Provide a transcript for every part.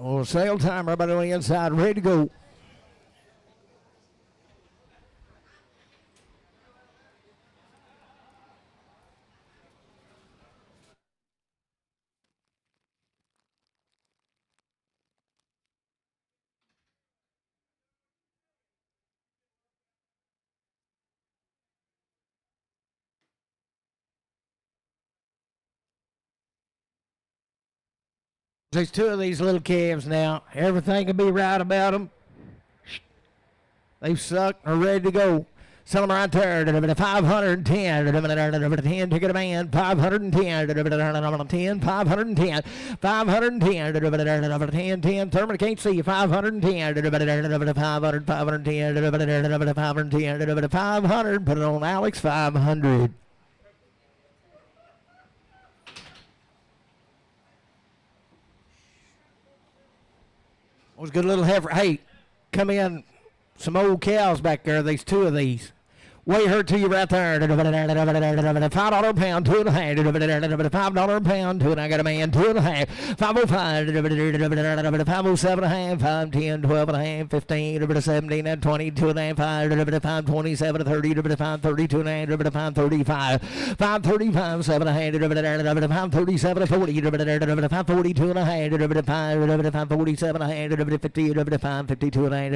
Well, sale time, everybody on the inside, ready to go. There's two of these little calves now. Everything can be right about them. They've sucked and are ready to go. Sell them right there. 510. 10 ticket a man. 510. 10. 510. 510. 10. Thurman can't see you. 510. 500. 510. 510. 500. Put it on Alex. 500. Was a good little heifer. Hey, come in. Some old cows back there. There's two of these. Weigh her to you right there. $5 a pound, 2.5. $5 a pound, 2, and I got a man, 2.5. 505, 507 and a half, 510, 12 and a half, 15, 17, and 20, 2.5, 527, 30, 532 and a half, 535, 535, 7 and a half, 537, 40, 542 and a half, 547 and a half, 50, 552 and a half,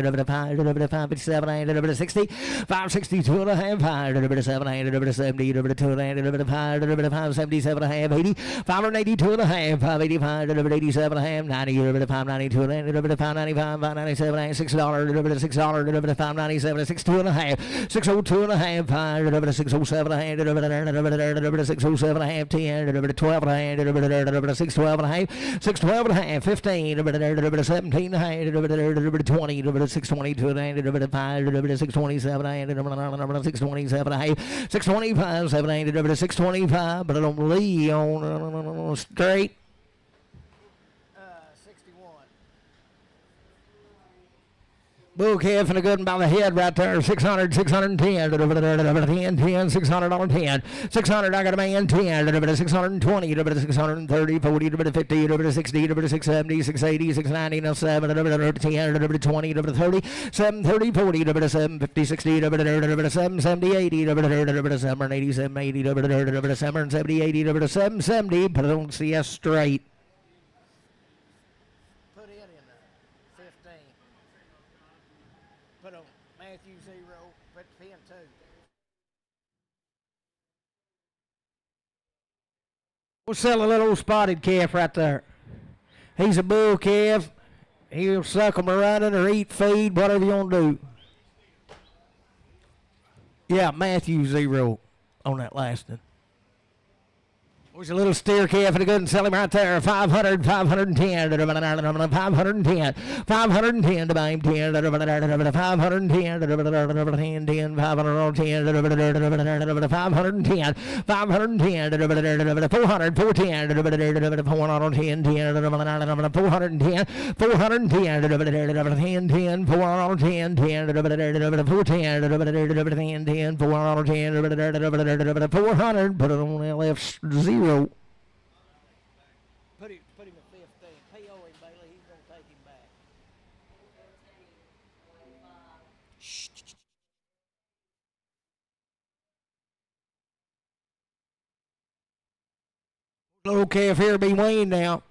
557 and a half, 60, 562 and a half. 5, 7, 70, 2, 577 and a half, 80, 582 and a half, 585, 87 and a half, 90, 592 and a half, 595, 597 and a half, $6, $6, 597, 62 and a half, 602 and a half, 607 and a half, 607 and a half, 10, 12 and a half, 612 and a half, 612 and a half, 15, 17 and a half, 20, 622 and a half, 5, 627 and a half, 627 and a half, 625, 780, 625, but I don't believe on straight. 61. Bull calf and a good one by the head right there. 600, 610, 10, 10, 600 on 10, 600. I got a man 10, 620, 630, 40, 50, 60, 670, 680, 690, 7, 10, 20, 30, 730, 40, 750, 60, 770, 80, 780, 780, 770, 80, 770. But I don't see us straight. We'll sell a little spotted calf right there. He's a bull calf. He'll suck them running or eat feed, whatever you want to do. Yeah, Matthew 0 on that last one. There's a little steer calf and a good and sell him right there. 500, 510, 510, 510 to buy him 10, 510, 10, 510, 510, 510, 510, 400, 410, 410, 10, 410, 410, 10, 410, 10, 410, 400, put it on LF 0. Put him at 15. PO him, Bailey. He's going to take him back. Shh. Little calf here be weaned now.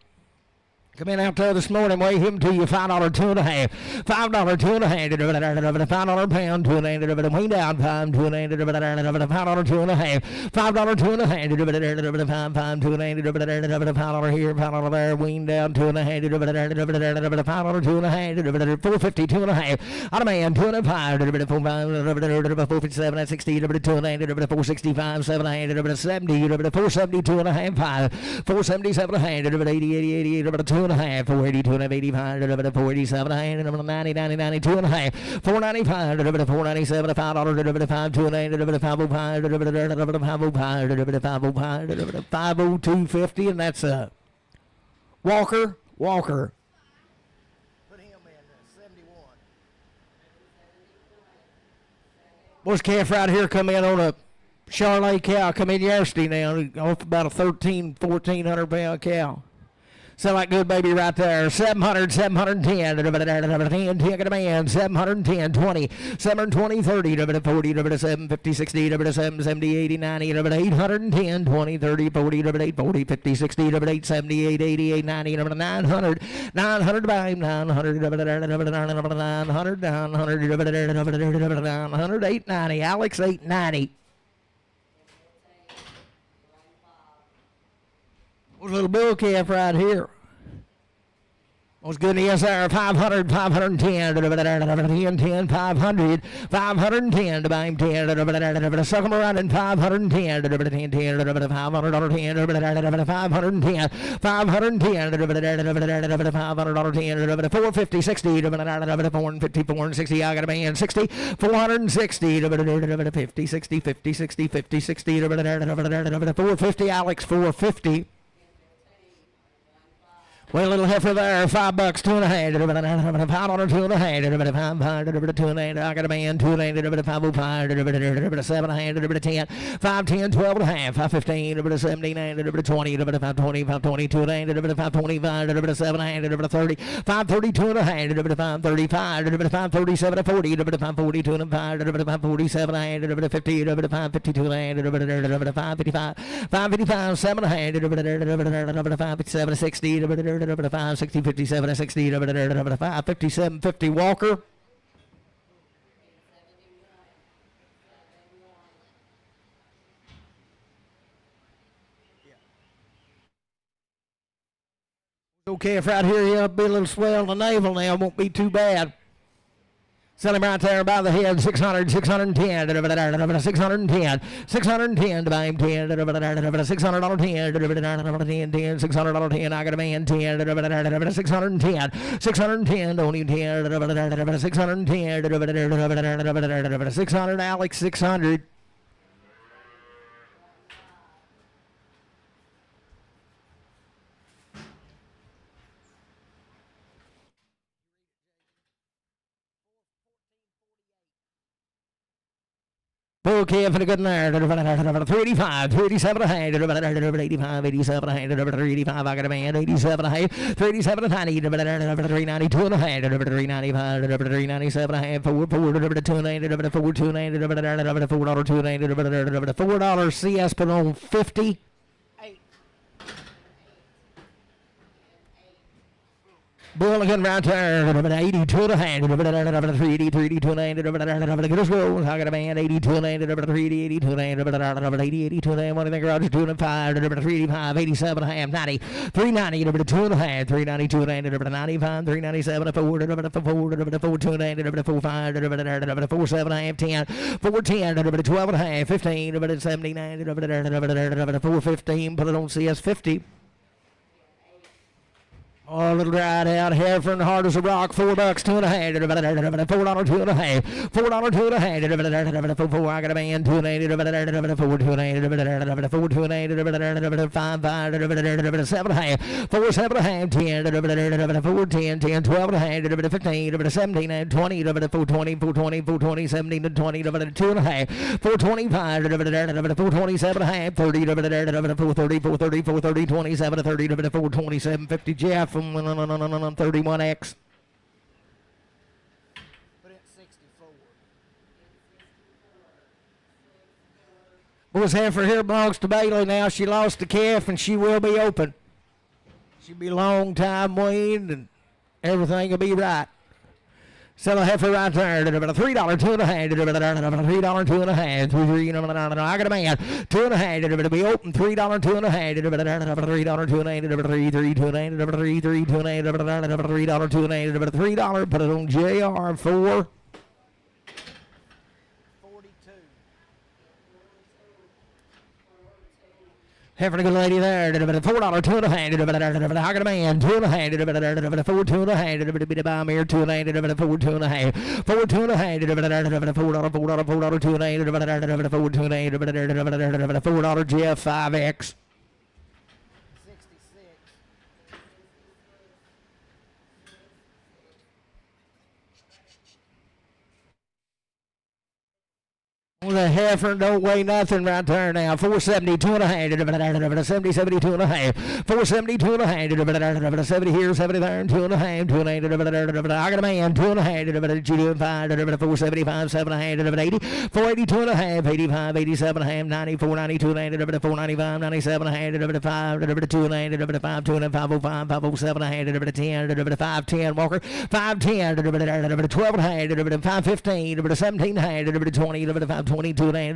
Come in out there this morning, weigh him to you, $5, 2.5, $5, 2.5, $5 a pound, 2.5, weigh down, 5, 2.5, $5, 2.5, $5, 2.5, 5, 2.5, $5 here, $5 there, weigh down, 2.5, $5, 2.5, 450, 2.5, on a man, 2.5, 457, at 60, 2.5, 465, 7.5, 70, 470, 2.5, 5, 477, 80, 80, 88, 2 and a half, 482 and a half, 85, 487 and a half, 90, 90, 92 and a half, 495, 497, $5, 5, 2 and a half, 505, 505, 502.50, and that's Walker. Put him in 71. Boys, calf right here come in on a Charolais cow, come in yesterday now, off about a 1,400 pound cow. Sell that good baby right there. 700, 710. 10, 10, man. 710, 20, 720, 30, 40, 750, 60, 770, 80, 90, 810, 20, 30, 40, 840, 50, 60, 870, 88, 90, 900, 900 by 900, 900, 900, 890. Alex, 890. Little bull calf right here. What's good in the SR? 500, 510, 10, 500, 510, to buy him 10, suck him around in 510, 10, 10, 500, 10, 510, 510, 500, 10, 450, 60, 450, 460, I got a man, 60, 460, 50, 60, 50, 60, 50, 60, 450, Alex, 450. Well, a little heifer there, $5, $2.5, $5, $2.5, $2.5, I got a man, $2.5, $505, $7, 10, 510, 12.5, $515, $79, $20, $520, $520, $2.5, $525, $7, 30, $530, $2.5, $535, $537, $40, $540, $2.5, $547, $50, $552, $555, $555, $7, $557, $60, 5, 60, 57, 60, 5, 57, 50 Walker. Okay, if right here he'll be a little swell in the navel now, won't be too bad. Sell him right there by the head, 600, 610, 610, 610 to buy him 10, $600, 10, 10, $600, 10, I got a man 10, 610, 610, don't even 10, 610, 600, Alex, 600. Bull calf and a good there. 385, 387 a hand, 85, 87 a hand, 385, I got a man, 87 a hand, 387 a tiny, 392 and a hand, 395, 397 a hand, 4, 290, 4, 290, $4 CS put on 50. Bulligan right there, 82 to hand, 380, 382 9, let's go. I got a man, 82 9, 380, 82 9, 80, 82 9, one in the garage, 2 and 5, 385, 87 and a half, 90, 390, 2 and a half, 392 9, 95, 397, 4, 429, 45, 47 and a half, 10, 410, 12 and a half, 15, 79, 415, put it on CS 50. Oh, a little dried out heifer and hard as a rock, $4, 2.5, $4, 2.5, $4, 2.5, 4, I got a man, 2.80, 4, 2.80, 4, 2.80, 5, 5, 7.5, 4, 7.5, 10, 4, 10, 10, 12.5, 15, 17, 20, 420, 420, 420, 17, 20, 2.5, 425, 427.5, 30, 430, 430, 430, 27, 30, 427, 50, Jeff. 31X. Put it 64. Boy's heifer here belongs to Bailey now. She lost the calf and she will be open. She'll be long time weaned and everything will be right. Sell a heifer right there, $3, 2.5, $3, 2.5, 3, I got a man, 2.5, it'll be open, $3, 2.5, $3, 2.8, 3, 3, 2.8, 3, 3, 2.8, $3, 2.8, $3, put it on JR 4. Heifer a good lady there, $4, 2.5, I got a man, 2.5, 4, 2.5, buy me here, 2.8, 4, 2.5, 4, 2.5, $4, 2.8, 4, 2.8, $4, Jeff 5X. Well, the heifer don't weigh nothing right there now. 472 and a half. 70, 72 and a half. 472 and a half. 70 here, 70 there, 2 and a half. 2 and a half. I got a man. 2 and a half. 2 and 5. 475, 7 and a half. 80. 482 and a half. 85, 87 and a half. 94, 92 and a half. 495, 97 and a half. 5, 2 and a half. 5, 2 and a half. 505, 507 and a half. 10, 510 Walker. 510, 12 and a half. 515, 17 and a half. 20, 522 and a half.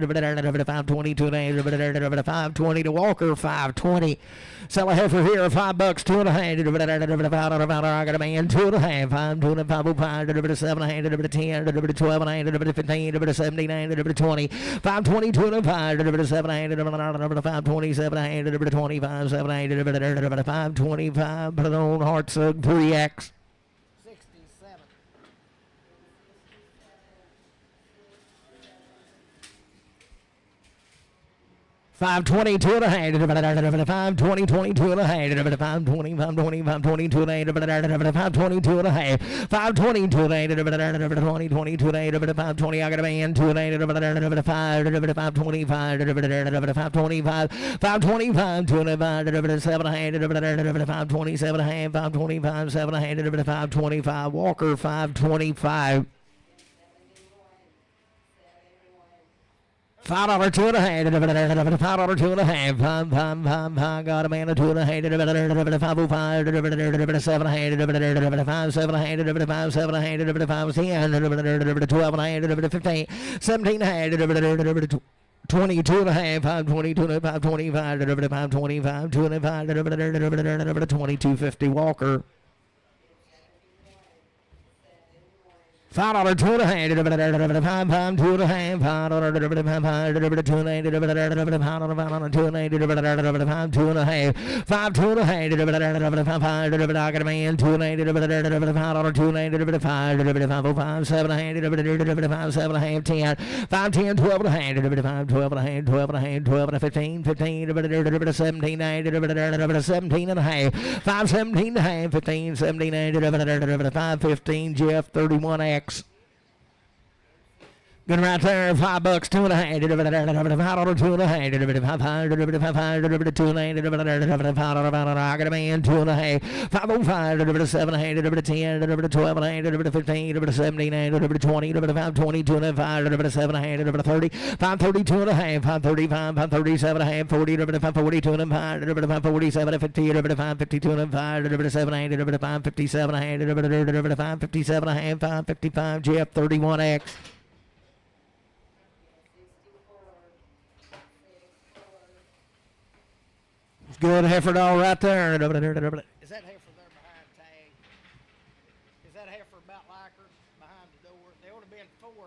522 and a half. 520 to Walker. 520. Sell a heifer here. $5, 2 and a half. I got a man. 2 and a half. 5, 2 and a half. 505, 7 and a half. 10, 12 and a half. 15, 17 and a half. 20. 522 and a 5, 7 and a half. 527 and a half. 25, 7 and a half. 525. Put it on Hartsug 3X. 522 and a half. 520, 22 and a half. 520, 520, 522 and a half. 522 and a half. 522 and a half. 20, 22 and a half. 520. I got a man. 2 and a half. 525. 525. 525. 2 and a half. 7 and a half. 527 and a half. 525. 7 and a half. 525. Walker 525. $5, 2 and a half. $5, 2 and a half. 5. Got a man of 2 and a half. 505. 7 and a half. 5, 7 and a half. 5, 7 and a half. 5, 10. 12 and a half. 15. 17 and a half. 22 and a half. 522 and a half. 525. 525. 2 and a half. 2250 Walker. $5, 2 and a half. 5, 2 and a half. 5, 2 and a half. 5, 2 and a half. 5, 2 and a half. 5, 2 and a half. 5, 2 and a half. 5, I got a man. 2 and a half. 5, 2 and a half. 5, 7 and a half. 5, 7 and a half. 10. 5, 10, 12 and a half. 5, 12 and a half. 12 and a half. 12 and a 15. 15. 17 and 17 and a half. 5, 17 and a half. 15. 17 and 5, 15. Jeff 31X. Good right there. $5, 2 and a half. $5, 2 and a half. $5, 2 and a half. I got a man. 2 and a half. 505. 7 and a half. 10. 12 and a half. 15. 17 and 20. 522 and a half. 7 and a half. 30. 532 and a half. 535. 537 and a half. 40. 542 and a half. 547. 50. 552 and a half. 7 and a half. 557 and a half. 557 and a half. 555. Jeff 31X. Good heifer all right there. Is that heifer there behind tag? Is that heifer about like her behind the door? There ought to be 4 of them.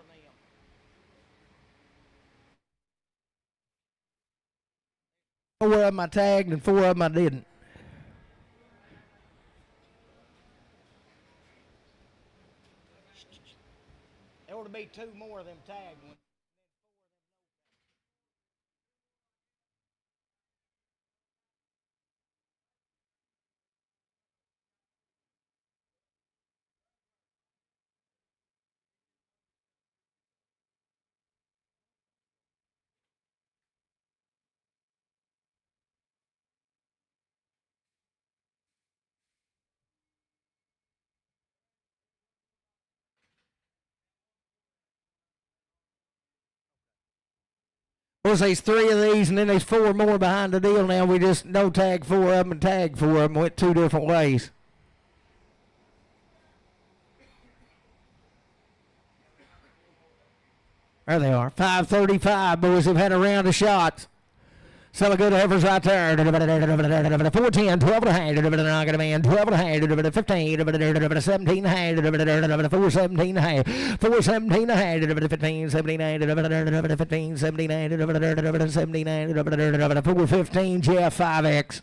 4 of them I tagged and 4 of them I didn't. There ought to be 2 more of them tagged ones. Well, there's 3 of these, and then there's 4 more behind the deal now. We just no tag 4 of them and tag 4 of them. Went 2 different ways. There they are. 535, boys. They've had a round of shots. Some good heifers right there. 410, 12 and a half. I got a man. 12 and a half. 15, 17 and a half. 417 and a half. 417 and a half. 15, 79, 15, 79, 79, 415, Jeff 5X.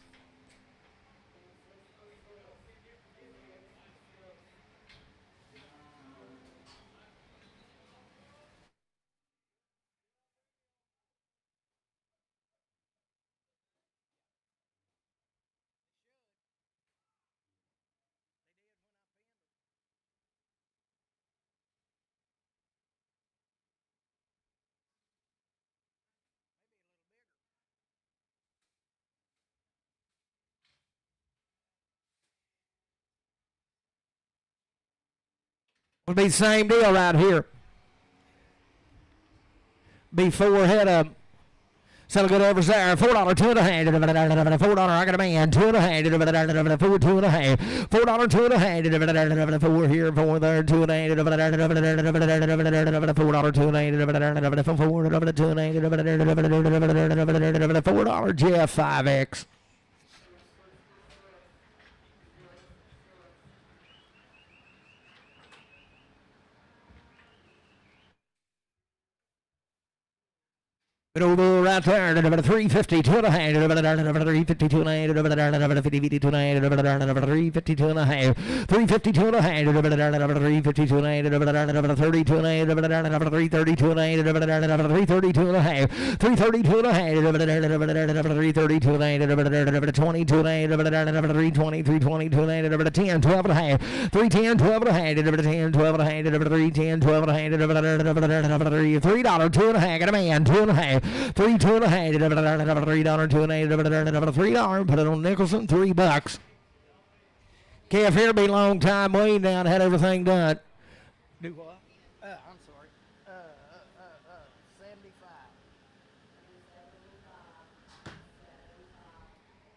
Would be the same deal right here. Be 4 head of them. Sell good over there. $4, 2 and a half. $4, I got a man. 2 and a half. 4, 2 and a half. $4, 2 and a half. 4 here, 4 there, 2 and a half. $4, 2 and a half. 4, 2 and a half. $4, Jeff, 5X. But over right there, number 350, 2 and a half, number 350, 2 and a half, number 50, 2 and a half, number 350, 2 and a half, 350, 2 and a half, number 350, 2 and a half, number 32 and a half, number 332 and a half, number 332 and a half, 332 and a half, number 332 and a half, number 22 and a half, number 320, 322 and a half, number 10, 12 and a half, 310, 12 and a half, number 10, 12 and a half, number 310, 12 and a half, number $3, 2 and a half, got a man, 2 and a half. 3, 2 and a half, $3, 2 and a half, $3, put it on Nicholson, $3. Calf here be long time waiting down, had everything done. Do what? I'm sorry. 75.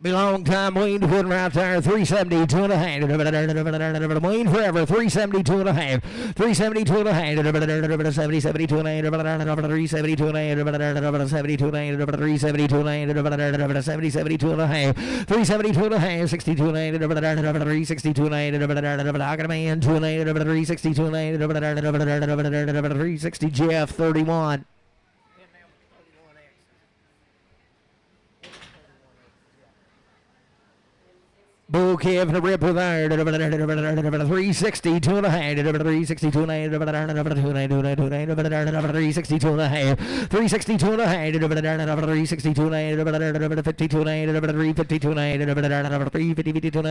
Be long time waiting to put him right there, 370, 2 and a half, waiting forever, 372 and a half, 372 and a half, 70, 72 and a half, 372 and a half, 72 and a half, 372 and a half, 70, 72 and a half, 372 and a half, 62 and a half, 362 and a half, I got a man, 2 and a half, 362 and a half, 360, Jeff, 31. Bull calf and a rip with there. 360, 2 and a half. 362 and a half. 362 and a half. 362 and a half. 362 and a half. 52 and a half. 352 and a half. 352 and a half.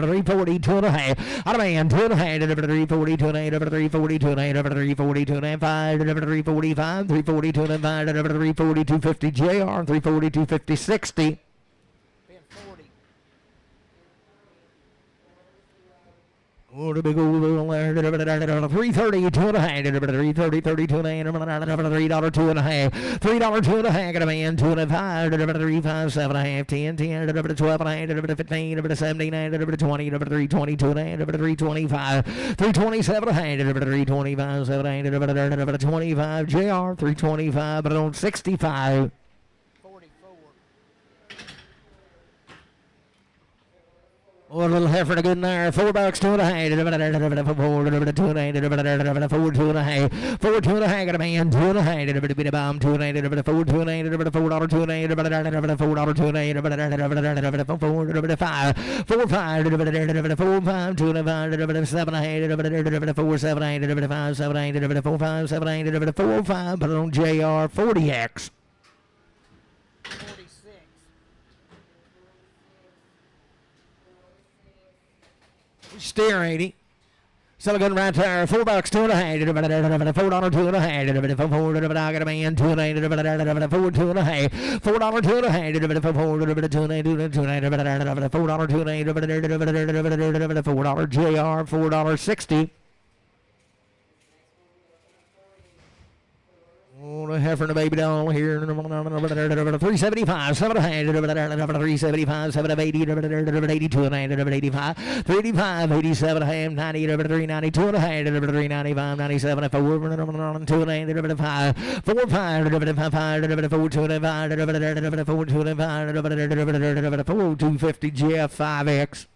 342 and a half. Out of man, 2 and a half. 342 and a half. 342 and a half. 342 and a half. 345. 342 and a half. 342 50 JR. 342 50 60. Oh, the big old little 330, 2 and a half, 330, 32 and a half, $3, 2 and a half, $3, 2 and a half, got a man, 2 and a half, 3, 5, 7 and a half, 10, 10, 12 and a half, 15, 17, 20, 322 and a half, 325, 327 and a half, 325, 7 and a half, 25, JR, 325, but on 65. Oh, a little heifer and a good there. $4, 2 and a half. 4, 2 and a half. 4, 2 and a half. 4, 2 and a half. Got a man, 2 and a half. Bit of bomb, 2 and a half. 4, 2 and a half. $4, 2 and a half. $4, 2 and a half. 4, 5. 4, 5. 4, 5. 2 and a half. 7 and a half. 4, 7 and a half. 5, 7 and a half. 4, 5, 7 and a half. 4, 5. Put it on JR, 40X. Steer 80. Silicon right there, $4, 2 and a half. $4, 2 and a half. $4, I got a man, 2 and a half. 4, 2 and a half. $4, 2 and a half. $4, 2 and a half. $4, 2 and a half. $4 JR, $4.60. Oh, the heifer and the baby doll here. 375, 7 and a half. 375, 7 of 80, 82 and a half, 85, 385, 87 and a half, 90, 392 and a half, 395, 97, 4, 2 and a half, 5, 4, 5, 5, 4, 2 and a half, 4, 2 and a half, 4, 250 GF 5X.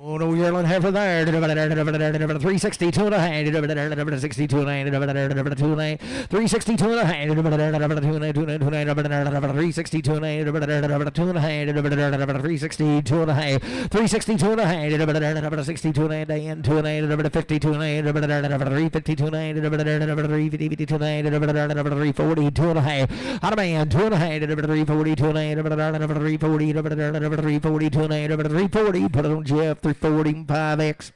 Oh, no yearling heifer there. 360, 2 and a half. 62 and a half. 2 and a half. 362 and a half. 2 and a half. 362 and a half. 2 and a half. 362 and a half. 362 and a half. 62 and a half. 2 and a half. 52 and a half. 352 and a half. 352 and a half. 340, 2 and a half. Out of man, 2 and a half. 342 and a half. 340, 342 and a half. 340, put it on Jeff, 340, 5X.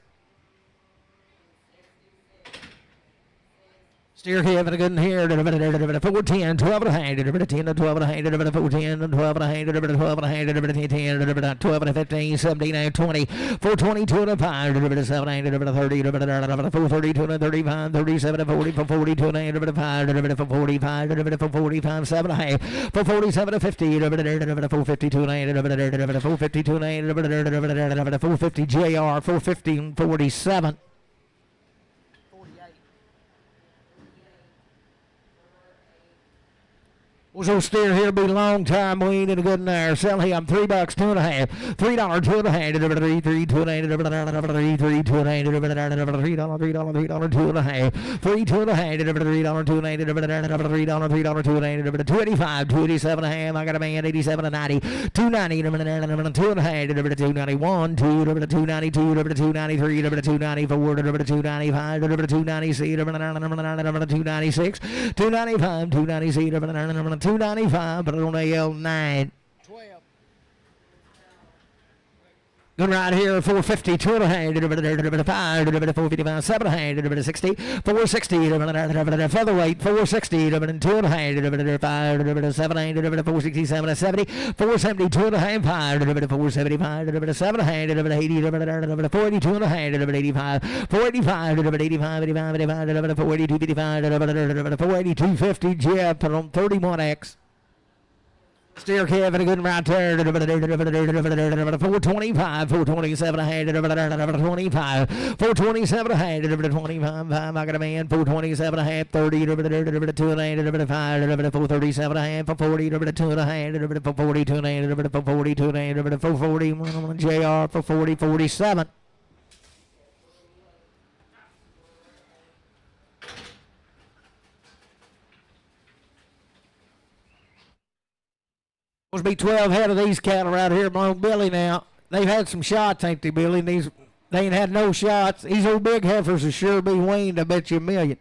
Steer Kevin, a good in here. 410, 12 and a hand. 10 to 12 and a hand. 410, 12 and a hand. 12 and a hand. 10, 12 and 15, 17, 20. 422 and a 5. 7 and 30. 432 and 35. 37 and 40. 442 and a hand. 5. 445. 445, 7 and a half. 447 and 50. 452 and a hand. 452 and a hand. 450 JR. 450 and 47. So steer here be long time wean and a good in there. Sell him $3, 2 and a half. $3, 2 and a half. 3, 2 and a half. 3, 2 and a half. $3, $3, 2 and a half. $3, 2 and a half. $3, 2 and a half. $3, 2 and a half. $3, 2 and a half. $3, 2 and a half. 285, 287 and a half. I got a man 87 and 90. 290, 2 and a half. 291, 292, 293, 294, 295, 296, 296, 295, 296, 295, but on AL9. 12. Good right here, 450, 2 and a half, 5, 455, 7 and a half, 60, 460, featherweight, 460, 2 and a half, 5, 7 and 467, 70, 470, 2 and a half, 5, 475, 7 and a half, 80, 482 and a half, 85, 485, 85, 85, 85, 482, 55, 482, 50, Jeff, on 31X. Steer Kevin, a good right there. 425, 427 ahead. 25, 427 ahead. 25, I got a man. 427 ahead. 30, 2 and a half. 5, 437 ahead. 40, 2 and a half. 42 and a half. 42 and a half. 440, JR for 40, 47. Supposed to be 12 head of these cattle right here along Billy now. They've had some shots, ain't they, Billy? They ain't had no shots. These old big heifers will sure be weaned, I bet you $1 million.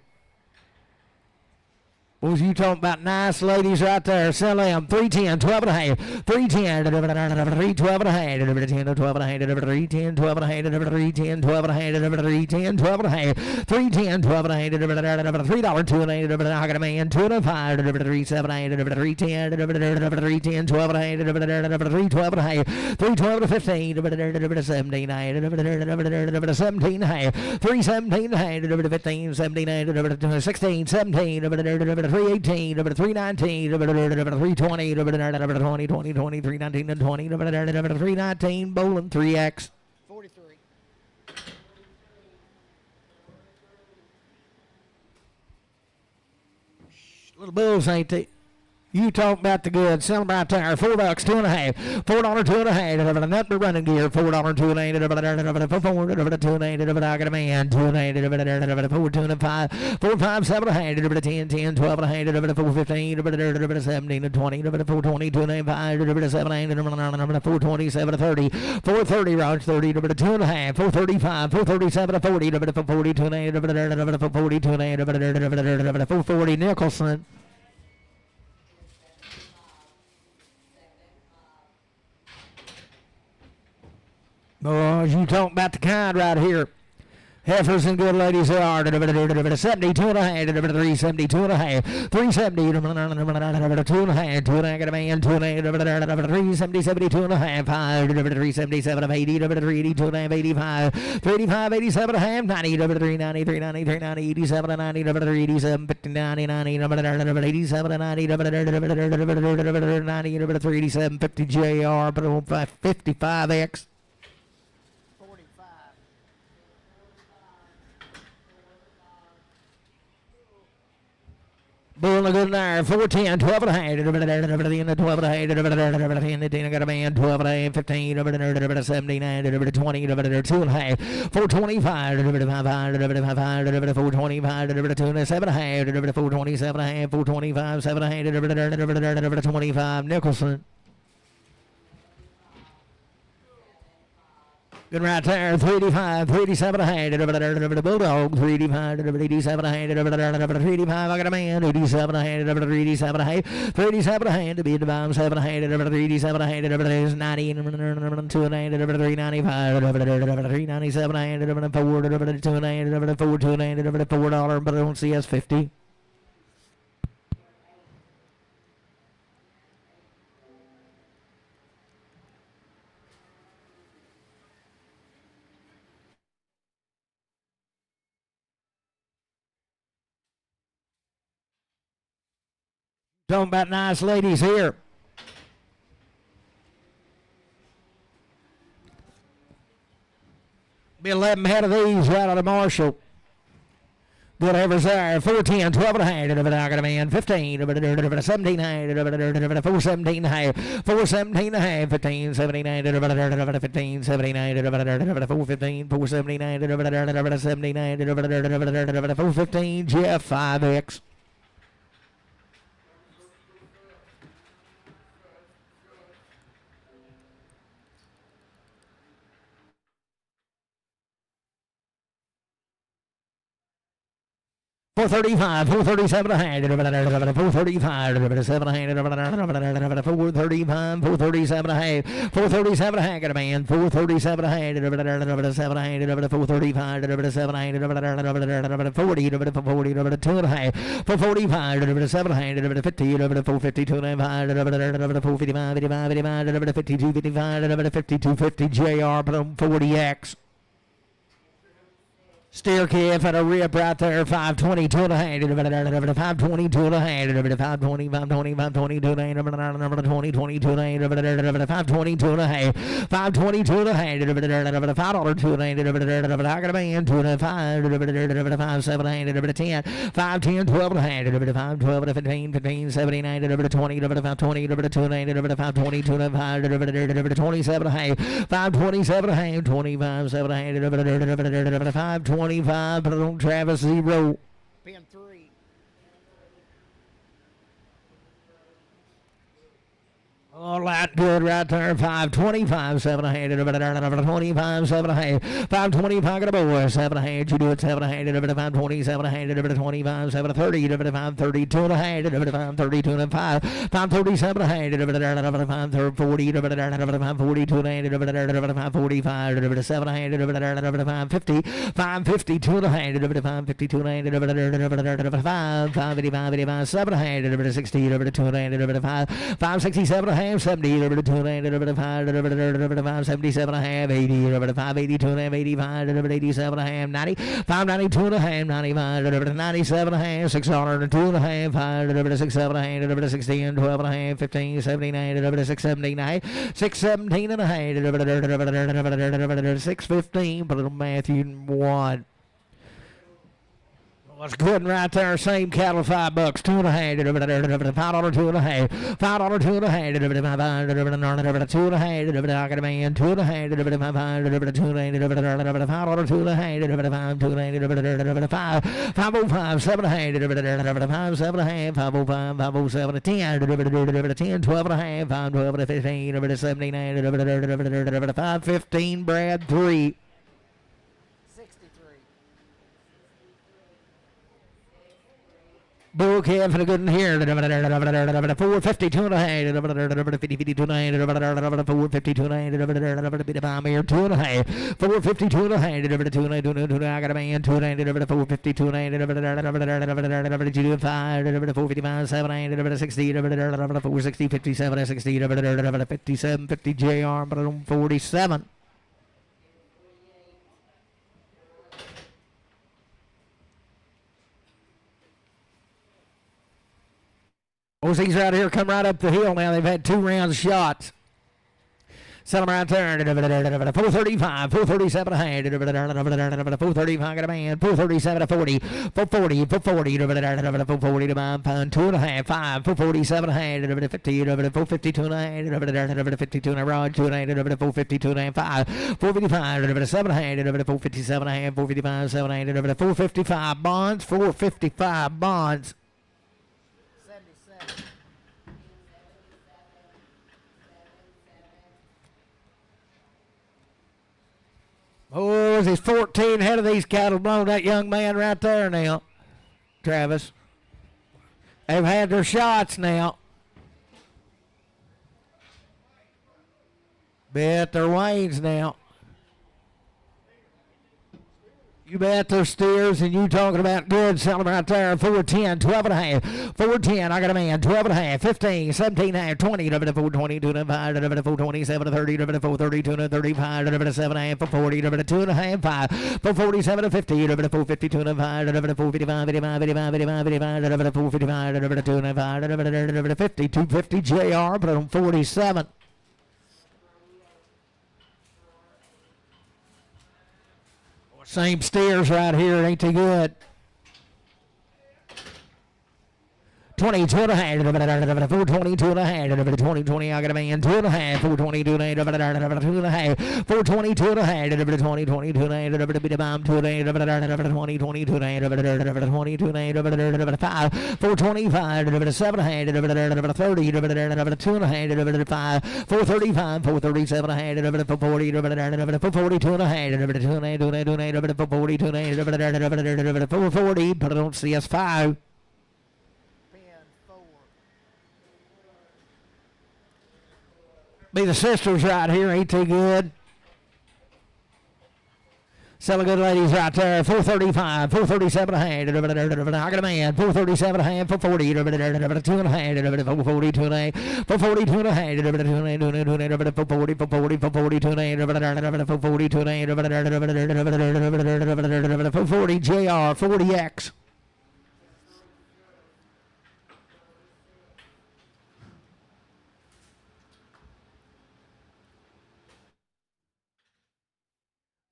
Was you talking about nice ladies right there? Sell them 310, 12 and a half, 310, 312 and a half, 10 to 12 and a half, 310, 12 and a half, 310, 12 and a half, 310, 12 and a half, 310, 12 and a half, $3, 2 and a half, I got a man, 2 and a 5, 307 and a half, 310, 310, 12 and a half, 312 and a half, 312 to 15, 17 and a half, 17 and a half, 317 and a half, 15, 17 and a half, 16, 17, 318, 319, 320, 20, 20, 20, 319, and 20, 319, bowling 3X. 43. Little bulls, ain't they? You talk about the good. Sell them right there. $4, 2 and a half. $4, 2 and a half. Nothing running gear. $4, 2 and a half. 4, 2 and a half. I got a man. 2 and a half. 4, 2 and a 5. 4, 5, 7 and a half. 10, 10, 12 and a half. 4, 15, 17 and 20. 4, 20, 2 and a half. 7 and a half. 4, 27 30. 4, 30 rounds 30. 2 and a half. 4, 35. 4, 37 40. 4, 42 and a half. 42 and a half. 4, 40 Nicholson. Boys, you talking about the kind right here. Heifers and good ladies they are. 72 and a half, 372 and a half, 370, 2 and a half, 2 and a half, got a man, 2 and a half, 370, 72 and a half, 5, 377 of 80, 382 and a half, 85, 385, 87 and a half, 90, 390, 390, 390, 87 and 90, 387, 50, 90, 90, 87 and 90, 90, 387, 50 JR, 55X. Bull a good there, 410, 12 and a half, 12 and a half, 10, I got a man, 12 and a half, 15, 17, 20, 2 and a half, 425, 425, 2 and a half, 427 and a half, 425, 7 and a half, 25, Nicholson. Good right there, 385, 387 and a half, Bulldog, 385, 387 and a half, 385, I got a man, 87 and a half, 387 and a half, 387 and a half, to be divided 7 and a half, 387 and a half, 90, 2 and a half, 395, 397 and a half, 4, 2 and a half, 4, $2 and a half, $4, but I don't see us 50. Talking about nice ladies here. Be 11 head of these right out of Marshall. Good heifers there. 410, 12 and a half. I got a man. 15, 17 high. 417 high. 417 and a half. 15, 79, 15, 79, 415, 479, 79, 415, Jeff 5X. $435, $437 a hand, $435, $7 a hand, $435, $437 a hand, $437 a hand, got a man, $437 a hand, $7 a hand, $435, $7 a hand, $40, $40, 2 and a half, $445, $7 a hand, $50, $450, 2 and a half, $455, $55, $52, $55, $52, $50, JR, 40X. Steer calf and a rip right there, 522 and a hand, 522 and a hand, 520, 520, 522 and a hand, 20, 22 and a hand, 522 and a half, 522 and a hand, $5.02 and a hand, I got a man, 2 and a 5, 7 and a hand, 10, 5, 10, 12 and a hand, 5, 12 and a 15, 15, 79, 20, 5, 20, 2 and a hand, 5, 22 and a 5, 27 and a half, 527 and a hand, 25, 7 and a hand, 5, 25, put it on Travis 0. Pin 3. All right, good right there. 525, 7 and a hand, 25, 7 and a half, 525, got a boy, 7 and a hand, you do it, 7 and a hand, 527 and a hand, 25, 7 and 30, 532 and a hand, 532 and a 5, 537 and a hand, 540, 542 and a hand, 545, 7 and a hand, 550, 552 and a hand, 552 and a hand, 585, 85, 7 and a hand, 60, 2 and a hand, 567 and a hand, 70, 2 and a half, 5, 77 and a half, 80, 5, 82 and a half, 85, 87 and a half, 90, 592 and a half, 95, 97 and a half, 602 and a half, 5, 67 and a half, 16, 12 and a half, 15, 79, 679, 617 and a half, 615, but little Matthew 1. What's good right there? Same cattle, $5, 2 and a half, $5, 2 and a half, $5, 2 and a half, $5, 2 and a half, I got a man, 2 and a half, $5, 2 and a half, $5, 2 and a half, 5, 505, 7 and a half, 5, 7 and a half, 505, 507, 10, 10, 12 and a half, 5, 12 and 15, 79, 515, Brad 3. Bull calf and a good one here. 452 and a half. 52 and a half. 452 and a half. Bit of bomb here. 2 and a half. 452 and a half. 2 and a half. I got a man. 2 and a half. 452 and a half. 5. 455. 7 and a 60. 460. 57. 60. 57. 50 JR. 47. These right here come right up the hill now. They've had 2 rounds of shots. Sell them right there. 435, 437 a hand. 435 got a man. 437 to 40. 440, 440. 440 to my pound. 2 and a half. 5. 447 a hand. 50. 452 and a hand. 52 and a rod. 2 and a hand. 452 and a half. 5. 455. 7 a hand. 457 a hand. 455. 7 a hand. 455 bonds. 455 bonds. Oh, there's 14 head of these cattle blown. That young man right there now, Travis. They've had their shots now. Bet their wains now. You bet those steers, and you talking about good selling right there. 410, 12 and a half. 410, I got a man. 12 and a half, 15, 17 and a half, 20, 420, 2 and a 5, 427 to 30, 430, 2 and a 35, 7 and a half, 440, 2 and a half, 5, 447 to 50, 450, 2 and a 5, 455, 85, 85, 85, 85, 455, 2 and a 5, 50, 250 JR, put on 47. Same steers right here, ain't too good. 22 and a half, 422 and a half, 2020, I got a man, 2 and a half, 422 and a half, 2 and a half, 422 and a half, 2022 and a half, bit of bomb, 2 and a half, 2022 and a half, 22 and a half, 5, 425, 7 and a half, 30, 2 and a half, 5, 435, 437 and a half, 440, 442 and a half, 2 and a half, 442 and a half, 440, put it on CS5. Be the sisters right here, ain't too good. Selling good ladies right there. 435, 437 and a half. I got a man. 437 and a half, 440, 2 and a half, 442 and a half, 442 and a half, 440, 442 and a half, 442 and a half, 440 JR, 40X.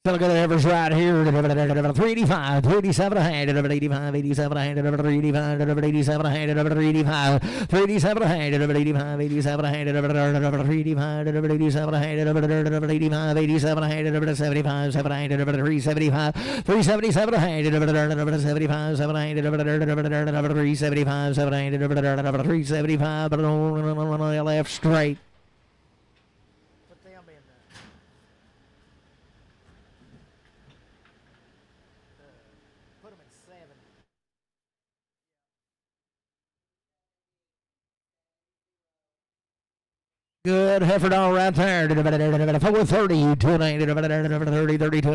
Still good heifers right here. 385, 387 a hand, 85, 87 a hand, 385, 87 a hand, 85, 387 a hand, 85, 87 a hand, 385, 87 a hand, 85, 87 a hand, 75, 7 a hand, 375, 377 a hand, 75, 7 a hand, 375, 7 a hand, 375, but on left straight. Good heifer dog right there. 430, 290, 30, 32, I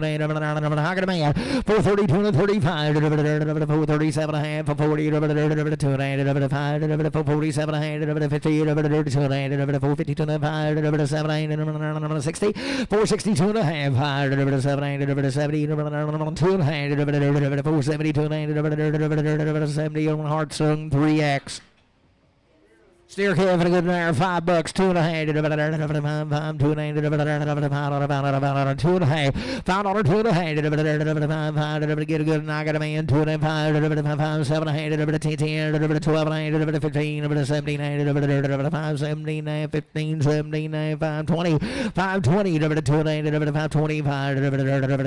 got a man. 432 and 35, 437 and a half, 40, 290, 5, 447 and a half, 50, 452 and 5, 7, 60, 462 and a half, 5, 7, 70, 2 and a half, 472 and 70 on Hartsung 3X. Steer calf and a good mare, $5, 2 and a half, 2 and a half, $5, 2 and a half, $5, 2 and a half, get a good, and I got a man, 2 and a half, 5, 7 and a half, 10, 12 and a half, 15, 17, 5, 17, 15, 17, 5, 20, 5, 20, 2 and a half, 5, 25,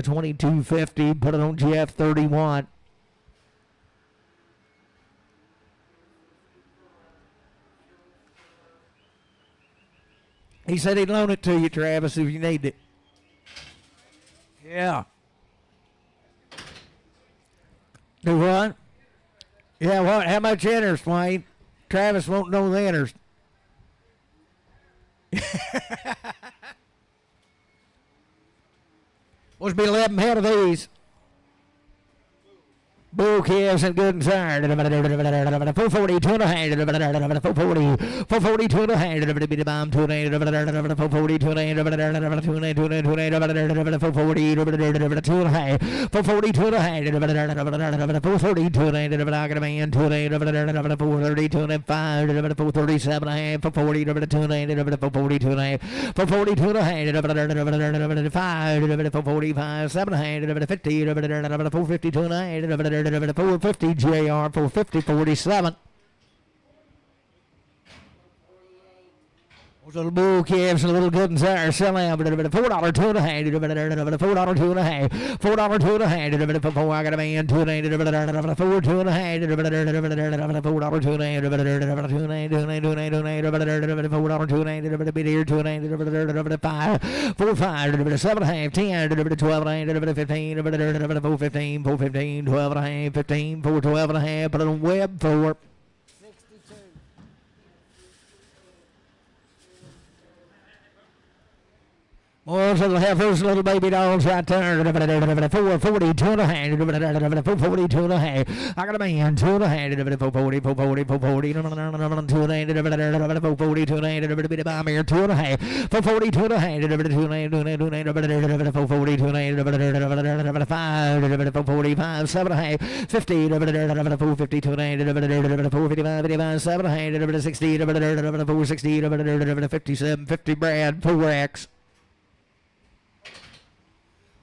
2250, put it on GF 31. He said he'd loan it to you, Travis, if you need it. Yeah. Do what? Yeah, what? How much interest, Wayne? Travis won't know the interest. Must be 11 head of these. Bull calves and good and tired. 440, 2 and a half, 440, 2 and a half, 2 and a half, 440, 2 and a half, 440, 2 and a half, 430, 2 and a half, 430, 2 and a half, I got a man, 2 and a half, 430, 2 and a half, 5, 437 and a half, 440, 2 and a half, 440, 2 and a half, 440, 2 and a half, 5, 445, 7 and a half, 50, 450, 2 and a half, 450 JR, 450, 47. Those little bull calves and little good and sour sell out. $4, 2 and a half, $4, 2 and a half, $4, 2 and a half, $4, I got a man, 2 and a half, 4, 2 and a half, $4, 2 and a half, 2 and a half, $4, 2 and a half, 2 and a half, 5, 4, 5, 7 and a half, 10, 12 and a half, 15, 4, 15, 4, 15, 12 and a half, 15, 4, 12 and a half, put it on web for 62. Boys, little heifers, little baby dogs right there. 440, 2 and a half. 440, 2 and a half. I got a man, 2 and a half. 440, 440, 440, 2 and a half. 440, 2 and a half. 2 and a half. 440, 2 and a half. 2 and a half. 440, 2 and a half. 5, 445, 7 and a half. 50, 450, 2 and a half. 455, 55, 7 and a half. 60, 460, 57, 50 Brad, 4X.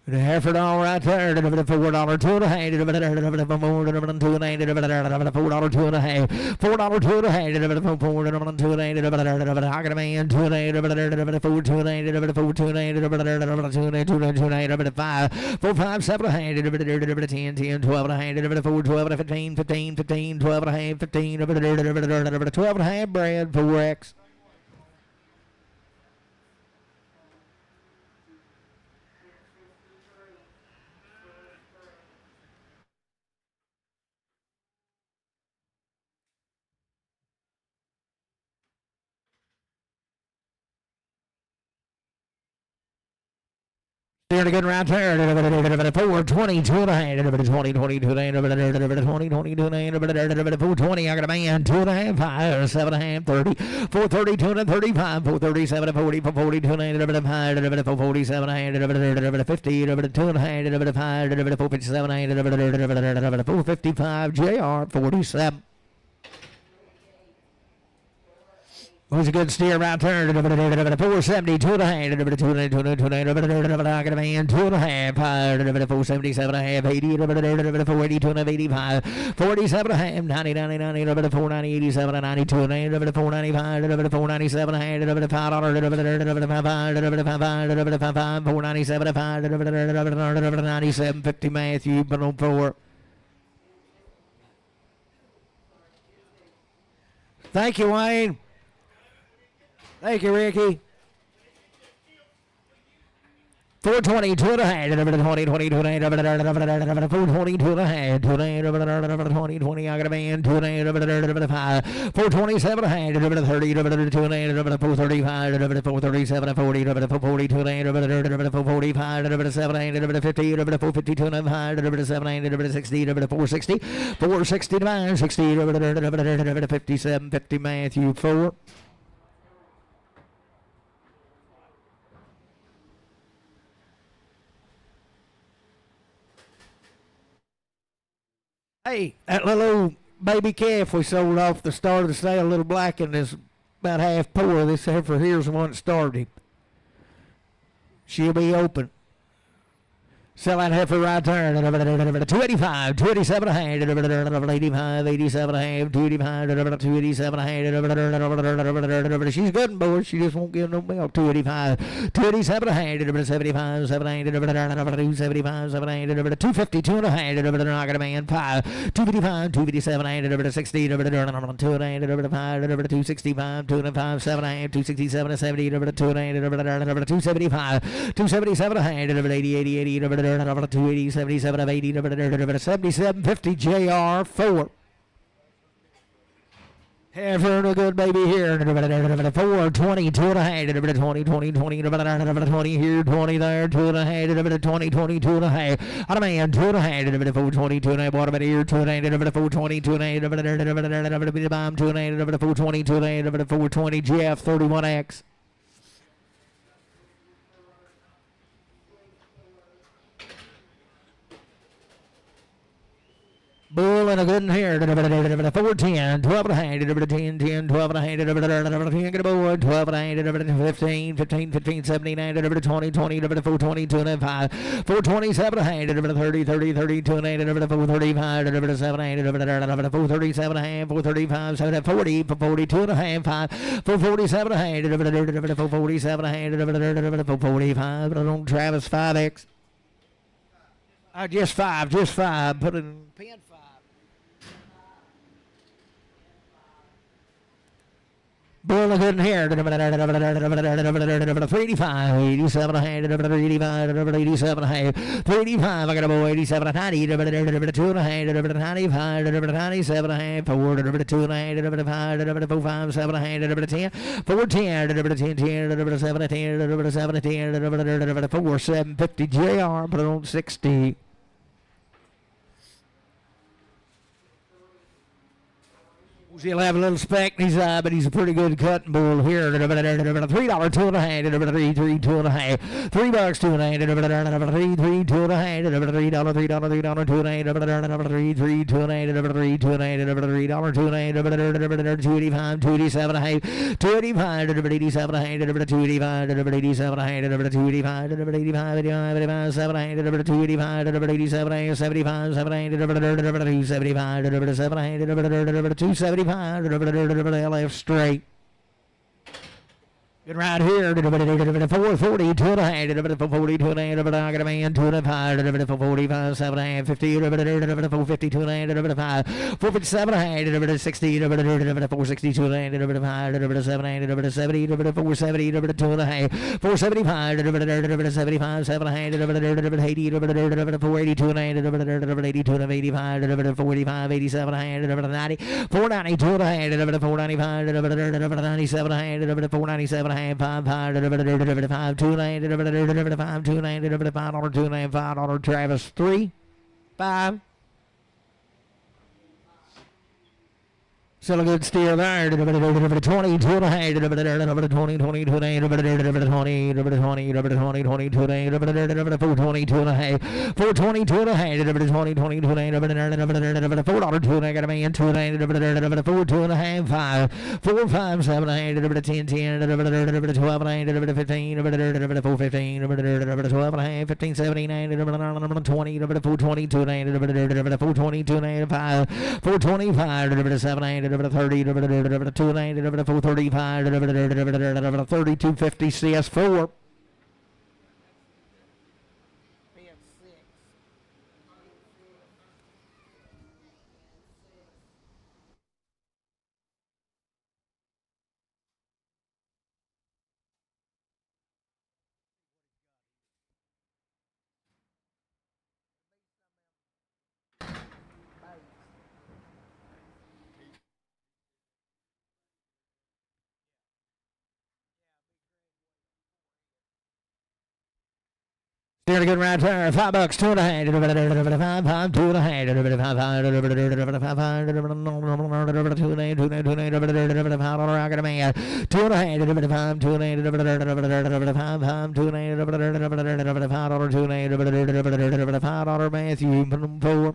The heifer doll right there, $4, 2 and a half, $4, 2 and a half, $4, 2 and a half, $4, 2 and a half, $4, 2 and a half, I got a man, 2 and a half, 4, 2 and a half, 4, 2 and a half, 4, 2 and a half, 5, 4, 5, 7 and a half, 10, 10, 12 and a half, 4, 12 and a 15, 15, 15, 12 and a half, 15, 12 and a half, Brad, 4X. They're good right there. 420, 2 and a half. 20, 22 and a half. 20, 22 and a half. 420. I got a man. 2 and a half. 5, 7 and a half. 30. 430, 2 and a 35. 437, 40. 442 and a half. 447 and a half. 50. 2 and a half. 5. 457 and a half. 455. JR 47. Was a good steer right there. 470, 2 and a half. 2 and a half. I got a man, 2 and a half. 477 and a half. 80, 482 and a half. 85. 47 and a half. 90, 90, 90. 490, 87 and 92 and a half. 495. 497 and a half. $5. 497 and 5. 97, 50 Matthew, but on 4. Thank you, Wayne. Thank you, Ricky. 420, 2 and a half. 20, 22 and a half. 420, 2 and a half. 20, 20, I got a man. 2 and a half. 427 and a half. 30, 2 and a half. 435, 437, 40, 442 and a half. 445, 7 and a half. 50, 452 and a half. 7 and a half. 60, 460, 469, 60, 57, 50 Matthew 4. Hey, that little old baby calf we sold off the start of the sale, little black, and is about half poor. This heifer here's the one that started him. She'll be open. Sell that heifer right there. 285, 287 and a half. 85, 87 and a half. 285, 287 and a half. She's good, boys. She just won't give no milk. 285, 287 and a half. 75, 7 and a half. 275, 7 and a half. 250, 2 and a half. I got a man. 5, 255, 257 and a half. 60, 2 and a half. 5, 265, 2 and a half. 7 and a half. 267 and 70. 2 and a half. 275, 277 and a half. 80, 80, 80. 280, 77 of 80, 77, 50 JR 4. Heifer and a good baby here. 420, 2 and a half. 20, 20, 20, 20 here, 20 there, 2 and a half. 20, 20, 2 and a half. On a man, 2 and a half. 420, 2 and a half. Bottom of here, 2 and a half. 420, 2 and a half. 2 and a half. 420, 2 and a half. 420 GF 31X. Bull and a good one here. 410, 12 and a half. 10, 10, 12 and a half. 10, get a boy. 12 and a half. 15, 15, 15, 79. 20, 20. 420, 2 and a half. 427 and a half. 30, 30, 30, 2 and a half. 435, 7 and a half. 437 and a half. 435, 7, 40, 42 and a half. 447 and a half. 447 and a half. 445. On Travis 5X. Just 5. Put it in pin 5. Bull good in here. 385, 87 a hand, 85, 87 a half, 385. I got a boy, 87 a 90, 2 and a hand, 95, 97 a half, 4, 2 and a hand, 5, 4, 5, 7 a hand, 10, 4, 10, 10, 10, 7 a 10, 7 a 10, 4, 750 JR, put it on 60. He'll have a little speck in his eye, but he's a pretty good cutting bull here. $3, 2 and a hand, 3, 2 and a half, $3, 2 and a hand, 3, 2 and a hand, $3, $3, 2 and a hand, $3, 2 and a hand, 3, 2 and a hand, $3, 2 and a hand, $3, 2 and a hand, $3, 2 and a hand, $285, 287 a half, 285, 287 a hand, 285, 287 a hand, 285, 285, 85, 7 a hand, 285, 287 a hand, 75, 7 a hand, 275, 277 a hand, 275. LF straight. Good right here. 440, 2 and a hand, 440, 2 and a hand, I got a man, 2 and a 5, 445, 7 and a half, 50, 450, 2 and a hand, 5, 457 a hand, 60, 460, 2 and a hand, 5, 7 and a hand, 70, 470, 2 and a half, 475, 75, 7 and a hand, 80, 480, 2 and a hand, 82 and 85, 485, 87 a hand, 90, 490, 2 and a hand, 495, 97 a hand, 497 a hand, 5, 5, 2 and a hand, 2 and a hand, 2 and a hand, $5, Travis, 3, 5. Still a good steer there. 20, 2 and a hand, 20, 20, 2 and a hand, 20, 20, 20, 20, 20, 20, 2 and a hand, 420, 2 and a half, 420, 2 and a hand, 20, 20, 2 and a hand, $4, 2 and a got a man, 2 and a hand, 4, 2 and a half, 5, 4, 5, 7 and a hand, 10, 10, 12 and a hand, 15, 4, 15, 12 and a half, 15, 17, 20, 420, 2 and a hand, 420, 2 and a hand, 5, 425, 7 and a hand, 30, 2 and a hand, 435, 3250 CS4. Steer a good right there, $5, 2 and a hand, 5, 5, 2 and a hand, 5, 5, 2 and a hand, 2 and a hand, I got a man, 2 and a hand, 5, 2 and a hand, 5, 5, 2 and a hand, $5, 2 and a hand, $5, Matthew, 4.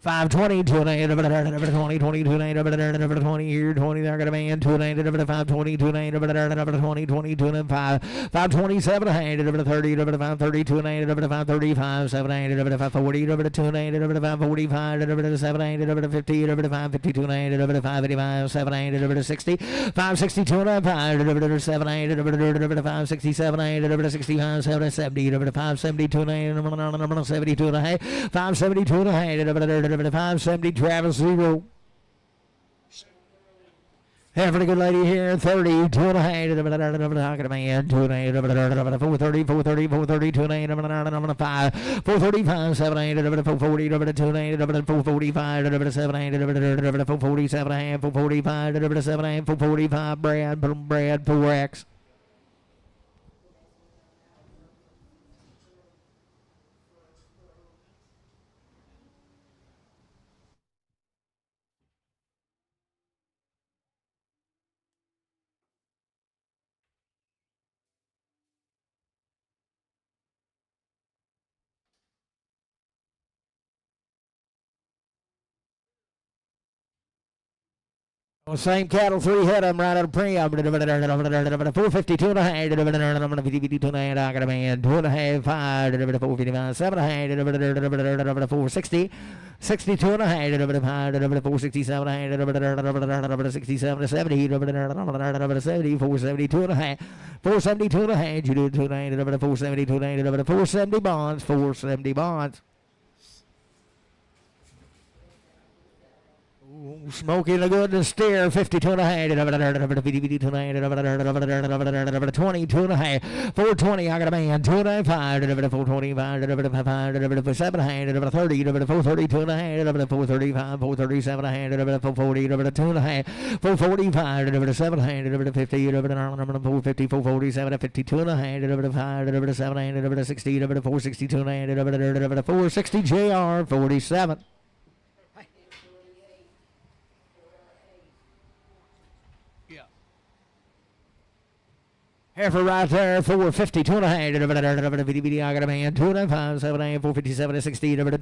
520, 2 and a hand, 20, 20, 2 and a hand, 20 here, 20 there, got a man, 2 and a hand, 520, 2 and a hand, 20, 20, 2 and a 5, 527 a hand, 30, 530, 2 and a hand, 535, 7 and a hand, 540, 2 and a hand, 545, 7 and a hand, 50, 552 and a hand, 585, 7 and a hand, 60, 562 and a 5, 7 and a hand, 567 and a hand, 65, 7 and 70, 572 and a hand, 72 and a half, 572 and a hand, 570, Travis, 0. Have a pretty good lady here, 30, 2 and a hand, I got a man, 2 and a hand, 430, 430, 430, 2 and a hand, 5, 435, 7 and a hand, 440, 2 and a hand, 445, 7 and a hand, 447 and a hand, 445, 7 and a hand, 445, Brad, 4X. Well, same cattle, 3 head of them right out of premium. 452 and a hand, 52 and a hand, I got a man, 2 and a half, 5, 455, 7 and a hand, 460, 62 and a hand, 467 and a hand, 67 to 70, 70, 472 and a hand, 472 and a hand, you do 2 and a hand, 472 and a hand, 470 bonds, 470 bonds. Smoking a good steer, 52 and a half, 52 and a half, 22 and a half, 420, I got a man, 295, 425, 7 hand, 30, 432 and a half, 435, 437 and a half, 440, 2 and a half, 445, 7 hand, 50, 450, 447, 52 and a half, 5, 7 hand, 60, 462 and a half, 460 JR, 47. Heifer right there, 450, 2 and a half, I got a man, 2 and a half, 7 and 457, 60, 2 and a half,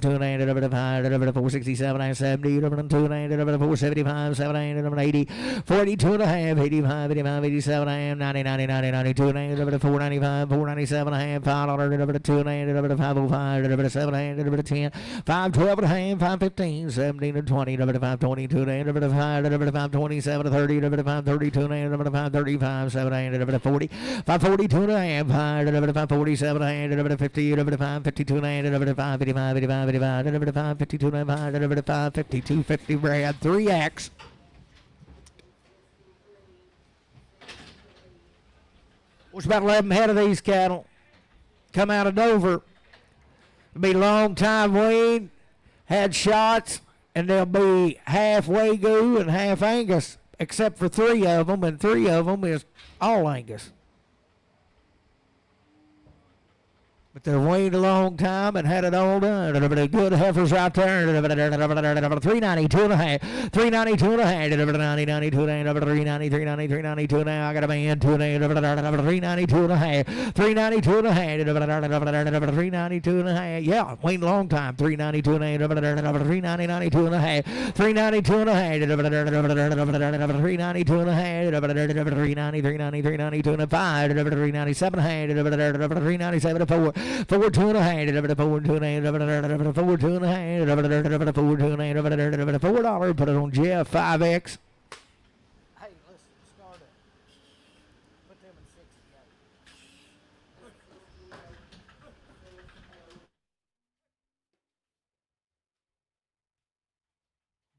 467, 70, 2 and a half, 475, 7 and 80, 42 and a half, 85, 85, 87, 90, 90, 90, 92 and a half, 495, 497 and a half, 500, 2 and a half, 505, 7 and 10, 512 and a half, 515, 17 and 20, 522 and a half, 527, 30, 532 and a half, 535, 7 and 40. 542 and a half, 547 and a half, 50, 552 and a half, 555, 85, 85, 52 and a half, 552, 50 Brad, 3X. What's about 11 head of these cattle? Come out of Dover. It'll be long time weaned, had shots, and they'll be half Wagyu and half Angus, except for 3 of them, and 3 of them is all Angus. But they're weaned a long time and had it all done. Good heifers right there. 392 and a half. 392 and a half. 90, 92 and a half. 390, 390, 392 and a half. I got a man. 392 and a half. 392 and a half. 392 and a half. Yeah, weaned a long time. 392 and a half. 390, 92 and a half. 392 and a half. 392 and a half. 390, 390, 392 and a half. 397 and a half. 397 and a 4. 4 2 and a half, 4 2 and a half, 4 2 and a half, 4 2 and a half, $4. Put it on Jeff, 5X. Hey, let's start it. Put them in 6 together.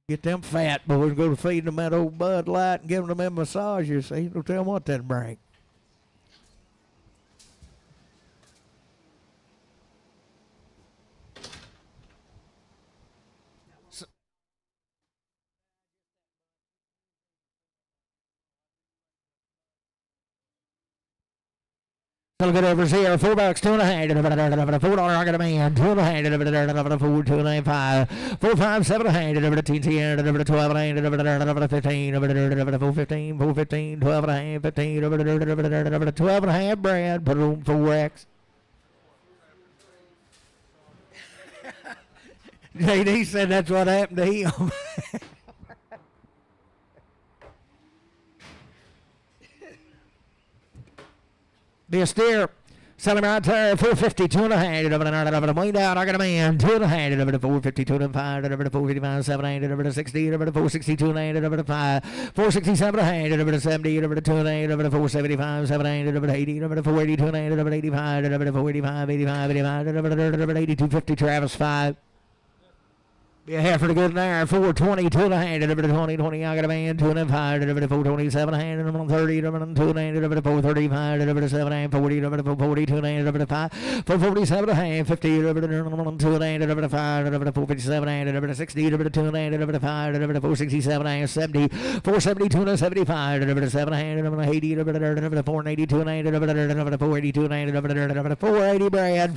Get them fat boys, go to feeding them that old Bud Light and giving them them massages. See, don't tell them what that bring. Look at over here, $4, 2 and a half, $4. I got a man, 2 and a half, 4, 2 and a half, 5, 4, 5, 7 and a half, 10, 12 and a half, 15, 4, 15, 4, 15, 12 and a half, 15, 12 and a half, Brad, put it on 4X. JD said that's what happened to him. Be a steer. Sell him right there, 450, 2 and a half, way down, I got a man, 2 and a half, 450, 2 and a half, 455, 7, 60, 462 and a half, 5, 467 and a half, 70, 2 and a half, 475, 7, 80, 482 and a half, 85, 485, 85, 8250, Travis, 5. Be a heifer to good in there, 420, 2 and a half, 20, 20, I got a man, 2 and a half, 427 and a half, 30, 2 and a half, 435, 7 and 40, 42 and a half, 447 and a half, 50, 2 and a half, 5, 457 and a 60, 2 and a half, 5, 467 and 70, 472 and a 75, 7 and 80, 482 and a half, 482 and a half, 480 Brad,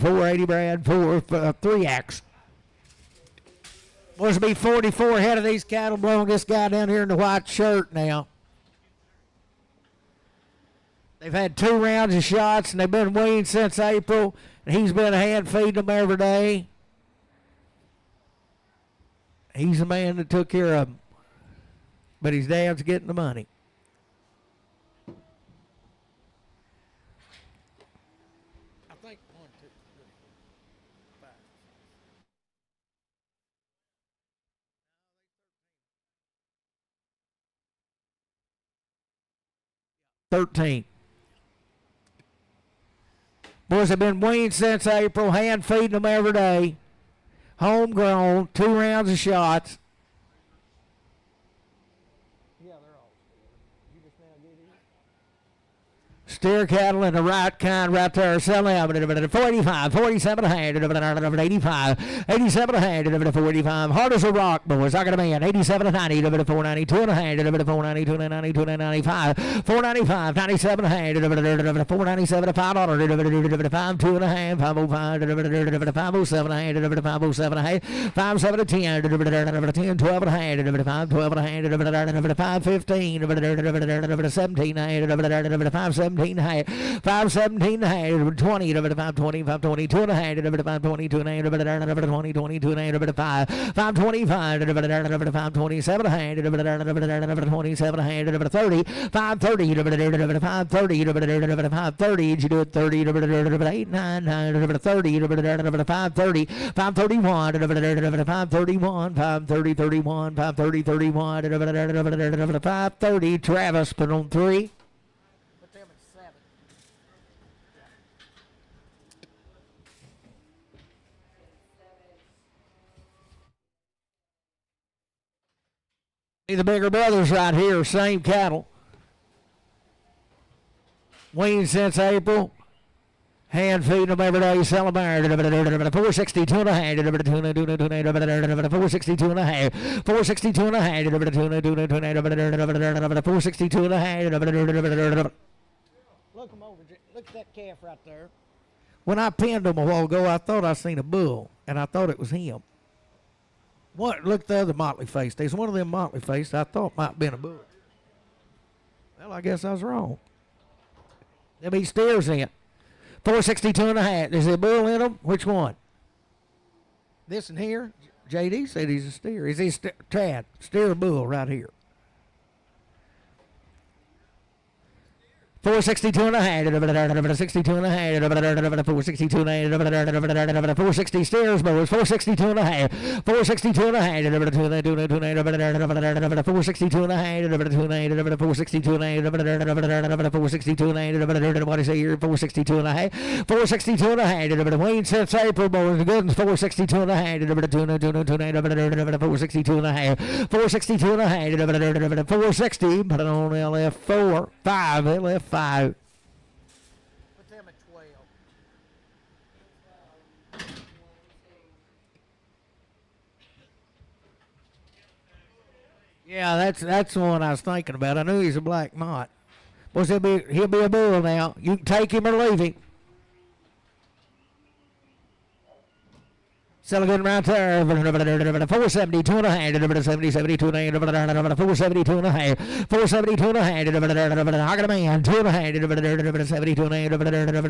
3X. Supposed to be 44 head of these cattle blowing this guy down here in the white shirt now. They've had 2 rounds of shots, and they've been weaned since April, and he's been hand feeding them every day. He's the man that took care of them. But his dad's getting the money. I think 1, 2, 3, 4, 5. 13. Boys have been weaned since April, hand feeding them every day. Homegrown, 2 rounds of shots. Steer cattle and the right kind right there. Sell them at 45, 47 a hand, 85, 87 a hand, 45. Hard as a rock, boys. I got a man. 87 a 90, 492 and a hand, 492 and 92 and 95, 495, 97 a hand, 497 a $5, 5 2 and a half, 505, 507 a hand, 507 a hand, 57 a 10, 10 12 and a hand, 5 12 and a hand, 5 15, 17 a hand, 5 17 a hand, 5 17 a hand, 20, 5 20, 5 22 and a hand, 5 22 and a hand, 20 22 and a hand, 5 5 25, 5 27 a hand, 27 a hand, 30, 5 30, 5 30, 5 30, you do it 30, 8 9 9, 30, 5 30, 5 31, 5 31, 5 30 31, 5 30 31, 5 30. Travis put on 3. Put them at 7. The bigger brothers right here, same cattle. Weaned since April. Hand feeding them every day, sell them there. 462 and a half. 462 and a half. 462 and a half. 462 and a half. Look them over. Look at that calf right there. When I pinned him a while ago, I thought I seen a bull, and I thought it was him. What? Look at the other motley face. There's one of them motley face I thought might have been a bull. Well, I guess I was wrong. Them be steers in. 462 and a half. There's a bull in them. Which one? This in here? JD said he's a steer. Is he Tad? Steer bull right here. 462 and a half. 62 and a half. 462 and a half. 460 steers, boys. 462 and a half. 462 and a half. 462 and a half. 462 and a half. 462 and a half. What is it here? 462 and a half. 462 and a half. Wayne since April, boys. Good. 462 and a half. 462 and a half. 462 and a half. 460. Put it on LF4. 5. LF5. Put them at 12. Yeah, that's the one I was thinking about. I knew he's a black knot. Boys, he'll be a bull now. You can take him or leave him. Sell a good right there. 472 and a half. 72 and a half. 472 and a half. 472 and a half. I got a man. 2 and a half. 72 and a half.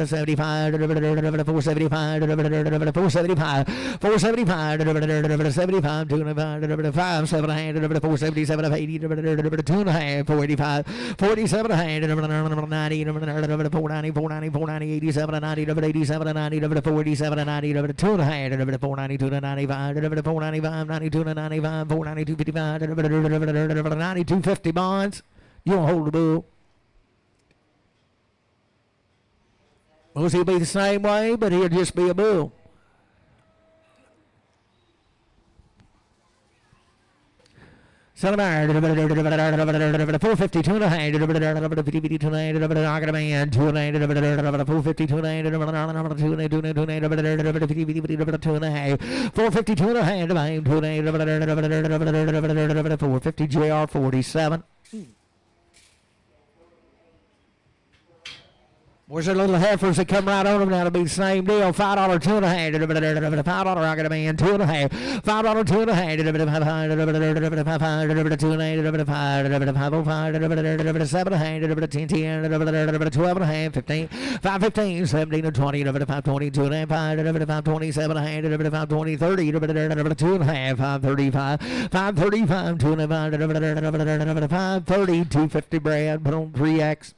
75. 475. 475. 475. 75. 2 and a half. 5. 7 and a half. 477 of 80. 2 and a half. 485. 47 and a half. 90. 490. 490. 87 and 90. 87 and 90. 487 and 90. 2 and a half. 490. 92 to 95, 495, 92 to 95, 492, 55, 92, 50 bonds. You don't hold the bull. Well, he'll be the same way, but he'll just be a bull. Sell him out. 452 and a half. 452 and a half. I got a man. 2 and a half. 452 and a half. 2 and a half. 452 and a half. 450 JR 47. Where's their little heifers that come right on them now? It'll be the same deal. $5, 2 and a half. $5, I got a man. 2 and a half. $5, 2 and a half. 2 and a half. 505. 7 and a half. 10, 12 and a half. 15. 515. 17 and 20. 520. 2 and a half. 527 and a half. 520. 30. 2 and a half. 535. 535. 2 and a half. 530. 250 Brad. Put on 3X.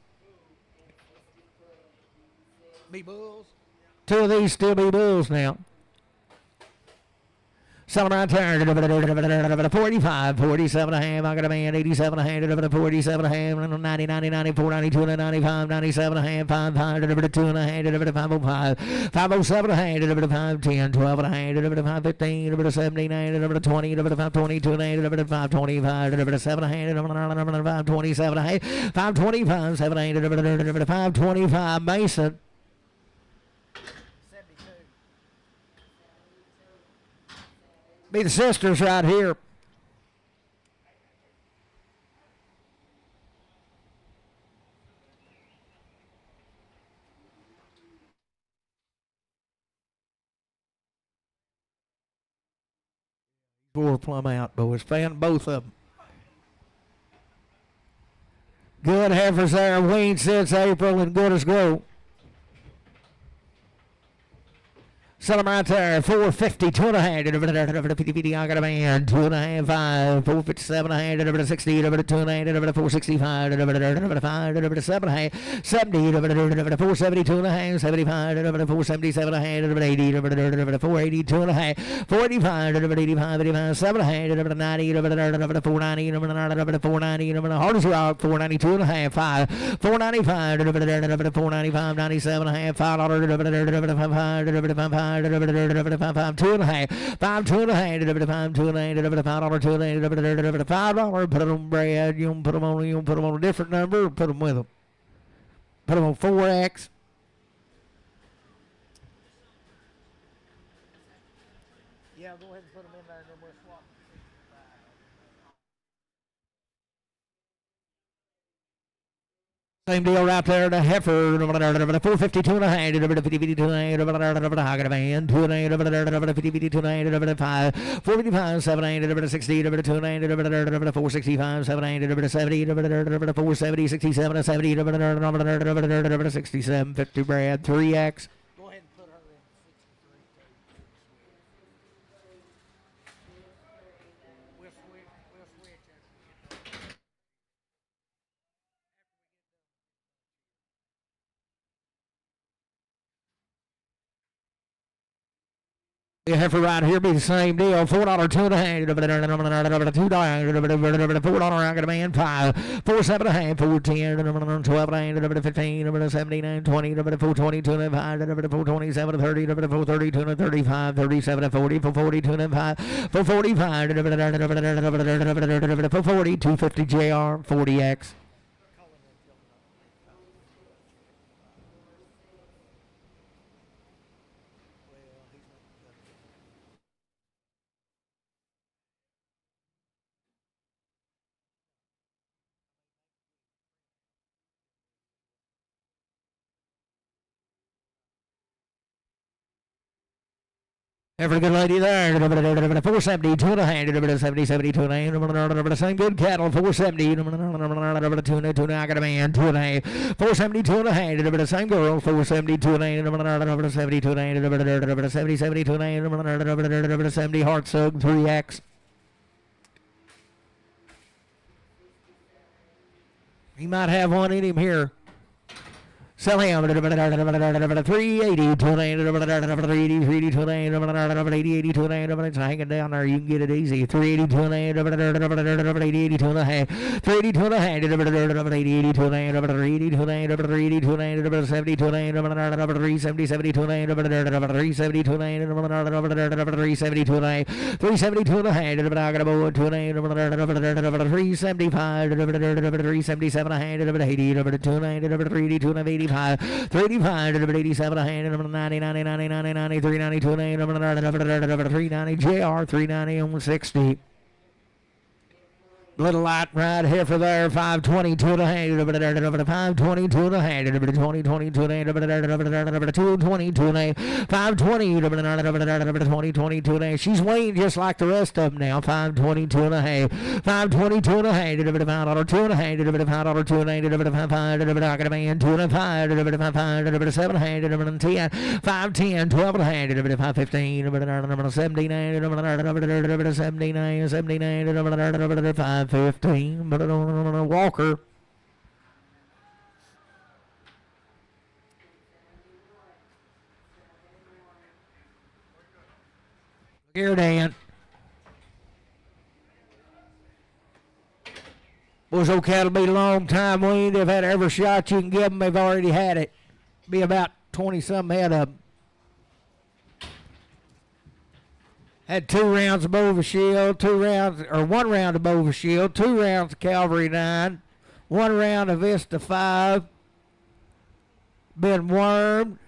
Be bulls. 2 of these still be bulls now. Sell them right there. 45, 47 and a half. I got a man. 87 and a half. 47 and a half. 90, 90, 94, 92, 95, 97 and a half. 5, 2 and a half. 505, 507 and a half. 510, 12 and a half. 515, 79, 20, 522 and a half. 525, 7 and a half. 527 and a half. 525, 7 and a half. 525 Mason. Be the sisters right here. Four plumb out, boys. Found both of them. Good heifers there. Weaned since April and good as gold. Sell them right there. 450, 2 and a half. 50, I got a man. 2 and a half, 5. 457 and a half. 60, 2 and a half. 465, 5, 7 and a half. 70, 472 and a half. 75, 477 and a half. 80, 482 and a half. 485, 85, 7 and a half. 90, 490, 490. Hard as rock. 492 and a half. 5, 495, 495, 97 and a half. $5, 5, 2 and a half, 5, 2 and a half, 5, 2 and a half, $5, 2 and a half, $5. Put them on Brad. You don't put them on. You don't put them on a different number. Put them with them. Put them on 4X. Yeah, go ahead and put them in there, and then we'll swap. Same deal right there. The heifer, 452 and a half, 52 and a half, I got a man, 2 and a half, 52 and a half, 5, 455, 7 and a half, 60, 2 and a half, 465, 7 and a half, 70, 470, 67, 70, 67, 50 Brad, 3X. Go ahead and put her in 63. We'll switch. The heifer right here be the same deal. $4, 2 and a half, $2, $4. I got a man. 5, 4, 7 and a half, 410, 12 and a half, 15, 79, 20, 422 and a half, 427, 30, 432 and 35, 37 40, 442 and a half, 445, 440, 250 JR, 40X. Every good lady there. 470, 2 and a half, 70, 72 and a half. Same good cattle. 470, 2 and a half, I got a man, 2 and a half. 472 and a half. Same girl. 472 and a half, 72 and a half, 70, 72 and a half, 70 heart sug, 3X. He might have one in him here. Sell him 380, 380, 80, 2 and a half. It's hanging down there. You can get it easy. 380, 2 and a half, 80, 2 and a half. 380, 2 and a half, 80, 2 and a half, 80, 2 and a half, 80, 2 and a half, 80, 2 and a half, 70, 2 and a half, 370, 72 and a half, 370, 2 and a half, 370, 2 and a half, 370, 2 and a half, I got a boy, 2 and a half, 375, 377 and a half, 80, 2 and a half, 380, 2 and a half, 80. 385, 87 a hand, 90, 90, 90, 90, 90, 392 and 390 JR, 390 on 60. Little light right here for there, 522 and a hand, 522 and a hand, 2022 and a hand, 222 and a hand, 520, 2022 and a hand. She's weighing just like the rest of them now, 522 and a half, 522 and a hand, $5, 2 and a hand, $5, 2 and a hand, $5, I got a man, 2 and a 5, 7 hand, 10, 510, 12 and a hand, 515, 79, 79, 79, 515, but on a walker. Here, Dan. Those old cattle be a long time weaned. They've had every shot you can give them. They've already had it. Be about 20-some head of them. Had 2 rounds of Bova Shield, 1 round of Bova Shield, 2 rounds of Calvary 9, 1 round of Vista 5. Been wormed,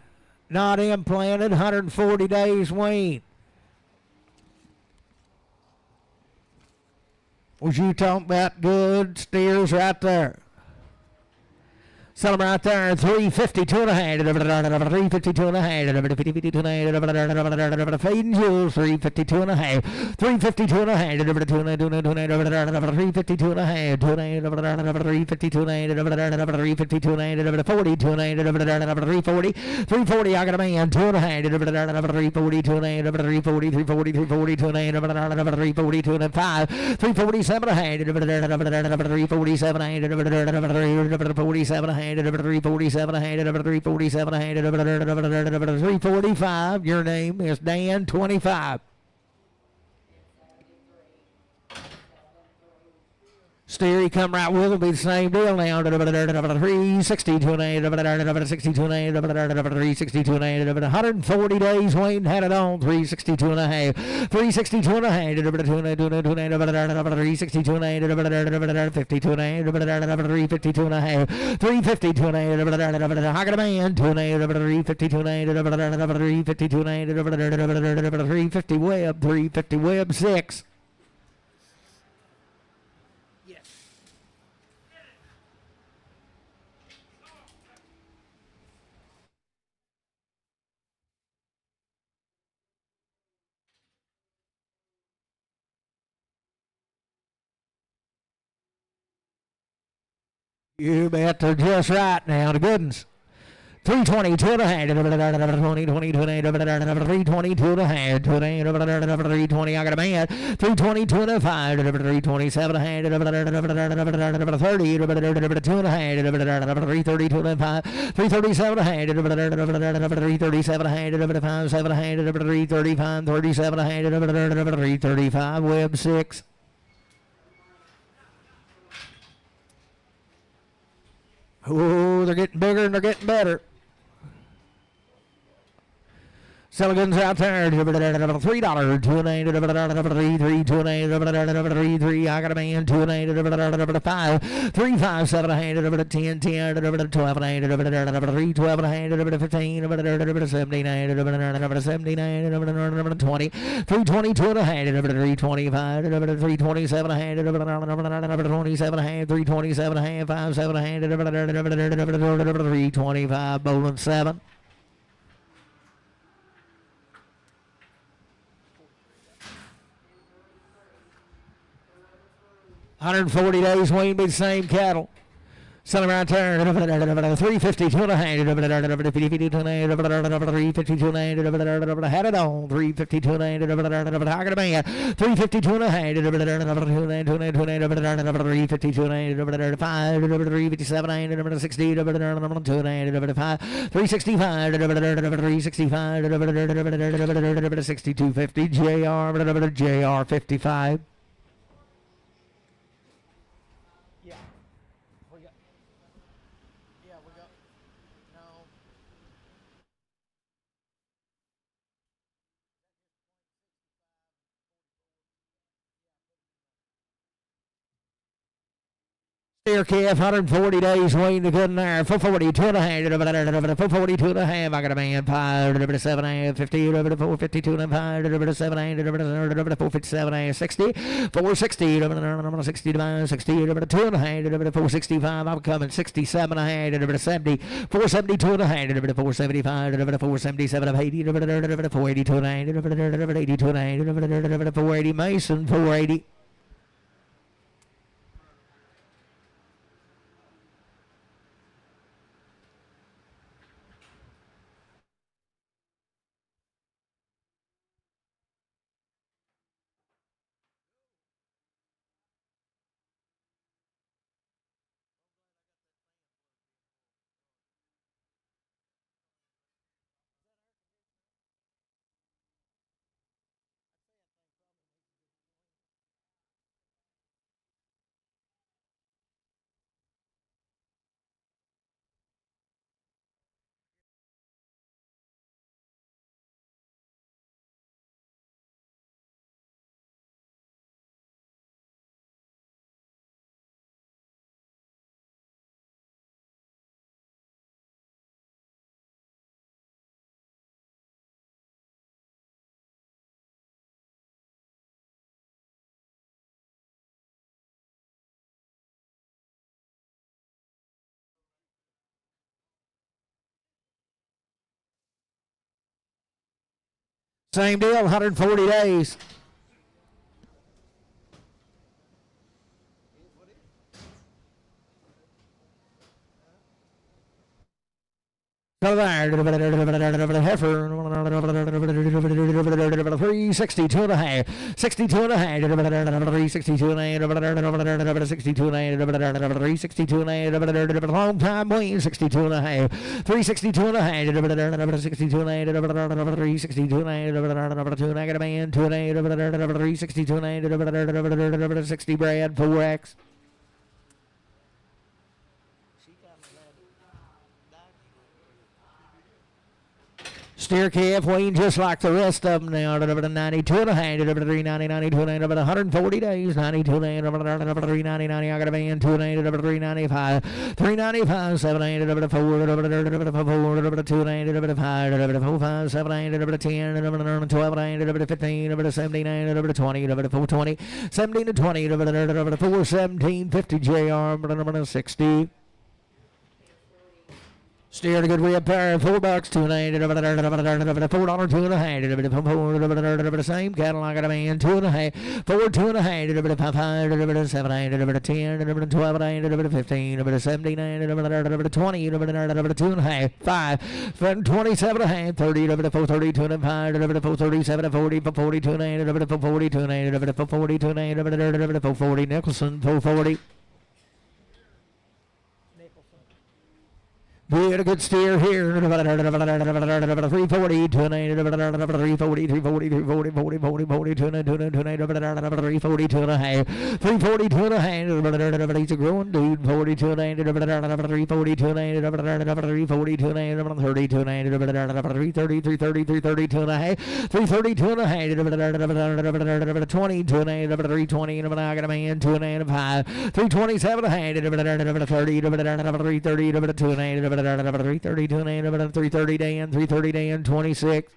not implanted, 140 days weaned. Was you talking about good steers right there? Sell them right there, 352 and a hand, 352 and a hand, 352 and a hand, feeding jewels, 352 and a half, 352 and a hand, 352 and a hand, 352 and a hand, 352 and a hand, 42 and a hand, 340, 340, I got a man, 2 and a hand, 342 and a hand, 340, 340, 342 and a hand, 342 and a 5, 347 a hand, 347 a hand, 347 a hand, 347 a hand, 347 a hand, 345. Your name is Dan 25. Steer, come right with him, be the same deal now. 360 to an 62 and 362 and 140 days weaned, had it on 362 and a half, 362 and a half, 362 and 52 and 352 and a half, 352 and I got a man, 352 and 352 and 350 web, 350 web 6. You bet they're just right now, the good ones. 322 and a hand, 322 and a hand, 322 and a hand, 320, I got a man, 322 and a 5, 327 a hand, 30, 2 and a hand, 332 and a 5, 337 a hand, 337 a hand, 5, 7 a hand, 335, 37 a hand, 335, web 6. Oh, they're getting bigger and they're getting better. Selligans out there, $3, 2 and 8, 3, 2 and 8, 3, I got a man, 2 and 8, 5, 3, 5, 7 a hand, 10, 10, 12 and 8, 3, 12 and a hand, 15, 79, 79, 20, 322 and a hand, 325, 327 a hand, 27 a hand, 327 a hand, 5, 7 a hand, 325, bowling 7. 140 days weaned, be the same cattle. Selling right there, 352 and a hand, 352 and a hand, 352 and a hand, had it on, 352 and a hand, I got a man, 352 and a hand, 352 and a hand, 5, 357 and a hand, 60, 2 and a hand, 5, 365, 365, 6250, JR 55. Steer calf, 140 days weaned, good in there. 442 and a half, 442 and a half. I got a man, 5, 7 and a half, 50, 452 and a half, 7 and a half, 457 and a half, 60, 460, 60, 60, 2 and a half, 465. I'm coming, 67 and a half, 70, 472 and a half, 475, 477, 80, 482 and a half, 82 and a half, 480 Mason, 480. Same deal, 140 days. Go there, heifer, 362 and a half, 62 and a half, 362 and a half, 62 and a half, 362 and a half, long time wing, 62 and a half, 362 and a half, 62 and a half, 362 and a half, 2 and a man, 2 and a half, 362 and a half, 60 Brad, 4X. Steer calf weaned just like the rest of them now. 92 and a half, 390, 92 and a half, 140 days. 92 and a half, 390, 90. I got a man, 2 and a half, 395, 395, 7 and a half, 4, 4, 2 and a half, 5, 4, 5, 7 and a half, 10, 12 and a half, 15, 17 and a half, 20, 420, 17 to 20, 417, 50 JR, 60. Steer a good rib pair, $4, $2 and a half, $4, 2 and a half, same cattle. I got a man, 2 and a half, 4, 2 and a half, 5, 7, 10, 12, 15, 17, 20, 2 and a half, 5, 27 and a half, 30, 432 and a half, 437, 40, 42 and a half, 42 and a half, 42 and a half, 440 Nicholson, 440. We had a good steer here. 340, 340, 340, 340, 40, 40, 40, 2 and a half, 342 and a half, 342 and a half. He's a growing dude. 42 and a half, 342 and a half, 342 and a half, 32 and a half, 330, 330, 332 and a half, 332 and a half, 22 and a half, 320 and a half. I got a man, 2 and a half, 327 and a half, 30, 330, 2 and a half. 332 and 330 Dan, 330 Dan, 26.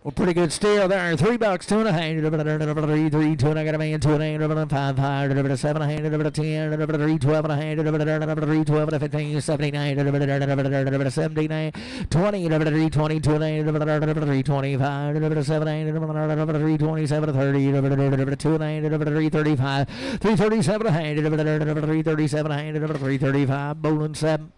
Well, pretty good steer there. $3, 2 and a half, 3, 3, 2 and I got a man, 2 and a half, 5, 5, 7 and a half, 10, 3, 12 and a half, 3, 12 and 15, 79, 79, 20, 3, 20, 2 and a half, 3, 25, 7, 8, 3, 27, 30, 2 and a half, 3, 35, 337 and a half, 3, 37 and a half, 3, 35, bowling 7.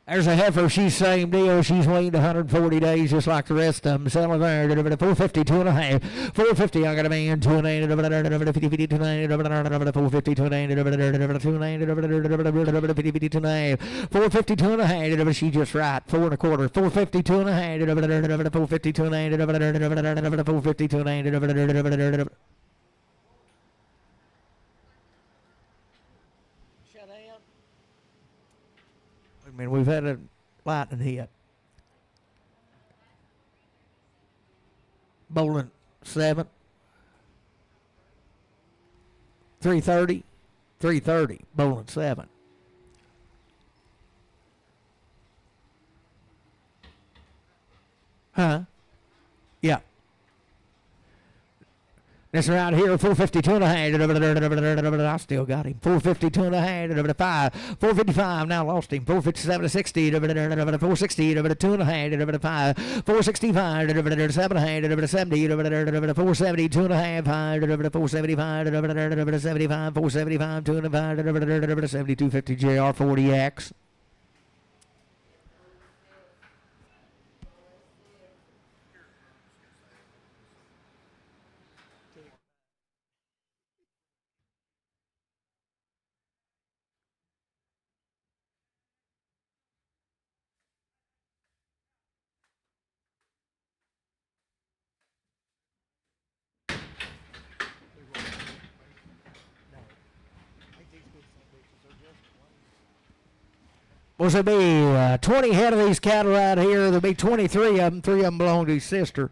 There's a heifer, she's same deal. She's weighed 140 days just like the rest of them. Selling there, 452 and a half. 450, I got a man, 2 and a half, 50, 50, 2 and a half, 450, 2 and a half, 2 and a half, 50, 50, 2 and a half, 452 and a half. She just right, 4 and a quarter. 452 and a half, 452 and a half, 452 and a half. I mean, we've had a lightning hit. Bowling 7. 330. 330. Bowling 7. Huh? Yeah. This right here, 452 and a half. I still got him. 452 and a half. 5. 455. Now lost him. 457 to 60. 460. 2 and a half. 5. 465. 7 and a half. 70. 470. 2 and a half. 475. 75. 475. 2 and a half. 7250 JR 40X. Well, there'll be 20 head of these cattle right here. There'll be 23 of them. 3 of them belong to his sister.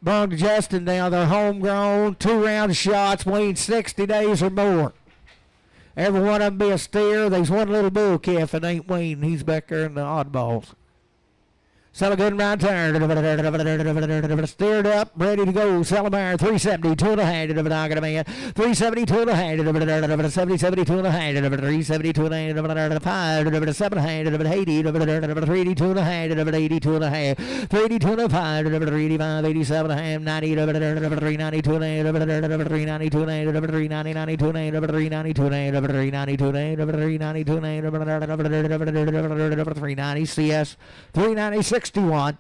Belong to Justin now. They're homegrown, 2-round shots, weighed 60 days or more. Every one of them be a steer. There's one little bull calf that ain't weaned. He's back there in the oddballs. Sell a good right turn. Steered up, ready to go. Sell a bar. 370, 2.5. I got a man. 370, 2.5. 70, 72 and a half. 372 and a half. 5, 7 80, 382 and a half. 82 and a half. 382 and a 5, 385, 87 and a half. 90, 392 and a half. 392 and a half. 392 and a half. 392 and a half. 392 and a half. 392 and a half. 390 CS. 390 61.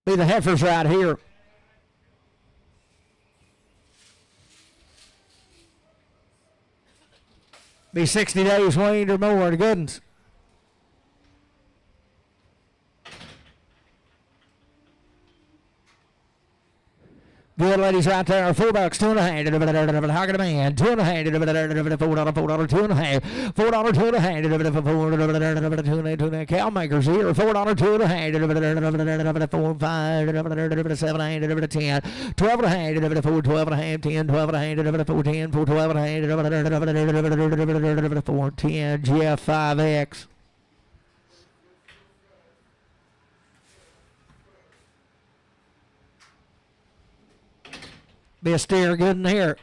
Be the heifers right here. Be 60 days weaned or more. The good ones. Good ladies right there. $4, $2.5. How can a man? $2.5. $4, $4, $2.5. $4, $2.5. Cow makers here. $4, $2.5. 4, 5, 7, 8, 10. 12.5. 4, 12.5. 10, 12.5. 4, 10, 4, 12.5. 4, 10. Jeff 5X. Be a steer good in here.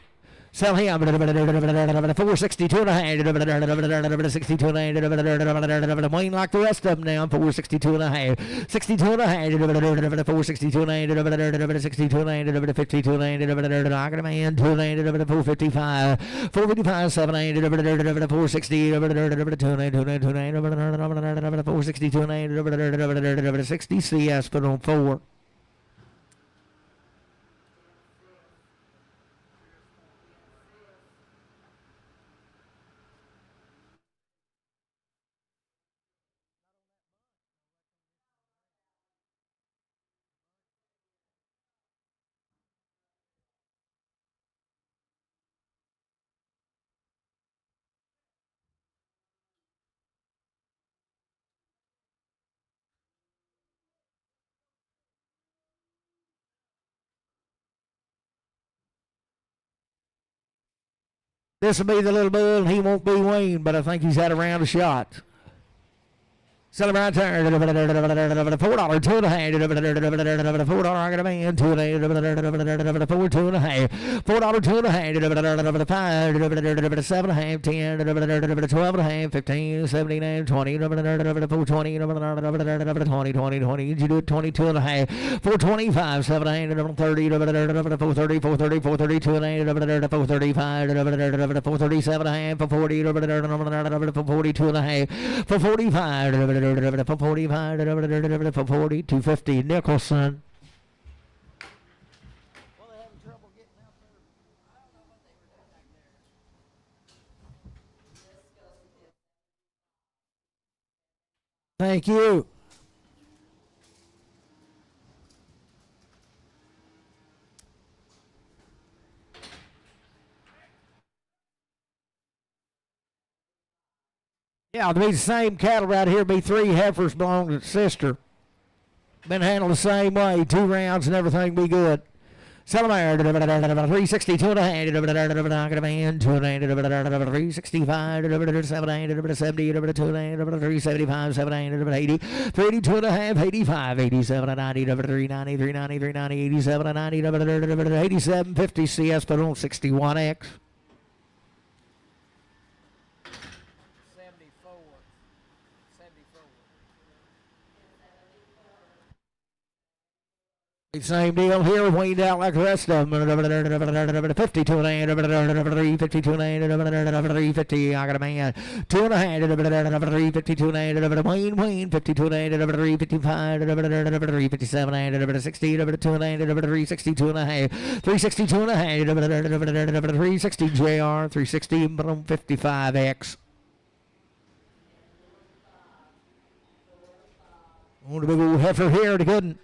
Sell him. 462 and a half. 62 and a half. Wayne like the rest of them now. 462 and a half. 62 and a half. 462 and a half. 62 and a half. 52 and a half. I got a man. 2 and a half. 455. 455. 7 8. 460. 2 and a half. 462 and a half. 60 CS put on 4. This will be the little bull. He won't be weaned, but I think he's had a round of shots. Sell him right there. $4, $2.5. $4, I got a man. $2 4, 2.5. $4, $2.5. 5, 7.5. 10, 12.5. 15, 17, 20. 420. 20, 20. You do it 22 and a half. 425. 7, 30. 430. 430. 430. 2 and 8. 435. 437 and a half. 40. 42 and a half. 445. For 45, for 40, 250, Nicholson. Thank you. Yeah, it'll be the same cattle right here. Be 3 heifers belong to the sister. Been handled the same way. 2 rounds and everything be good. Sell them there. 362 and a half. 365, 70, 375, 780, 382 and a half, 85, 87 and 90, 390, 390, 390, 87 and 90, 87, 50 CS, but on 61X. Same deal here, weaned out like the rest of them. 52 and 8, 352 and 8, 350. I got a man. 2 and a half, 352 and 8, Wayne, 52 and 8, 355, 357 and 8, 60, 2 and 8, 362 and a half, 362 and a half, 360 JR, 360, 55X. On the big old heifer here, the good one.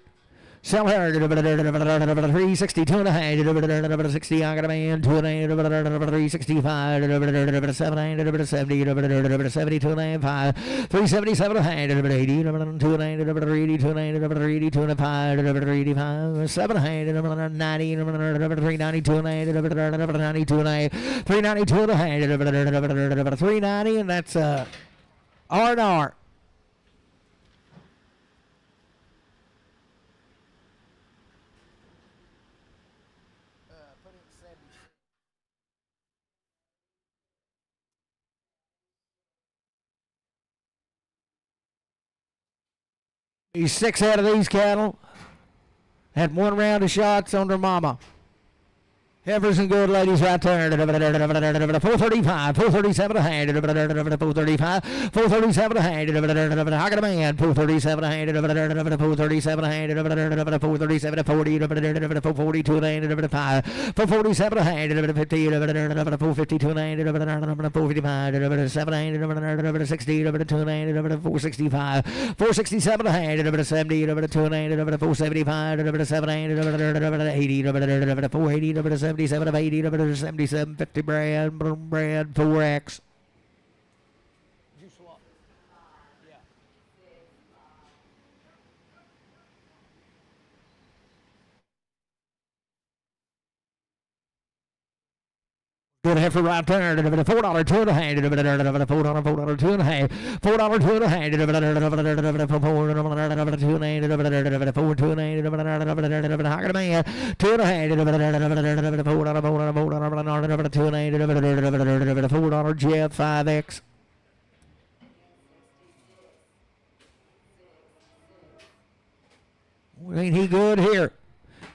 Sell her 360, 2.5, 60. I got a man 365, 700, 70, 2.5, 377, 80, 280, 280, 205, 85, 700, 90, 390, 290, 392, 390, and that's R&R. He's 6 out of these cattle. Had 1 round of shots on their mama. Heifers and good ladies right there. 435, 437 a hand. 435, 437 a hand. I got a man. 437 a hand. 437 a hand. 437 a 40. 442 a hand. 447 a hand. 50, 452 a hand. 455, 7 a hand. 60, 2 a hand. 465, 467 a hand. 70, 2 a hand. 475, 7 a hand. 80, 480, 77 of 80, 77, 50 brand, 4X. Good heifer right there. $4, 2 and a half. $4, $2 and a half. $4, 2 and a half. $4, 2 and a half. $4, 2 and a half. $4, 2 and a half. I got a man. 2 and a half. $4 Jeff 5X. Ain't he good here?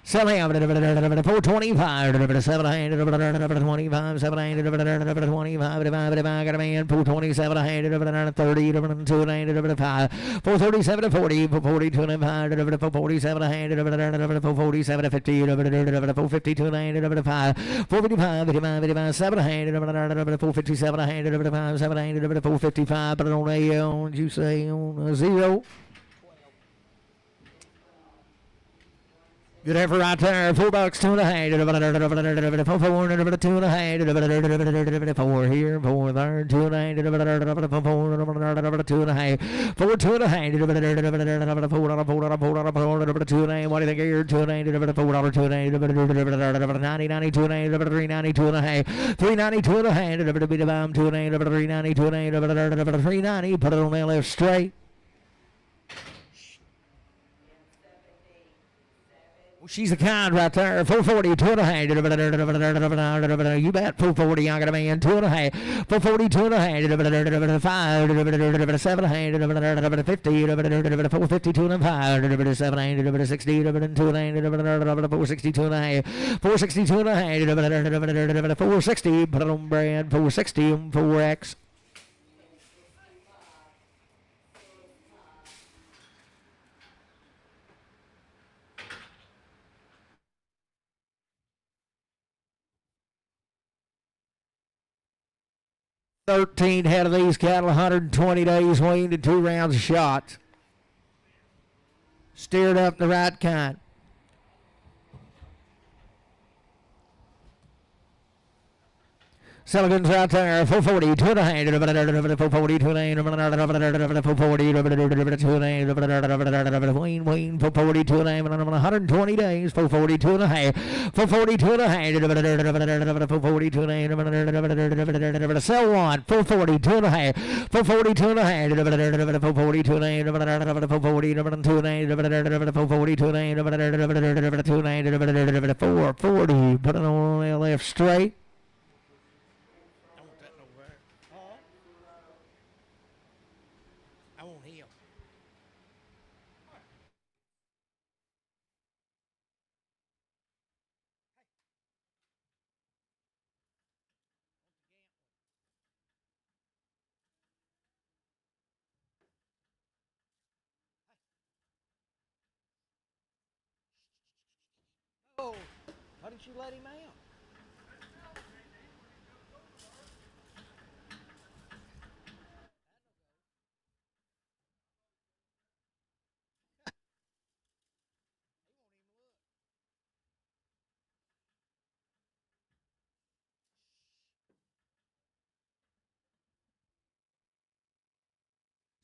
Sell him 425, 700, 25, 700, 25, I got a man, 427, 30, 205, 437, 40, 40, 25, 447, 447, 50, 450, 205, 455, 55, 700, 457, 700, 455, but on a, you say on 0. Good effort right there. $4, 2 and a half. 4, 2 and a half. 4 here, 4 there, 2 and a half. 4, 2 and a half. 4, 2 and a half. 4, 2 and a half. What do you think here? 2 and a half. $4, 2 and a half. 90, 90, 2 and a half. 390, 2 and a half. 390, 2 and a half. 2 and a half. 390, 2 and a half. 390. Put it on the left straight. She's a kind right there. 440, 2 and a half. You bet. 440, I got a man. 2 and a half. 440, 2 and a half. 5, 7 and a half. 50, 450, 2 and a half. 7, 60, 2 and a half. 462 and a half. 462 and a half. 460, put it on brand. 460 and 4X. $13 head of these cattle, 120 days weaned and 2 rounds of shots. Steered up the right kind. Silicons right there, 440, 2 and a half, 440, 2 and a half, 440, 2 and a half, Wayne, 440, 2 and a half, 120 days, 440, 2 and a half, 440, 2 and a half, 440, 2 and a half, sell one, 440, 2 and a half, 440, 2 and a half, 440, 2 and a half, 440, 2 and a half, 440, 2 and a half, 440, put it on the left straight. Oh, why didn't you let him out?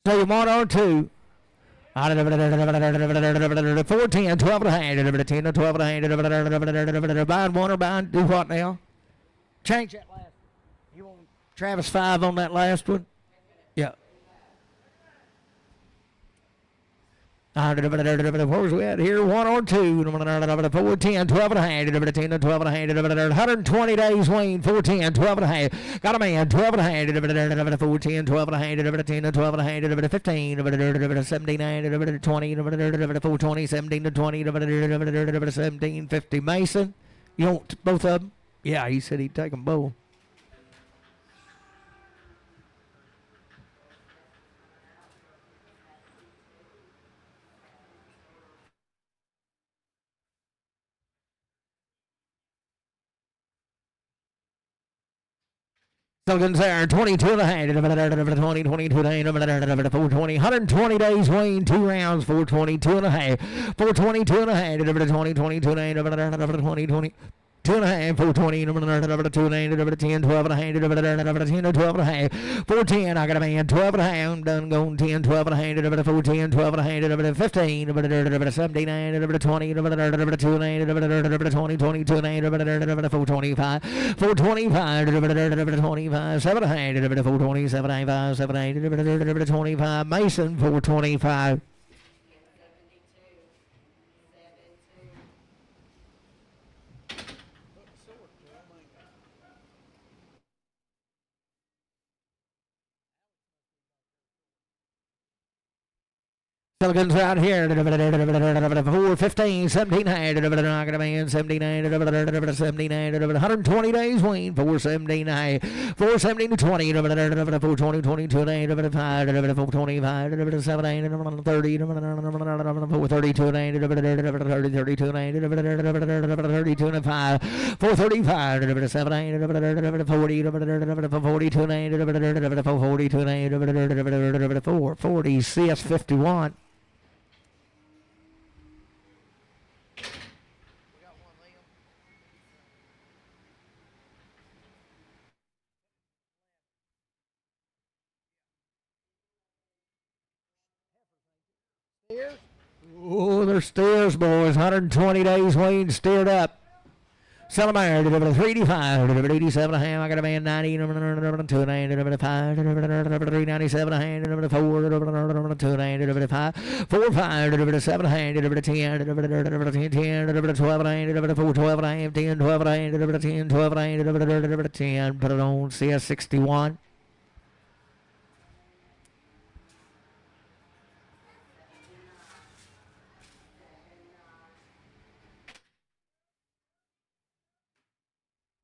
So you want or two. 410, 12 and a hand, 10 to 12 and a hand, buying one or buying, do what now? Change that last one. You want Travis 5 on that last one? Yeah. Where's we at here? 1 or 2. 410, 12 and a hand, 10 to 12 and a hand, 120 days wean, 410, 12 and a hand. Got a man, 12 and a hand, 410, 12 and a hand, 10 to 12 and a hand, 15, 17, 20, 420, 17 to 20, 17, 50. Mason, you want both of them? Yeah, he said he'd take them both. Sullivan's there, 22 and a hand, 20, 22 and a hand, 420, 120 days wean, 2 rounds, 422 and a half, 422 and a hand, 20, 22 and a hand, 20, 2 and a half, 420, 2 and a hand, 10, 12 and a hand, 10 to 12 and a half, 410, I got a man, 12 and a half, I'm done going 10, 12 and a hand, 410, 12 and a hand, 15, 17, 20, 2 and a hand, 20, 22 and a hand, 425, 425, 25, 7 and a hand, 427, 5, 7, 8, 25, Mason, 425. Silicons out here, 415, 17 hand, 17, 120 days wean, 417, 417 to 20, 420, 22, 425, 7, 30, 432, 32, 32, 5, 435, 7, 40, 42, 440, CS 51. Oh, they're steers, boys. 120 days wean, steered up. Sell them iron, 385, 87 a hand. I got a man 90, 2 and a hand, 5, 397 a hand, 4, 2 and a hand, 5, 4, 5, 7 a hand, 10, 10, 12 and a hand, 4, 12 and a hand, 10, 12 and a hand, 10, 12 and a hand, 10. Put it on CS 61.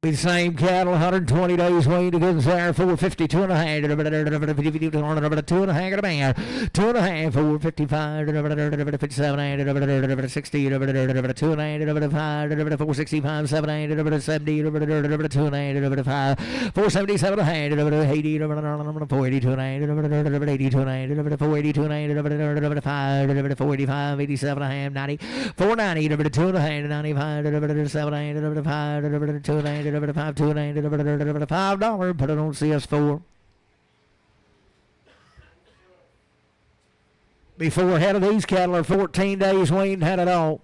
Be the same cattle, 120 days wean to good and sour, 452 and a half, 2 and a half, 2 and a half, 455, 57, 60, 2 and a half, 5, 465, 7, 70, 2 and a half, 5, 477 and a half, 80, 482 and a half, 82 and a half, 482 and a half, 5, 485, 87 and a half, 90, 490, 2 and a half, 95, 7, 5, 2 and a half, $5, $2.90, put it on CS4. Before head of these cattle are 14 days weaned, had it all.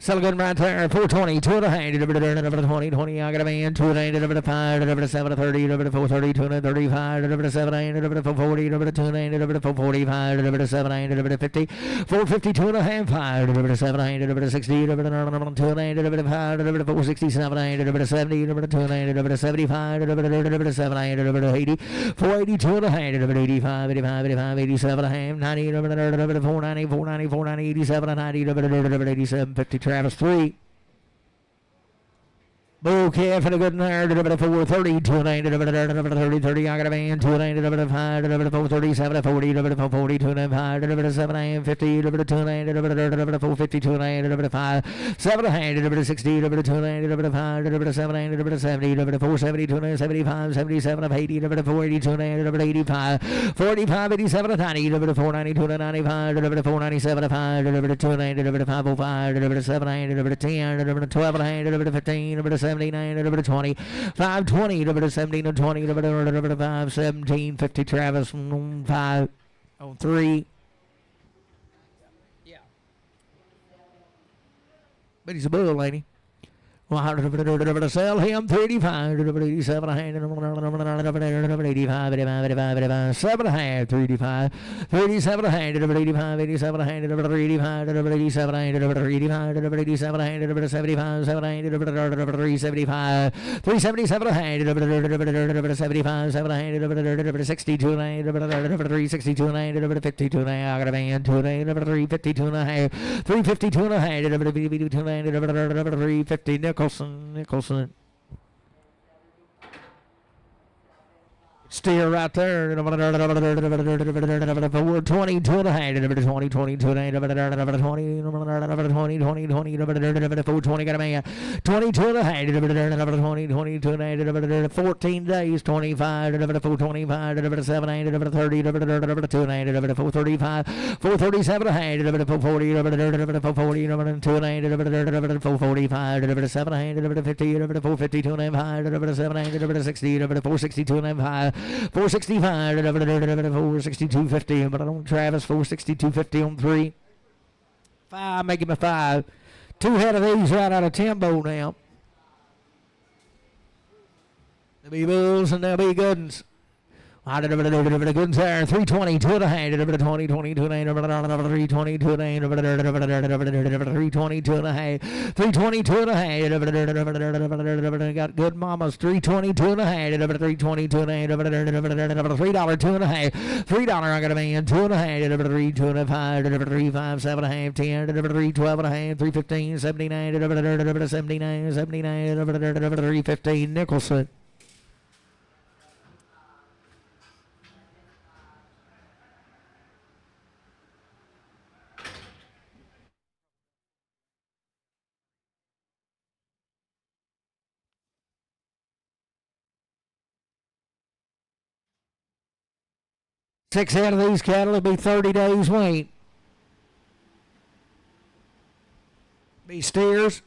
Sell good right there, 420, 2 and a half, 20, 20, I got a man, 2 and a half, 5, 7, 30, 430, 2 and 35, 7, 440, 2 and 445, 7, 50, 450, 2 and a half, 5, 7, 60, 2 and 5, 467, 70, 2 and 75, 7, 80, 480, 2 and a half, 85, 85, 85, 87 and a half, 90, 490, 490, 490, 87, 90, 87, 50, Travis 3. Bull calf and a good there, 430, 2 and 30, 30, I got a man, 2 and 5, 437, 40, 40, 2 and 5, 7, 50, 2 and 450, 2 and 5, 7 and 60, 2 and 5, 7, 70, 470, 2 and 75, 77, 80, 480, 2 and 85, 485, 87, 90, 490, 2 and 95, 497, 5, 2 and 505, 7, 10, 12 and 15, 7, 79, 20, 520, 17 and 20, 5, 17, 50, Travis, 5, on 3. Yeah. But he's a bull, ain't he? Sell him 35, 87 a hand, 85, 85, 7 a hand, 35, 37 a hand, 85, 87 a hand, 85, 87 a hand, 85, 87 a hand, 75, 7 a hand, 375, 377 a hand, 75, 7 a hand, 62 a hand, 362 a hand, 52 a hand, I got a man, 2 a hand, 352 and a half, 352 and a hand, 352 and a hand, 350 Nicholson. Steer right there. 420, 2 and a half, 20, 22 and a half, 20, 420 got a man, 22 and a half, 20, 22 and a half, 14 days, 25, 425, 7 and 30, 2 and a half, 435, 437 and a half, 440, 440, 2 and a half, 445, 7 and 50, 452 and a half, 7 and 60, 462 and a half, 465, 462.50, but on Travis, 462.50 on 3. 5, make him a 5. 2 head of these right out of Timbo now. There'll be bulls and there'll be good ones. Good ones there. 320, 2 and a half, 20, 22 and a half, 322 and a half, 322 and a half, 322 and a half, got good mamas, 322 and a half, 322 and a half, $3, 2 and a half, $3, I got a man, 2 and a half, 3, 2 and a half, 3, 5, 7 and a half, 10, 3, 12 and a half, 3, 15, 79, 79, 79, 3, 15, Nicholson. Six head of these cattle will be 30 days wait. Be steers.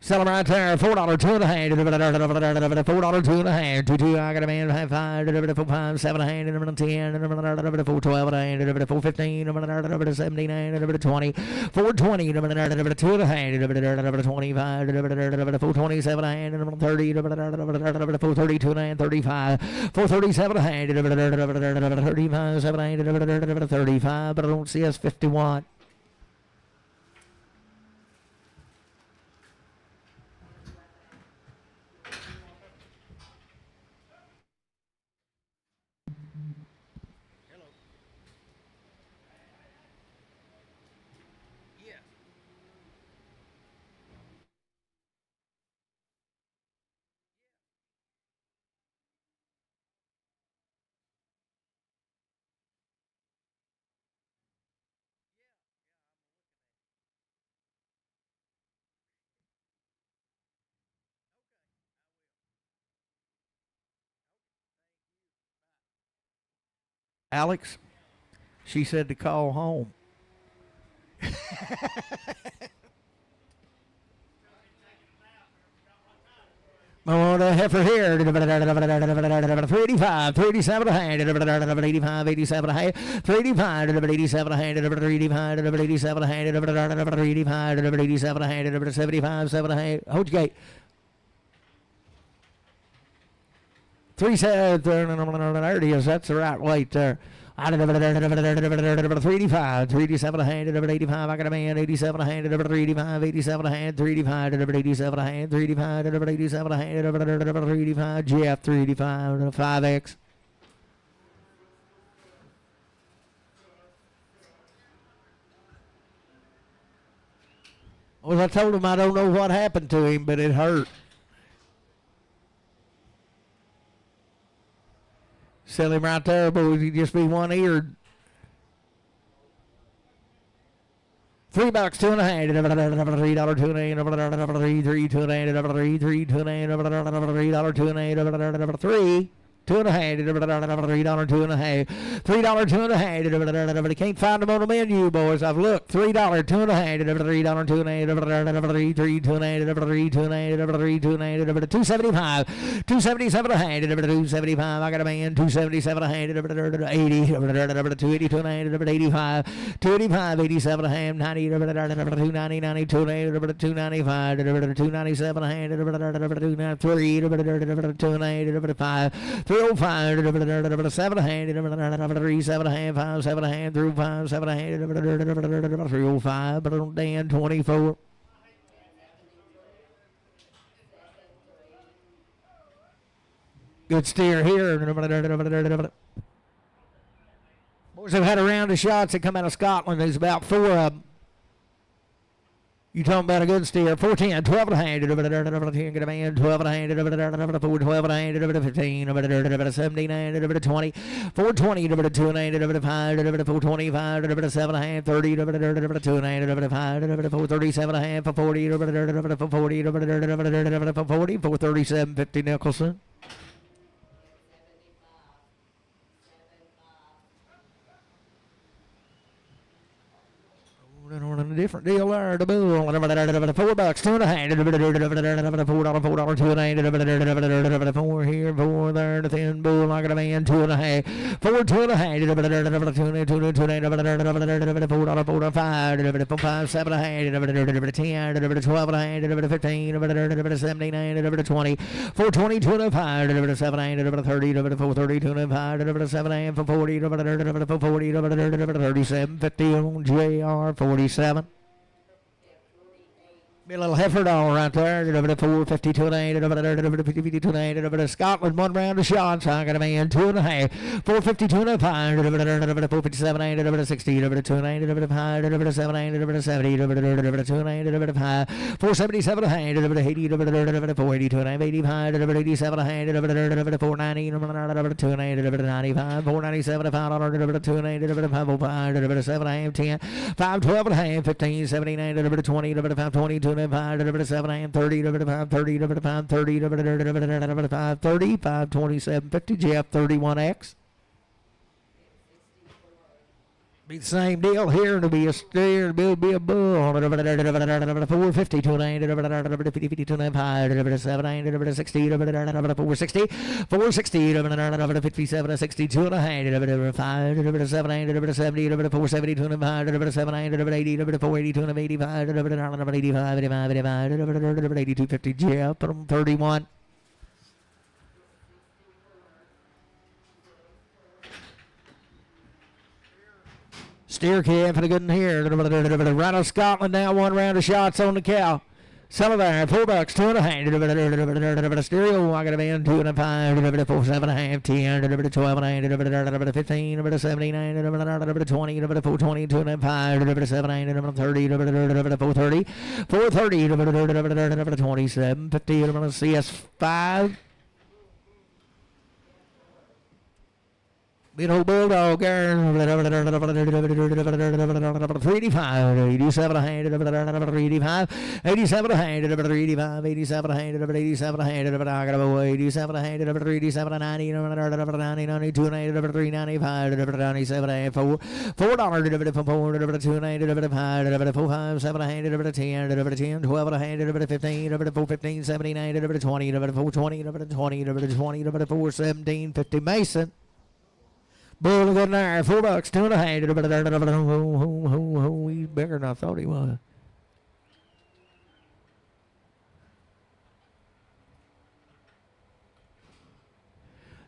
Sell them right there. $4, 2 and a half. $4, 2 and a half. 2, I got a man. 5, 5, 7 and a half. 10, 412 and a half. 415, 79, 20, 420, 2 and a half. 25, 427 and a half. 30, 432 and a half. 35, 437 and a half. 35, 7 and a half. 35, but I don't see us 51. Alex, she said to call home. Oh, the heifer here. 385, 387 a hand, 85, 87 a hand, 385, 87 a hand, 385, 87 a hand, 385, 87 a hand, 75, 7 a hand. Hold your gate. 370, there it is. That's the right weight there. 385, 387 a hand, 85, I got a man, 87 a hand, 385, 87 a hand, 385, 87 a hand, 385, 87 a hand, 385, Jeff, 385, 5X. Well, I told him I don't know what happened to him, but it hurt. Sell him right there, boys. He'd just be one-eared. $3, 2 and a half. $3, 2 and a half. $3, 2 and a half. $3, 2 and a half. $3, 2 and a half. $3, $2.50, $3, $2.50, $3, $2.50. Can't find them on the menu, boys. I've looked. $3, $2.50, $3, $2.50, $3, $2.75, $277, I got a man, $277, $80, $280, $285, $285, $87, $90, $290, $290, $295, $297, $293, $295, $305, $305, but on Dan 24. Good steer here. Boys have had a round of shots that come out of Scotland. There's about 4 of them. You talking about a good steer? 410, 12 and a hand, 10, get a man, 12 and a hand, 4, 12 and a hand, 15, 17 and 20, 420, 2 and a hand, 5, 425, 7 and a hand, 30, 2 and a hand, 5, 437 and a hand, 40, 40, 437, 50 Nicholson. On a different deal there, the bull, $4, 2 and a hand, $4, $2 and a hand, 4 here, 4 there, the thin bull, I got a man, 2 and a half, 4, 2 and a hand, $2, 2 and a hand, $4, 5, 7 and a hand, 10, 12 and a hand, 15, 17, 20, 420, 2 and a 5, 7 and 30, 430, 2 and 5, 7 and 40, 37, 50 on JR, 47. Be a little heifer doll right there. 452 and 8, 52 and 8, Scotland, 1 round of shots. I got a man, 2 and a half. 452 and 5, 457 and 8, 60, 2 and 8, 5, 7 and 70, 2 and 8, 5, 477 and 8, 80, 482 and 85, 87 and 8, 490, 2 and 8, 95, 497 and 5, 2 and 8, 505, 7 and 10, 512 and 15, 79, 20, 522 and 5, 7 and 30, 5, 30, 5, 30, 5, 30, 527, 50, Jeff, 31X. Be the same deal here. It'll be a steer. It'll be a bull. 450, 2 and 8, 50, 52 and 5, 7 and 60, 460, 460, 57, 62 and a half, 5, 7 and 70, 470, 2 and 5, 7 and 80, 482 and 85, 85, 82, 50, Jeff, 31. Steer calf and a good one here. Right out of Scotland now, 1 round of shots on the cow. Sell it there, $4, 2 and a hand. Stereo, I got a man, 2 and a 5, 4, 7 and a half, 10, 12 and a hand, 15, 17, 20, 420, 2 and a 5, 7 and 30, 430, 430, 27, 50, CS5. Big old bulldog there. 385, 87 a hand, 385, 87 a hand, 385, 87 a hand, 87 a hand, I got a boy, 87 a hand, 387 a 90, 90, 92 and 395, 97 a 4, $4, 4, 2 and 5, 4, 5, 7 a hand, 10, 10, 12 a hand, 15, 4, 15, 79, 20, 4, 20, 20, 20, 4, 17, 50 Mason. Bull good there, $4, 2 and a hand. He's bigger than I thought he was.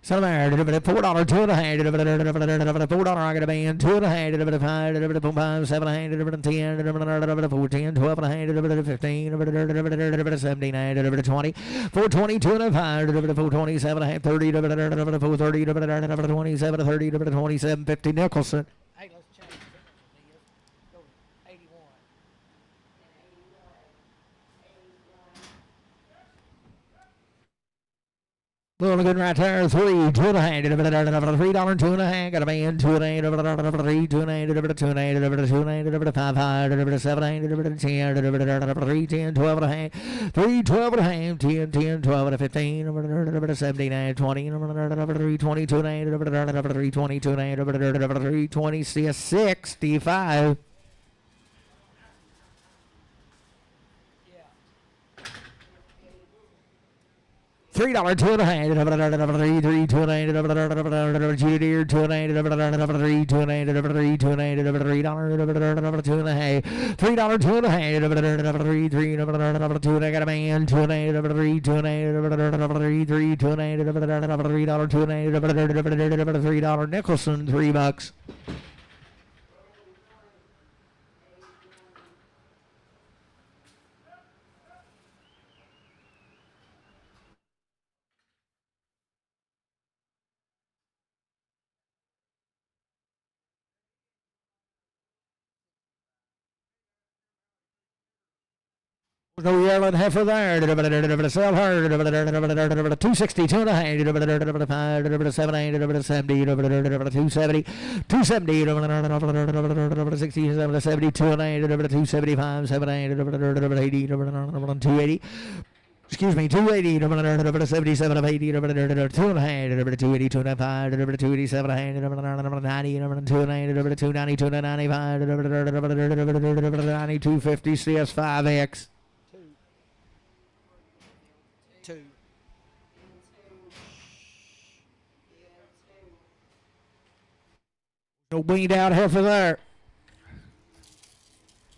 Son of a $4, 2 and a hand. $4, I got a band, 2 and a hand. 5, 7 and a hand. 10, 14, 12 and a hand. 15, 17, 20, 420, 2 and a 5, 427 and a half, 30, 430, 27, 30, 27, 50 Nicholson. Hey, let's change it. Go to 81. Well, good right there. 3, 2.5. $3, 2.5. Got a man, 2.8. 3, 2.8. 2.8. 5, 5. 7, 8. 10. 3, 10. 12.5. 3, 12.5. 10, 10. 12, 15. 79, 20. 3, 20, 2.8. 3, 20, 2.8. 3, 20, 65. $3, 2.5. 3, 2.8. Junior, 2.8. 3, 2.8. 3, 2.8. $3, 2.5. $3, 2.5. 3, 3. 2. Got a man, 2.8. 3, 2.8. 3, 2.8. $3, 2.8. $3 Nicholson, $3. No yearling heifer there. Sell her. 260, 2.5. 5, 7, 8, 70, 270, 270, 60, 70, 275, 7, 8, 80, 280. Excuse me, 280, 77 of 80, 2.5, 280, 295, 287, 90, 290, 290, 295, 250, CS5X. 2. No weaned out heifer there.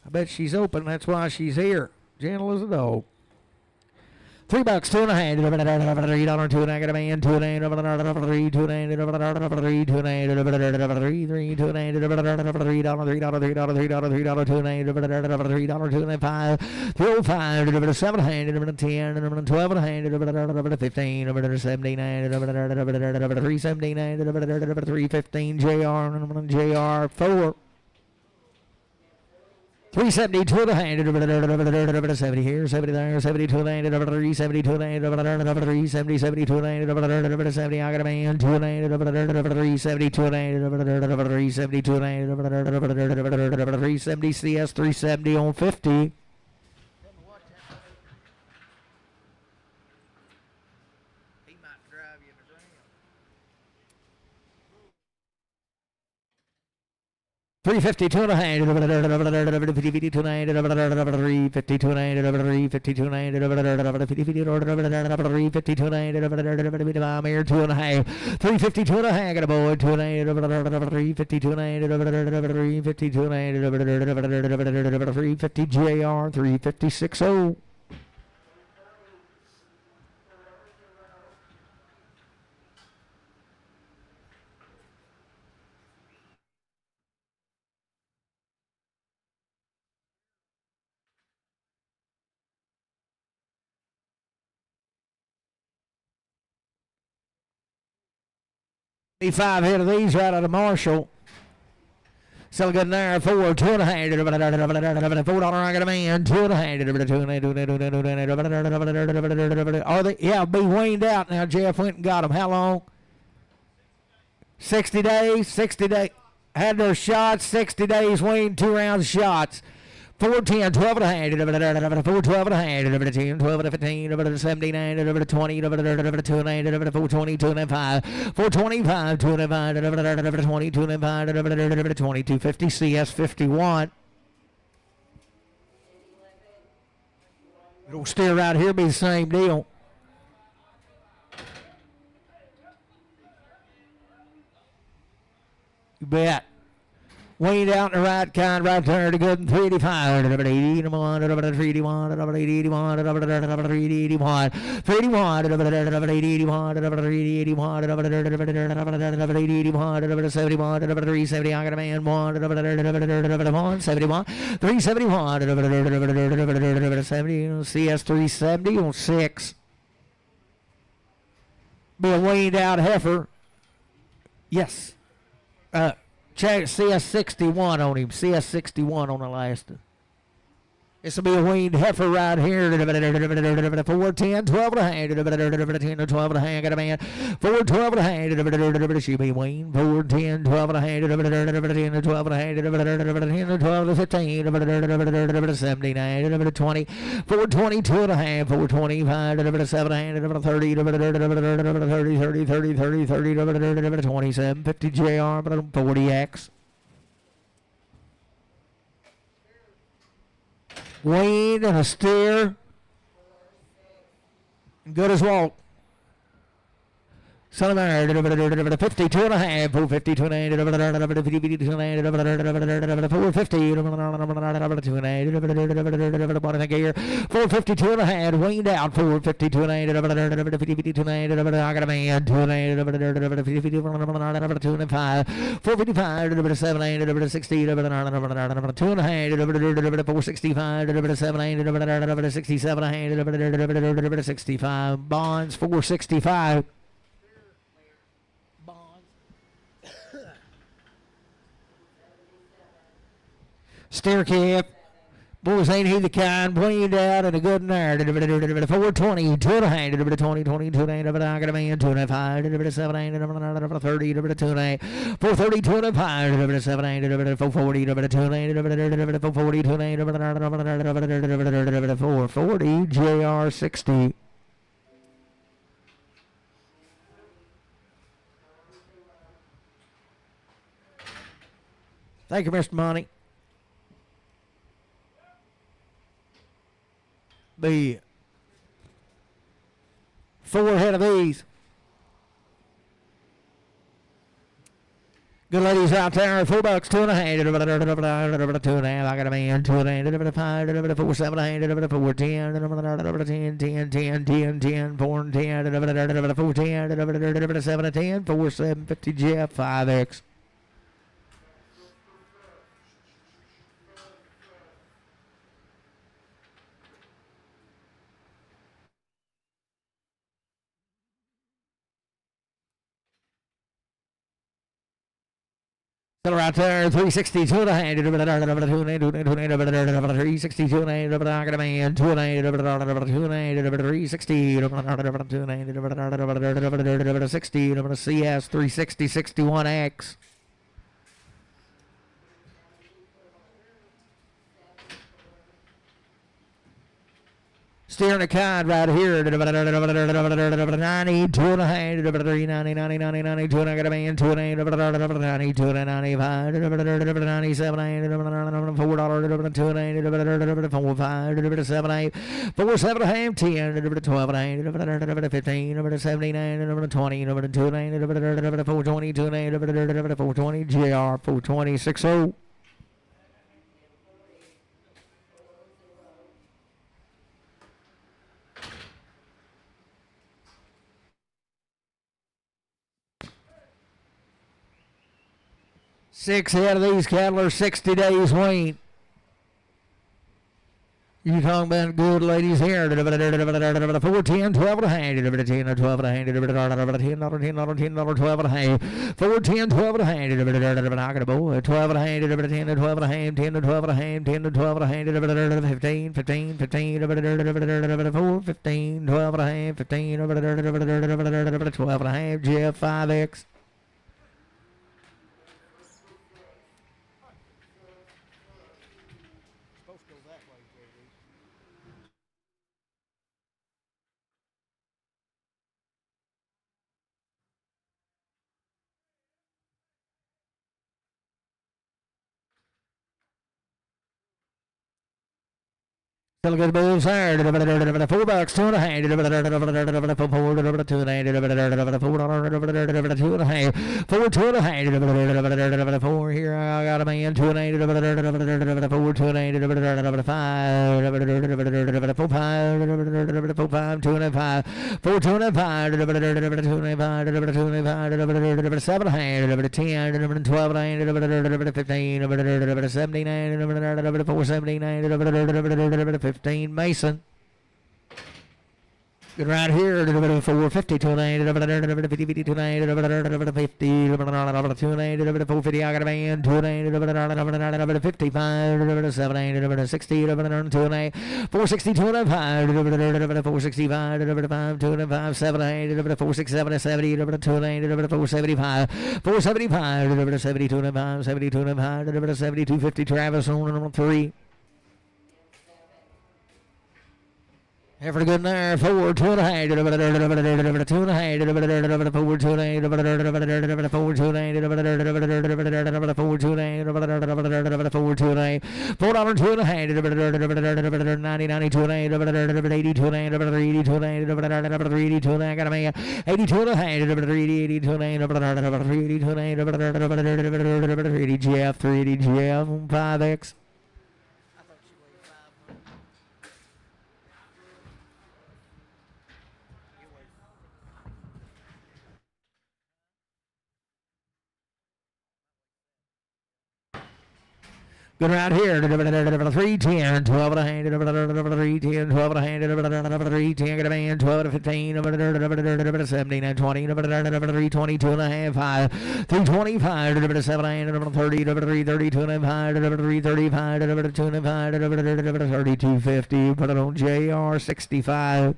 I bet she's open. That's why she's here. Gentle as a dog. $3, 2.5. $3, 2.5. Got a man, 2.8. 3, 2.8. 3, 2.8. 3, 2.8. $3, 2.5. 305, 700, 10, 12, 15, 79, 379, 315, JR 4. 370, 2.5, 70 here, 70 there, 72, 370, 370, 72, 70, I got a man, 370, 372, 370, CS, 370 on 50. $350, 2.5. 50, 2.9. 350, 2.9. 50, 2.9. 50, 2.9. I'm here, 2.5. 350, 2.5. Got a boy, 2.9. 350, 2.9. 350, 2.9. 350, JR, 350, 60. Five head of these right out of Marshall. Still good in there. 4, 2.5. $4 I got a man. 2.5. Are they? Yeah, be weaned out now. Jeff went and got them. How long? 60 days. 60 days. Had their shots. 60 days weaned. 2 rounds of shots. 410, 12.5, 412.5, 10, 12, 15, 79, 20, 2.9, 420, 2.5, 425, 2.5, 20, 2.5, 2250, CS 51. It'll steer right here, be the same deal. You bet. Weaned out in the right kind, right there to good 385, 381, 381, 381, 381, 381, 71, 370, I got a man, 171, 371, 70, CS 370 on 6. Be a weaned out heifer. Yes. Check CS 61 on him. CS 61 on the last. This will be a weaned heifer right here. 410, 12 and a half. 10 to 12 and a half. Got a man. 412 and a half. She'll be weaned. 410, 12 and a half. 10 to 12 and a half. 10 to 12 to 15. 79. 20. 422 and a half. 425. 7 and 30. 30. 27. 50 JR. 40X. Weaned and a steer. Good as walk. Son of Mary, 52 and a half, 452 and a half, 450, 452 and a half, weaned out, 452 and a half, I got a man, 2 and a half, 2 and 5, 455, 7, 60, 2 and a half, 465, 7, 67, 65, bonds, 465. Steer calf. Boys, ain't he the kind, weaned out and a good nerd. 420, 2 and a half, 20, 22 and a half, I got a man, 2 and a half, 7, 30, 2 and a half, 430, 2 and a half, 7, 440, 2 and a half, 440, 2 and a half, 440, JR 60. Thank you, Mr. Money. Be 4 head of these. Good ladies out there, $4, 2 and a half, 2 and a half, I got a man, 2 and a half, 5, 4, 7, 8, 4, 10, 10, 4 and 10, 4, 10, 7 10, 4, 7, 50 Jeff, 5X. Still right there, 360, 2 and a half, 362 and a half, I got a man, 2 and a half, 360, 60, CS, 360, 61X. Steering a kind right here. 90, 2 and a half, 3, 90, 90, 90, 90, 2 and I got a man, 2 and a half, 90, 2 and 95, 97, $4, 2 and a half, 4, 5, 7, 8, 4, 7 and a half, 10, 12 and a half, 15, 79, 20, 2 and a half, 420, 2 and a half, 420, JR, 420, 60. Six head of these cattle are 60 days weaned. You talking about good ladies here. 410, 12 and a half, 10, 12 and a half, $10, $10, 12 and a half, 410, 12 and a half, I got a boy, 12 and a half, 10 to 12 and a half, 10 to 12 and a half, 10 to 12 and a half, 15, 15, 15, 4, 15, 12 and a half, 15, 12 and a half, Jeff, 5X. Still good bulls there. $4, 2 and a half, 4, 2 and a half, 4, 2 and a half, $4 here. I got a man, 2 and a half, 4, 2 and a half, 5, 4, 5, 2 and a half, 4, 2 and a half, 2 and a half, 7 and a half, 10, 12 and a half, 15, 79, 479, 15 Mason. Good right here, 450 to an 8, 50 to an 8, 50, 450, I got a man, 2 an 8, 55, 7, 8, 60, 2 an 8, 460, 2 and 5, 465, 5, 2 and 5, 7, 8, 467, 70, 2 and 8, 475, 475, 72 and 5, 72 and 5, 7250, Travis on number 3. Every good there, 4, 2 and a half, 2 and a half, 4, 2 and 8, 4, 2 and 8, 4, 2 and 8, 4, 2 and 8, 4, 2 and 8, 4 dollar 2 and a half, 90, 92 and 8, 82 and 8, 82 and 8, 82 and 8, got a man, 82 and a half, 82 and 8, 82 and 8, 80 Jeff, 380 Jeff, 5X. Good right here, 310, 12 and a hand, 310, 12 and a hand, 310, get a man, 12 to 15, 17 and 20, 322 and a half, 5, 325, 7 and 30, 332 and 5, 335, 2 and 5, 3250, put it on JR 65.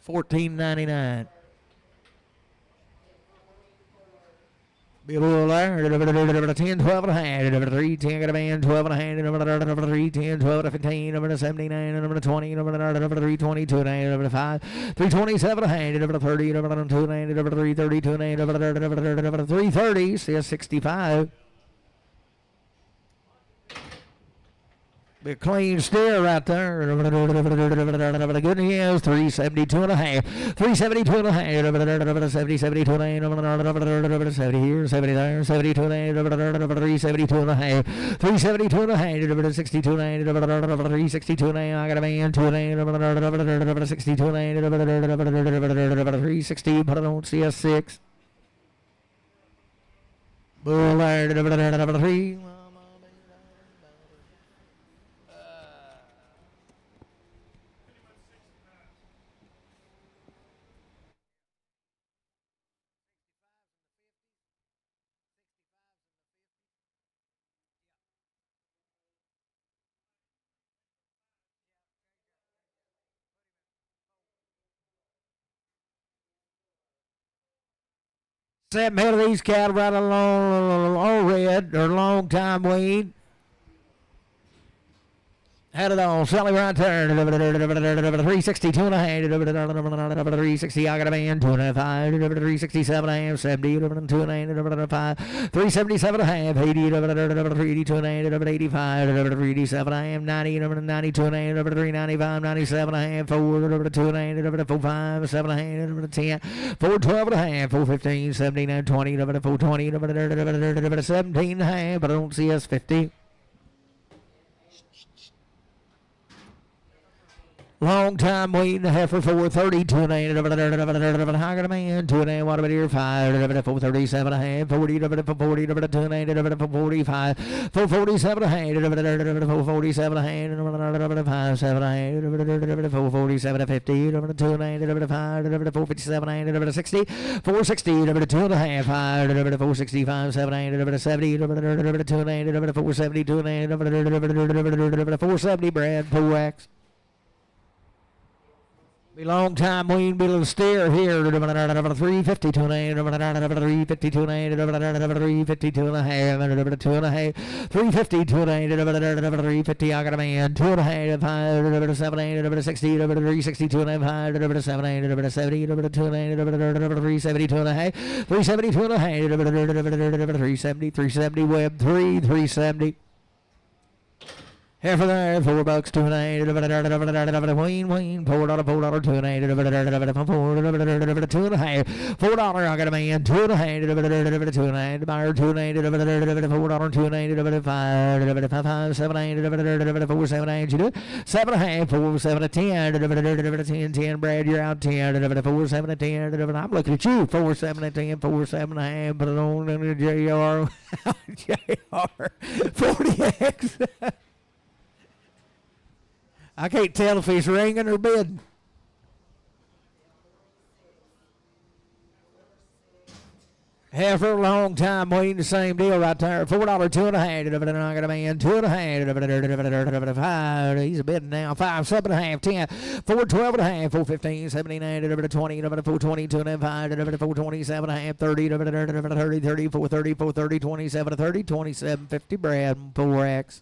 14.99. Be a little there, 10, 12 and a half, 3, 10, got a man, 12 and a half, 3, 10, 12 to 15, 79, 20, 322 and a half, 5, 327 and a half, 30, 2 and a half, 332 and a half, 330, says 65. Be a clean steer right there. Good news, 372 and a half. 372 and a half. 70, 72 and a half. 70 here, 70 there, 72 and a half. 372 and a half. 372 and a half. 62 and a half. 362 and a half. I got a man, 2 and a half. 62 and a half. 360, put it on CS6. Bull there, 3. Seven head of these cattle right along all red or long time weed. Had it on, Sally right there, 362 and a half, 360, I got a man, 2 and a half, 367 and a half, 70, 2 and a half, 5, 377 and a half, 80, 382 and a half, 85, 387 and a half, 90, 92 and a half, 395, 97 and a half, 4, 2 and a half, 4, 5, 7 and a half, 10, 4, 12 and a half, 4, 15, 17, 20, 4, 20, 17 and a half, but I don't see us 50. Long time waiting, heifer 432 and a half, I got a man, 2 and a half, what about here, 5, 437 and a half, 40, 40, 2 and a half, 45, 447 and a half, 447 and a half, 5, 7 and a half, 447 50, 2 and a half, 5, 457 and a 60, 460, 2 and a half, 5, 465, 7 and 70, 2 and a half, 472 and a half, 470, Brad, 4X. Be long time wean, be a little steer here. 352 and a half, 352 and a half, 352 and a half, 2 and a half, 352 and a half, 350. I got a man, 2 and a half, 5, 7, 8, 60, 362 and a half, 5, 7, 8, 70, 2 and a half, 372 and a half, 372 and a half, 370, 370 web 3, 370. Here for there, $4, 2 and a half, ween, $4, 2 and a half, $4, 2 and a half, $4, I got a man, 2 and a half, 2 and a half, buyer, 2 and a half, $4, 2 and a half, 5, 7, 8, 4, 7, 8, you do it, 7 and a half, 4, 7, 10, 10, Brad, you're out 10, 4, 7, 10, I'm looking at you, 4, 7, 10, 4, 7 and a half, put it on the JR, JR, 40X. I can't tell if he's ringing or bidding. Heifer, long time waiting, the same deal right there. $4, 2.5. I got a man, 2.5. 5. He's a bidding now. 5, 7.5, 10. 4, 12.5. 4, 15, 79. 20. 4, 22 and 5. 4, 27.5. 30. 30, 30, 4, 30, 4, 30, 27, 30, 27, 50. Brad, 4X.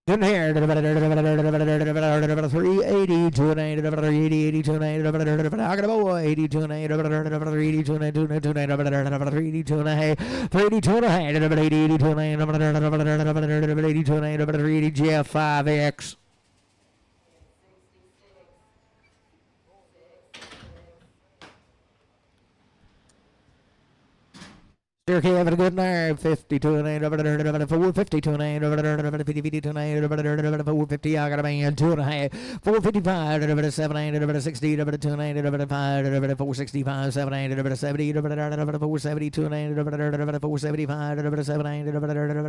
Didn't hear 380 to an 8 80 to an 8 I got a boy 80 to an 8 80 to an 8 to an 8 380 to an 8 380 to an 8 80 to an 8 80 to an 8 380 Jeff 5X. Steer having a good night. 52 and 8, 452 and 8, 52 and 8, 450. I got a man, 2.5, 455, 7, 8, 60, 2 and 8, 5, 465, 7, 8, 70, 472 and 8, 475, 7, 8,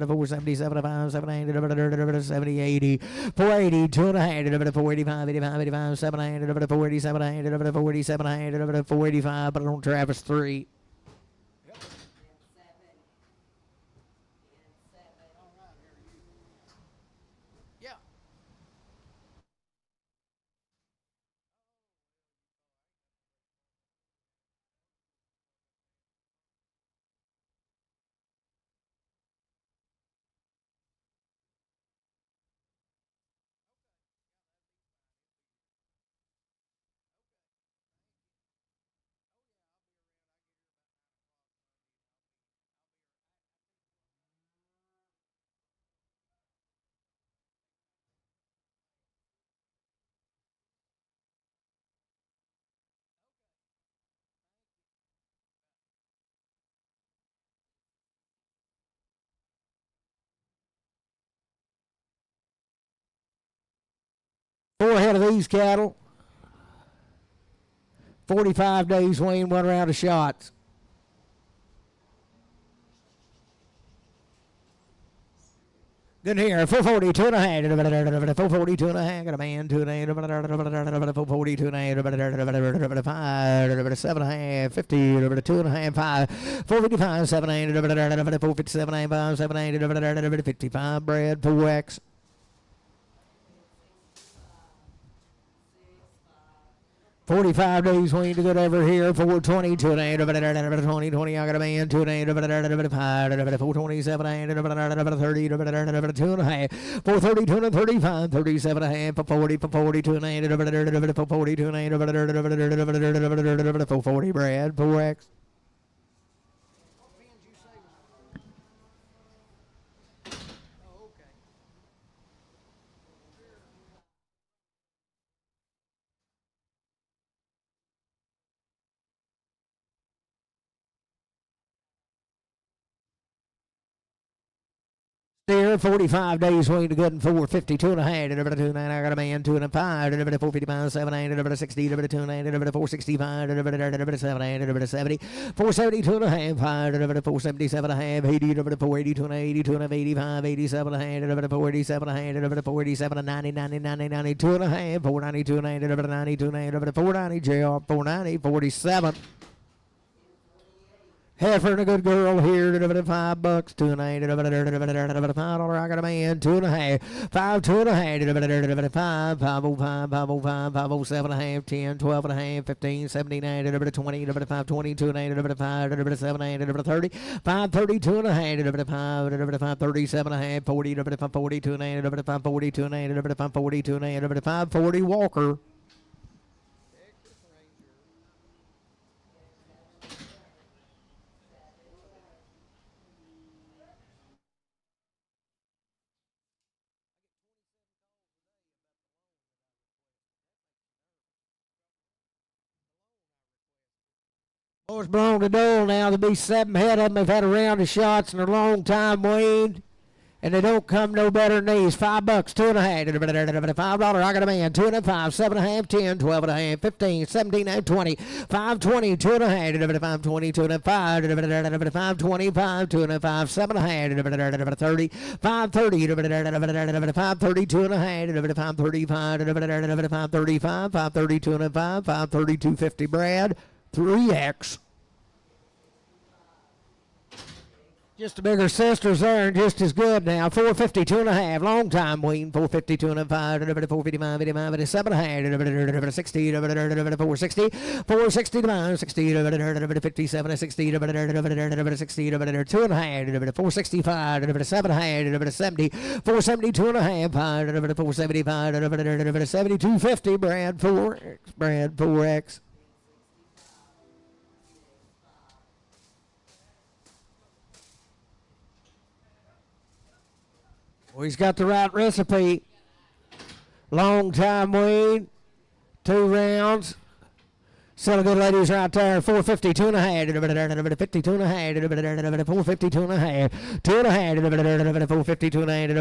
477, 5, 7, 8, 70, 80, 480, 2.5, 485, 85, 85, 7, 8, 487, 8, 487, 8, 485, but on Travis 3. Four head of these cattle. 45 days wean, 1 round of shots. Good here. 440, 2.5. 440, 2.5. Got a man, 2.8. 440, 2.8. 5, 7.5. 50, 2.5. 5, 455, 7.8. 457, 5, 7.8. 55. Brad, 4X. 45 days wean to get over here. 420, 2 and 8, 20, 20. I got a man, 2 and 8, 5, 427, 8, 30, 2 and a half, 430, 2 and 35, 37 and a half, 40, 42 and 8, 42 and 8, 440, Brad, 4X. There, 45 days wean to good and 452 and a half. I got a man, 2 and 5. 455, 7, 8, 60, 2 and 8, 465, 7, 8, 70, 472 and a half, 5, 477 and a half, 80, 482 and 82 and 85, 87 and a half, 487 and a half, 487 and 90, 90, 90, 92 and a half, 492 and 8, 92 and 8, 490, JR, 490, 47. Heifer and a good girl here, $5, 2 and 8, $5. I got a man, 2 and a half, 5, 2 and a half, 5, 505, 505, 507 and a half, 10, 12 and a half, 15, 17, 8, 20, 5, 22 and 8, 5, 7, 8, 30, 5, 32 and a half, 5, 37 and a half, 40, 5, 42 and 8, 5, 42 and 8, 5, 42 and 8, 5, 40 Walker. Boys belong to Dole now. There'll be 7 head of them have had a round of shots and a long time weaned. And they don't come no better than these. $5, $2.50. I got a man. 2.5, 7.5, 10, 12.5, 15, 17, 20, 5.20, 2.5, 5.20, 2.5, 5.25, 2.5, 7.5, 30, 5.30, 5.30, 2.5, 5.35, 5.35, 5.30, 2.5, 5.30, 2.50. Brad, 3X. Just a bigger sister's there and just as good now. 4.50, 2.5. Long time waiting. 4.50, 2.5. 4.55, 85, 87.5. 60, 4.60. 4.60, 60, 57, 60, 60, 2.5. 4.65, 70. 4.70, 2.5. 4.75, 72.50. Brad 4X. Brad 4X. Well, he's got the right recipe. Long time wean, 2 rounds. Sell good ladies right there. 4.50, 2.5. 50, 2.5. 4.50, 2.5. 2.5. 4.50, 2.5.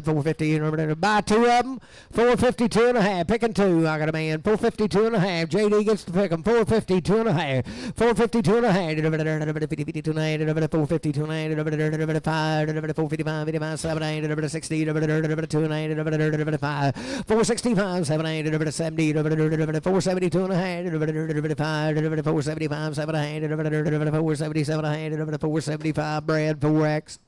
4.50. Buy 2 of them. 4.50, 2.5. Picking 2. I got a man. 4.50, 2.5. JD gets to pick them. 4.50, 2.5. 4.50, 2.5. 50, 2.5. 4.50, 2.5. 5. 4.55, 85, 7, 8, 60, 2.5. 5. 4.65, 7, 8, 70. 472 and a half, 475, 7 a hand, 477 a hand, 475, Brad 4X.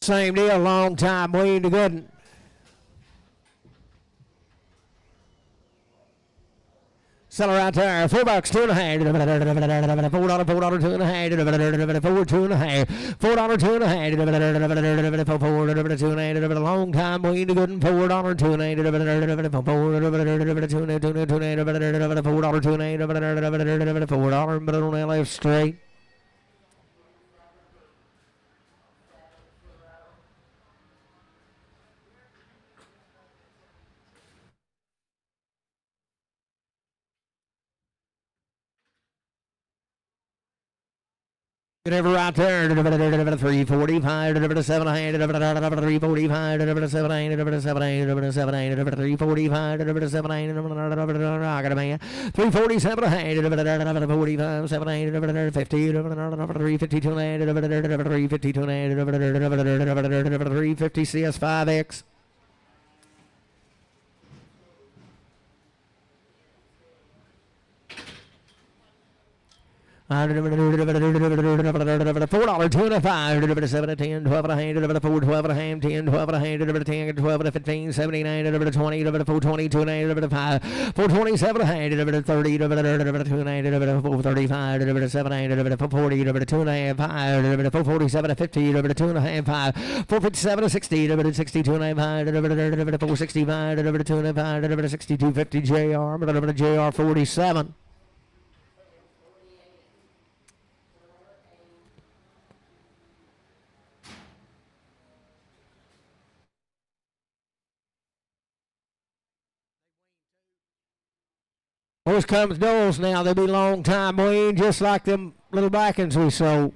Same deal, long time waiting to good. Sell her right there. $4, 2.5. $4, $4, 2.5. $4, 2.5. $4, 2.5. $4, 2.5. Long time waiting to good. $4, 2.5. $4, 2.5. $4, but on that left straight. Whatever right there, 345, 700, 345, 700, 345, 700, I got a man, 347, 45, 700, 50, 352, 352, 350 CS5X. $4, 2.5, 7, 10, 12, 4, 12, 10, 12, 10, 12, 15, 79, 20, 420, 2, 5, 427, 30, 435, 7, 440, 2.5, 5, 447, 50, 2.5, 5, 457, 60, 62, 5, 465, 2.5, 6250 JR, JR 47. Those comes Knowles now. They'll be long time waiting, just like them little blackens we sold.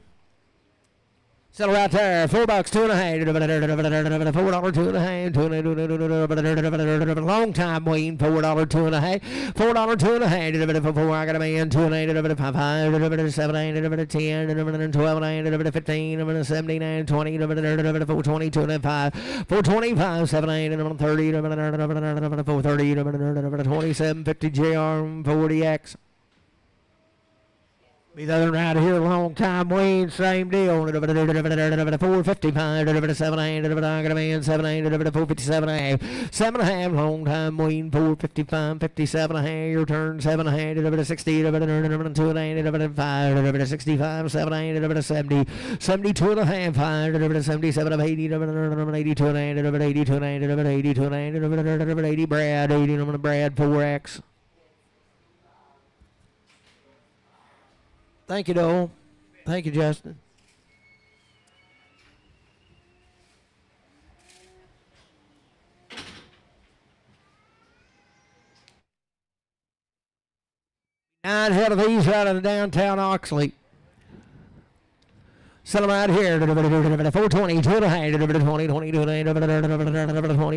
Sell right there. $4, 2.5. $4, 2.5. Long time waiting. $4, 2.5. $4, 2.5. $4, I got a man. 2.8. 5, 7, 8, 10, 12, 15, 17, 20, 420, 2.5. 425, 7, 8, 30, 430, 2750 JR 40X. Be the other right here, long time waiting, same deal. 455, 7, 8, I got a man, 7, 8, 457, 7.5, long time waiting, 455, 57, your turn, 7, 60, 2, 5, 65, 7, 70, 72 and a half, 77 of 80, 82 and 82 and 82 and 80, Brad, 80, Brad, 4X. Thank you, Dole. Thank you, Justin. Nine head of these out of the downtown Oxley. Sell them out here. 420, 2 and a half, 20, 20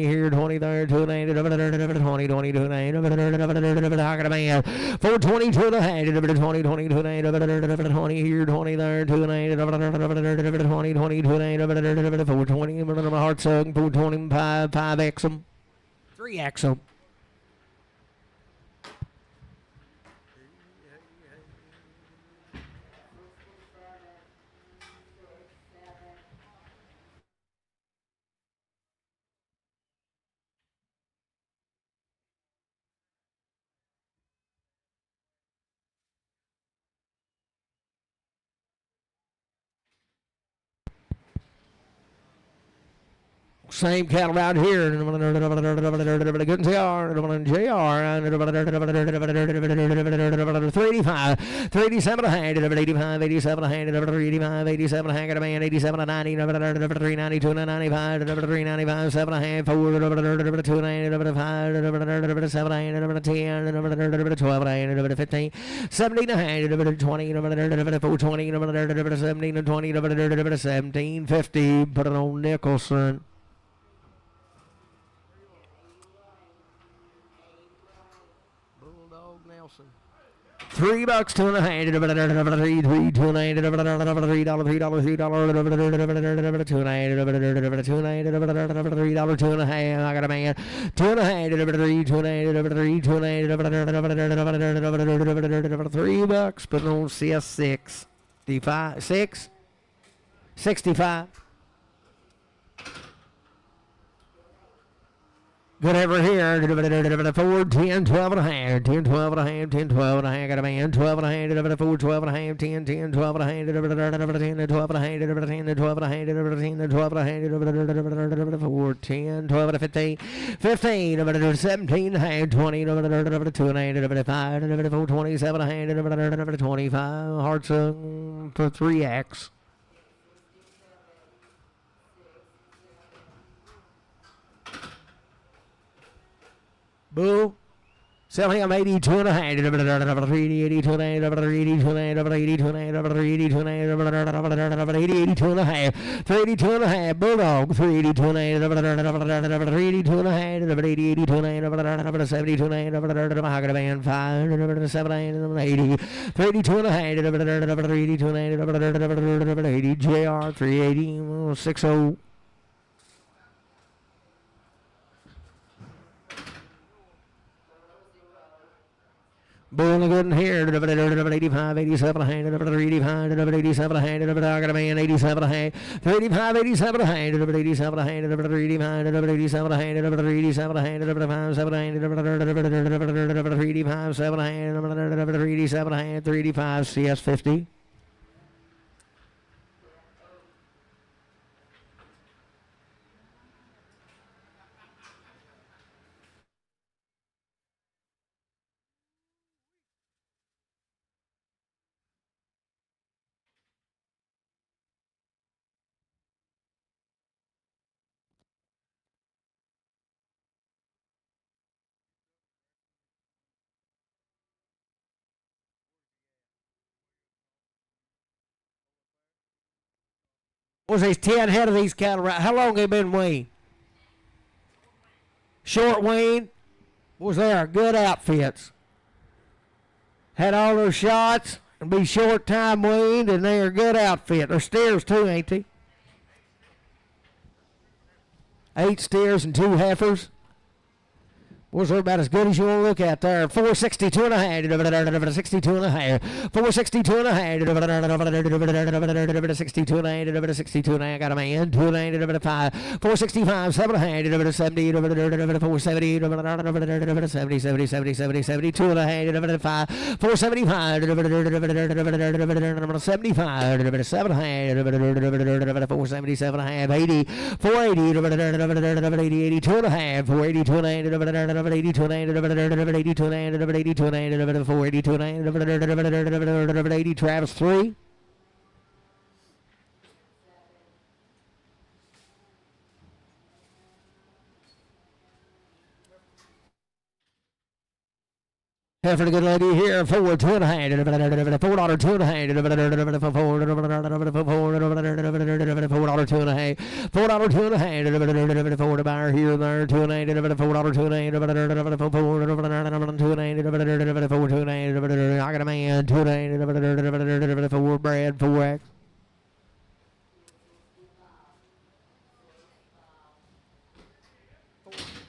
here, 20 there, 2 and a half, 20, 20, 2 and a half, I got a man. 420, 2 and a half, 20, 20, 2 and a half, 20 here, 20 there, 2 and a half, 20, 20, 2 and a half, 420, heart sung, 420, 5 axle, 3 axle. Same cattle right here. Good JR. 385, 387 a hand, 85, 87 a hand, 85, 87 a hand, a man, 87 a 90, 392 and 95, 395, 7 a hand, 4, 2 and 5, 7 a hand, 10, 12 a hand, 15, 17 a hand, 20, 420, 17 and 20, 1750. Put it on Nicholson. $3, 2 and a half, $3, 2 and a half, $3, $3, $3, $3, $3, $2 and a half. I got a man. 2 and a half, $3, 2 and a half, $3, 2 and a half, $3, but on CS 65, 65. Good over here. 4, 10, 12 and a half. 10, 12 and a half. 10, 12 and a half. Got a man. 12 and a half. 4, 12 and a half. 10, 10, 12 and a half. 10, 12 and a half. 10, 12 and a half. 10, 12 and a half. 4, 10, 12 and a 15. 15, 17 and a half. 20, 2 and a half. 5, 4, 27 and a half. 25. Hard sung for 3X. Boo. Sell him 82 and a half. 82 and a half. 82 and a half. 82 and a half. 82 and a half. 82 and a half. 82 and a half. 32 and a half. Bulldog. 32 and a half. 32 and a half. 82 and a half. 72 and a half. Mahogany band 5. 7 and 80. 32 and a half. 82 and a half. 80 JR 380 60. Bull good in here. 85, 87 a hand. 85, 87 a hand. I got a man. 87 a hand. 35, 87 a hand. 87 a hand. 85, 87 a hand. 87 a hand. 5, 7 a hand. 85, 7 a hand. 87 a hand. 385 CS 50. Was these 10 head of these cattle right? How long they been weaned? Short weaned? Was there good outfits? Had all their shots and be short time weaned, and they are good outfit. They're steers too, ain't they? 8 steers and 2 heifers. Was about as good as you want to look at there. 462 and a half. 62 and a half. 462 and a half. 62 and a half. 62 and a half. Got a man. 2 and a half. 5. 465. 7 and a half. 70. 470. 70. 70. 70. 70. 72 and a half. 5. 475. 75. 7 and a half. 477 and a half. 80. 480. 80. 82 and a half. 482 and a half. 82 and 8, 82 and 8, 82 and 8, 4, 82 and 8, 80, Travis 3. For the good lady here, forward two and a hand, $4 two and a hand, $4 two and a hand, $4 two and a hand, for the buyer here, there, two and a hand, $4 two and a hand, $4 two and a hand, I got a man, two and a hand, for Brad, 4X.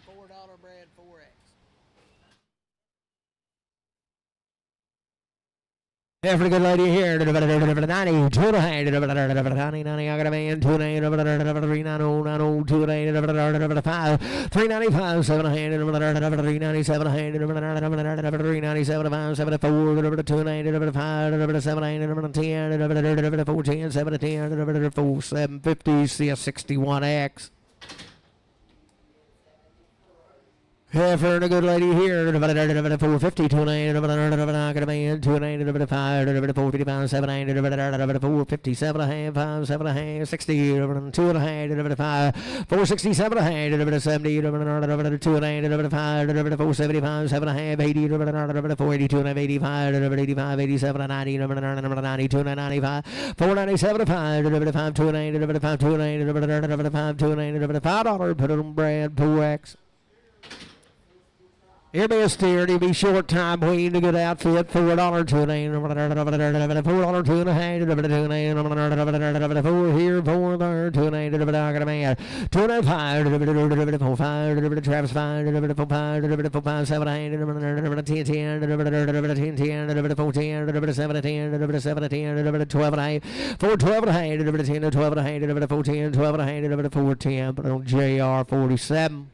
$4 Brad, 4X. Yeah, for the good lady here, 90, 2 and a hand, 90, I got a man, 2 and a hand, 390, 2 and a hand, 5, 395, 7 and a hand, 397 a hand, 397, 5, 74, 2 and a hand, 5, 7 and a hand, 10, 410, 7 and 10, 4, 750, CS61X. Yeah, for the good lady here, 450, 2 and a hand, I got a man, 2 and a hand, 5, 455, 7 and a hand, 457 and a half, 5, 7 and a half, 60, 2 and a hand, 5, 467 and a hand, 70, 2 and a hand, 5, 475, 7 and a half, 80, 482 and a half, 85, 85, 87 and 90, 92 and 95, 497 and 5, 5, 2 and a hand, 5, 2 and a hand, 5, 2 and a hand, $5, put it on Brad, 4X. He'll be a steer, he'll be short time weaned, a good outfit, $4 two and a hand, $4 two and a hand, 2 and a hand, 4 here, 4 there, 2 and a hand, I got a man, 2 and a 5, 4, 5, Travis 5, 4, 5, 4, 5, 7 and a hand, 10, 10, 10, 4, 10, 7 and 10, 7 and 10, 12 and a half, 4, 12 and a hand, 10, 12 and a hand, 4, 10, 12 and a hand, 4, 10, but on JR 47.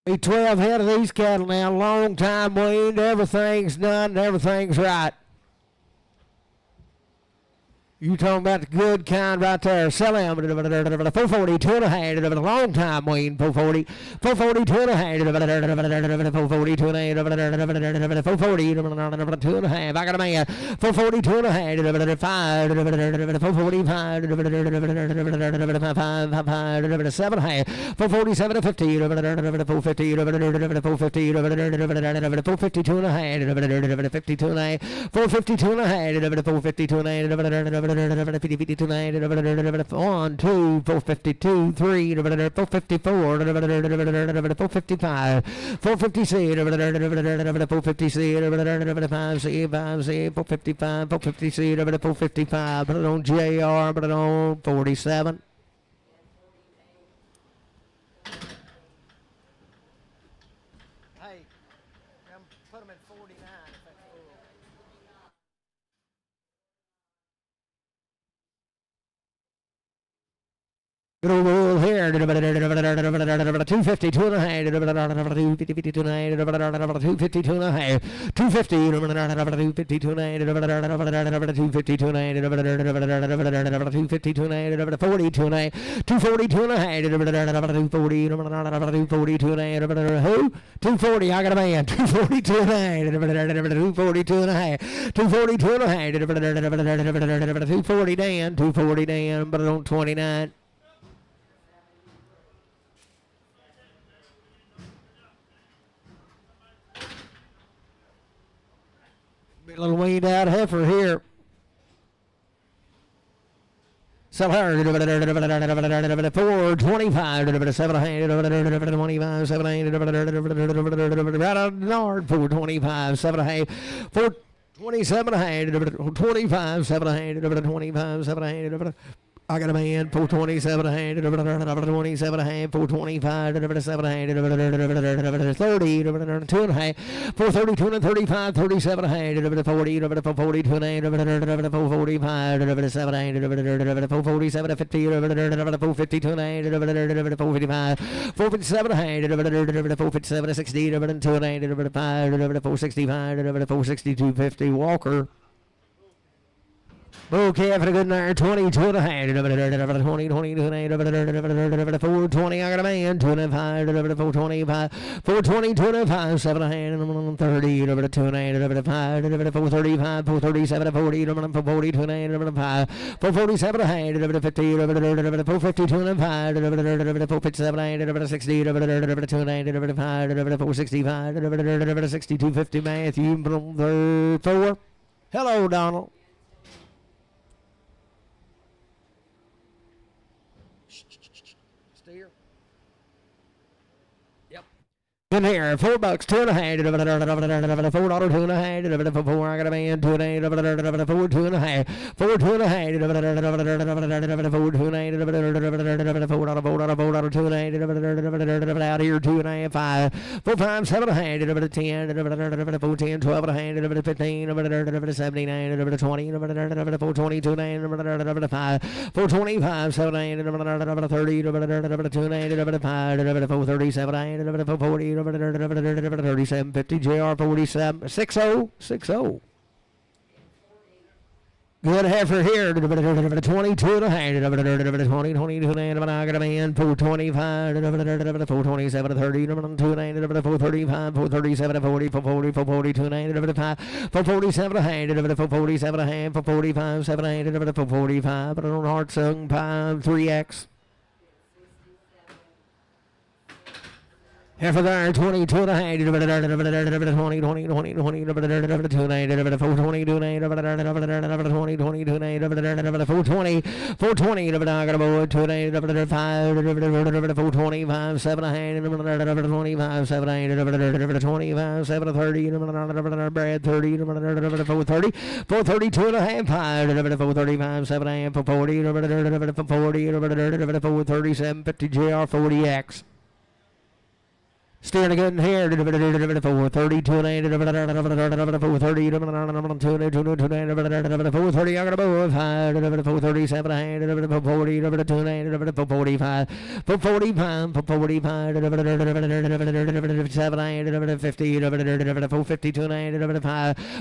Be 12 head of these cattle now, long time weaned, everything's done, everything's right. You talking about the good kind right there. Sell him 440, 2 and a hand, a long time weaned, 440, 440, 2 and a hand, 440, 2 and a hand, 440, 2 and a half. I got a man, 440, 2 and a hand, 5, 445, 7 and a half, 447, 50, 450, 450, 450, 2 and a hand, 52 and a half, 452 and a hand, 452 and a hand, 1, 2, 452, 3, 454, 455, 456, 456, 455, 456, put it on JR, put it on 47. Hey, put them at 49 if that's full. Good old bull here, 250, 2 and a half, 250, 2 and a half, 250, 2 and a half, 250, 250, 2 and a half, 250, 2 and a half, 250, 2 and a half, 40, 2 and a half, 240, 2 and a half, 240, 240, 2 and a half, who? 240, I got a man, 240, 2 and a half, 240, 2 and a half, 240, 2 and a half, 240 Dan, 240 Dan, but on 29. A little weaned out heifer here. 700, 425, 700, 25, 700, right out of the yard, 425, 700, 427, 25, 700, 25, 700. I got a man, 427, 27, 425, 700, 30, 2.5, 432 and 35, 37, 40, 40, 445, 700, 447, 50, 450, 455, 457, 457, 60, 205, 465, 462, 50, Walker. Okay, for a good night, 22 and a half, 20, 420, I got a man, 25, 425, 420, 25, 730, 295, 435, 437, 40, 440, 295, 447, 50, 450, 205, 457, 60, 295, 465, 6250, Matthew, 4. Hello, Donald. Steer. Yep. In here, $4, $2.5, $4, $2.5, $4, I got a man, $2.8, $4, $2.5, $4, $2.5, $4, out here, $2.5, $5, $4, $5, $7, $10, $4, $10, $12, $15, $79, $20, $4, $20, $2.5, $4.25, $7, $30, $2.5, $4.37, $4.40, 3750 JR 47 60 60. Good heifer here, 22 and a half, 20, 22, and I got a man, 425, 427, 30, 435, 437, 40, 440, 440, 295, 447, 447, 445, 700, 445, but on hard sung, 3X. Half of there, 22 and a half, 20, 20, 20, 20, 420, 420, I got a boy, 425, 700, 25, 700, 25, 730, Brad, 30, 430, 432 and a half, 435, 700, 440, 437, 50 JR, 40X. Steering again here, 430, 290, 430, 430, I got a bow, 437, 440, 290, 445, 445, 445, 750, 450, 290,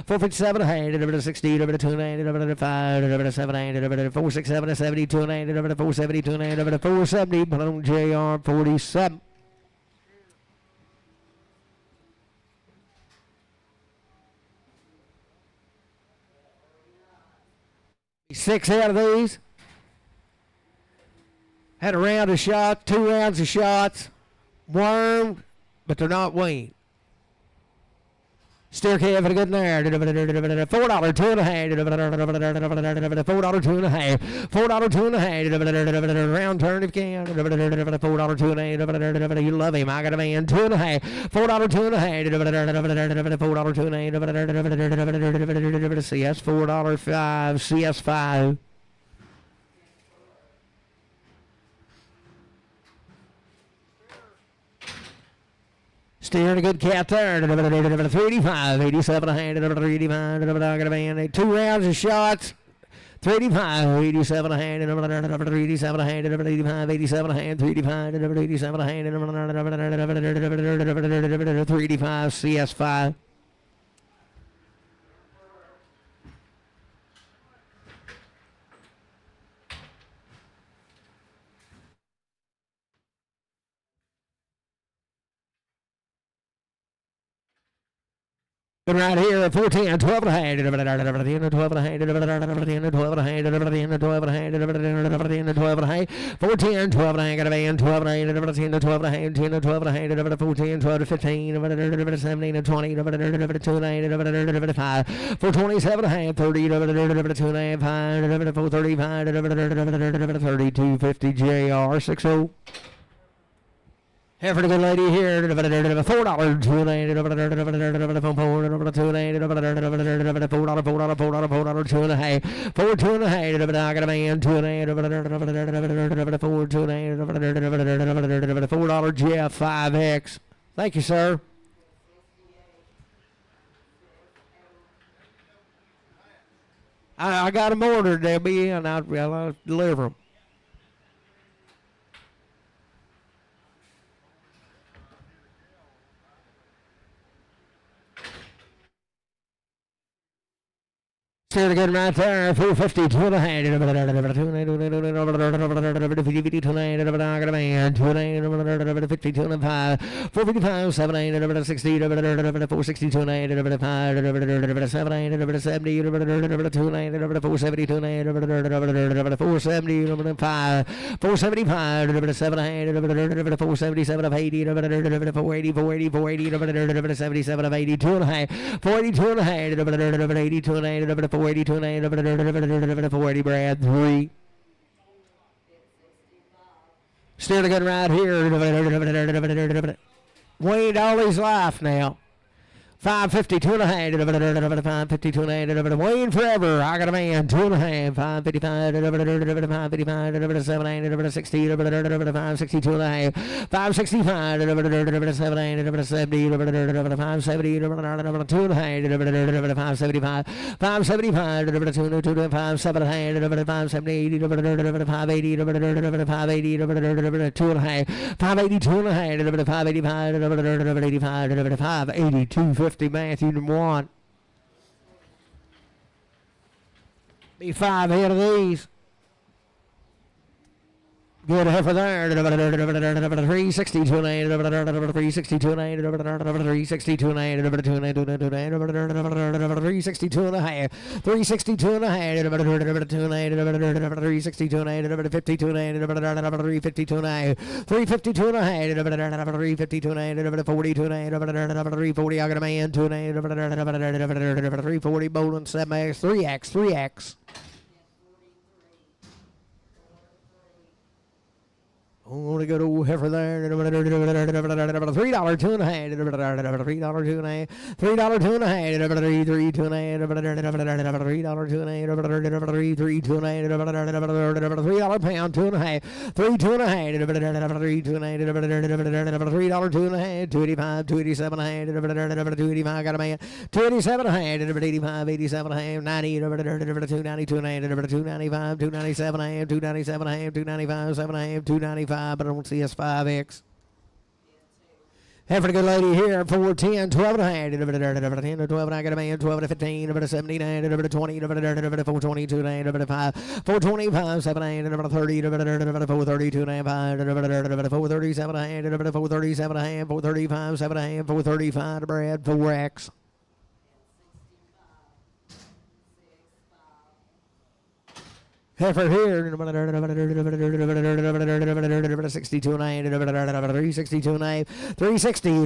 457, 60, 290, 700, 467, 70, 290, 470, 290, 470, JR 47. 6 out of these. Had a round of shots, 2 rounds of shots. Wormed, but they're not weaned. Steer calf at a good there. $4, 2.5. $4, 2.5. $4, 2.5. Round turn if you can. $4, 2.5. You love him. I got a man. 2.5. $4, 2.5. $4, 2.5. CS $4.5. CS 5. Steering a good cat there. 385, 87, 385, I got a man. 2 rounds of shots. 385, 87, 387, 85, 87, 385, 87, 385, CS 5. And right here, 410, 12 and a half, 12 and a half, 12 and a half, 12 and a half, 12 and a half, 12 and a half, 410, 12 and a half, got a band, 12 and a half, 10 to 12 and a half, 10 to 12 and a half, 410, 12 to 15, 17 to 20, 2 and a half, 5, 427 and a half, 30, 2 and a half, 5, 435, 3250 JR, 60. Here for the good lady here, $4, $2 $4, $2 $4, $4, $2 and a half, 4, 2 and a half, I got a man, 2 and a half, 4, 2 and a half, $4 Jeff, 5X. Thank you, sir. I got them ordered, they'll be in, I'll deliver them. Still good right there, 450, 2 and a half, 2 and a half, 50, 2 and a half, 455, 7, 8, 60, 460, 2 and a half, 5, 7, 8, 70, 2 and a half, 470, 2 and a half, 470, 5, 475, 7, 8, 477 of 80, 480, 480, 480, 77 of 80, 2 and a half, 482 and a half, 82 and a half, 482 and a half, 480 Brad, 3. Still a good ride here. Wayne all his life now. 550, 2 and a half, 550, 2 and a half, Wayne forever. I got a man, 2 and a half, 555, 555, 7, 8, 60, 560, 2 and a half, 565, 7, 8, 70, 570, 2 and a half, 575, 575, 2, 5, 7 and a half, 570, 580, 580, 2 and a half, 580, 2 and a half, 585, 580, 250 Matthew to 1. Be 5 ahead of these. Good heifer there. 360, 2 and 8, 360, 2 and 8, 360, 2 and 8, 360, 2 and a half, 360, 2 and a half, 2 and 8, 360, 2 and 8, 50, 2 and 8, 350, 2 and a half, 350, 2 and a half, 350, 2 and 8, 40, 2 and 8, 340, I got a man, 2 and 8, 340, Bowling, 7X, 3X, 3X. Oh, to go to heifer there. $3, 2 and a half. $3, 2 and a half. $3, 2 and a half. $3, 2 and a half. $3, 3, 2 and a half. $3, 2 and a half. $3, 3, 2 and a half. $3 pound, 2 and a half. 3, 2 and a half. $3, 2 and a half. $3, 2 and a half. $3, 2 and a half. 285, 287 and a half. 285, got a man. 287 and a half. 85, 87 and a half. 90, 292 and a half. 295, 297 and a half. 297 and a half. 295, 7 and a half. 295. But I don't see us 5X. Heifer, good lady here, 410, 12 and a half, 10 to 12, and I got a man, 12 to 15, 79, 20, 422, 5, 425, 7, 8, 30, 432, 5, 437, 437, 435, 7, 435, Brad, 4X. Heifer here, 62 and a half, 362 and a half, 360,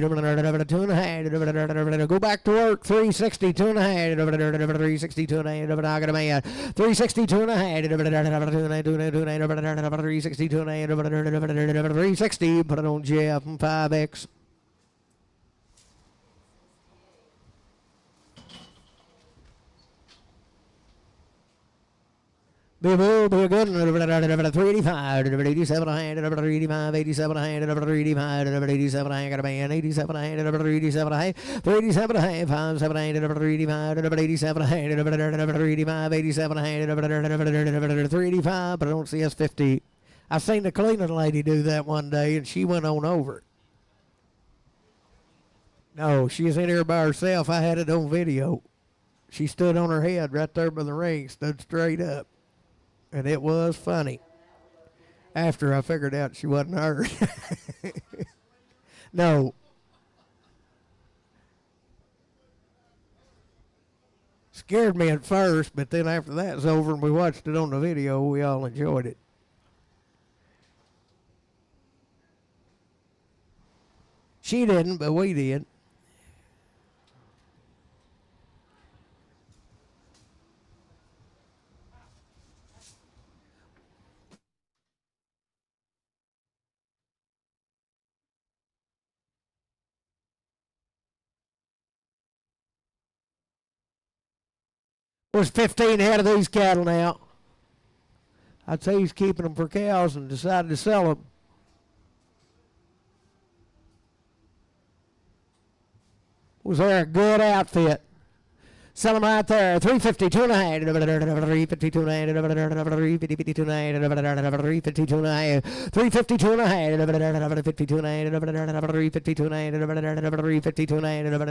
2 and a half, go back to work, 362 and a half, 362 and a half, I got a man, 362 and a half, 362 and a half, 360, put it on Jeff, 5X. Be a good 385, 87 and a half, 85, 87 and a half, 85, 87 and a half, got a man, 87 and a half, 87 and a half, 387 and a half, 578, 85, 87 and a half, 85, 87 and a half, 385, but I don't see us 50. I seen the cleaning lady do that one day, and she went on over it. No, she was in here by herself. I had it on video. She stood on her head right there by the ring, stood straight up. And it was funny. After I figured out she wasn't hurt. No. Scared me at first, but then after that was over and we watched it on the video, we all enjoyed it. She didn't, but we did. Was 15 head of these cattle now. I'd say he's keeping them for cows and decided to sell them. Was there a good outfit? Sell them right there. 350, 2.5. 350, 2.5. 350, 2.5. 350, 2.5. 350, 2.5. 350, 2.5. 350, 2.5.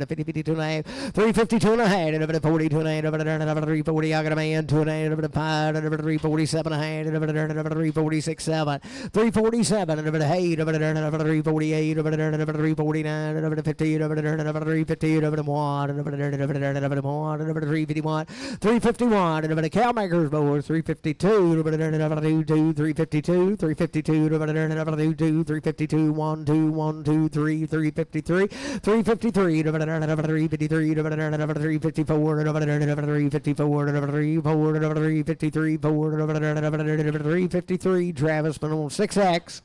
350, 2.5. 350, 2.5. 40, 2.5. 340. I got a man. 2.5. 5. 347. 346. 7. 347. 8. 348. 349. 50. 350. 351, 351, and a cow maker's board, 352, 352, 352, 352, 352, 1, 2, 1, 2, 3, 353, 353, 353, 354, 353, 353, Travis, but on 6X.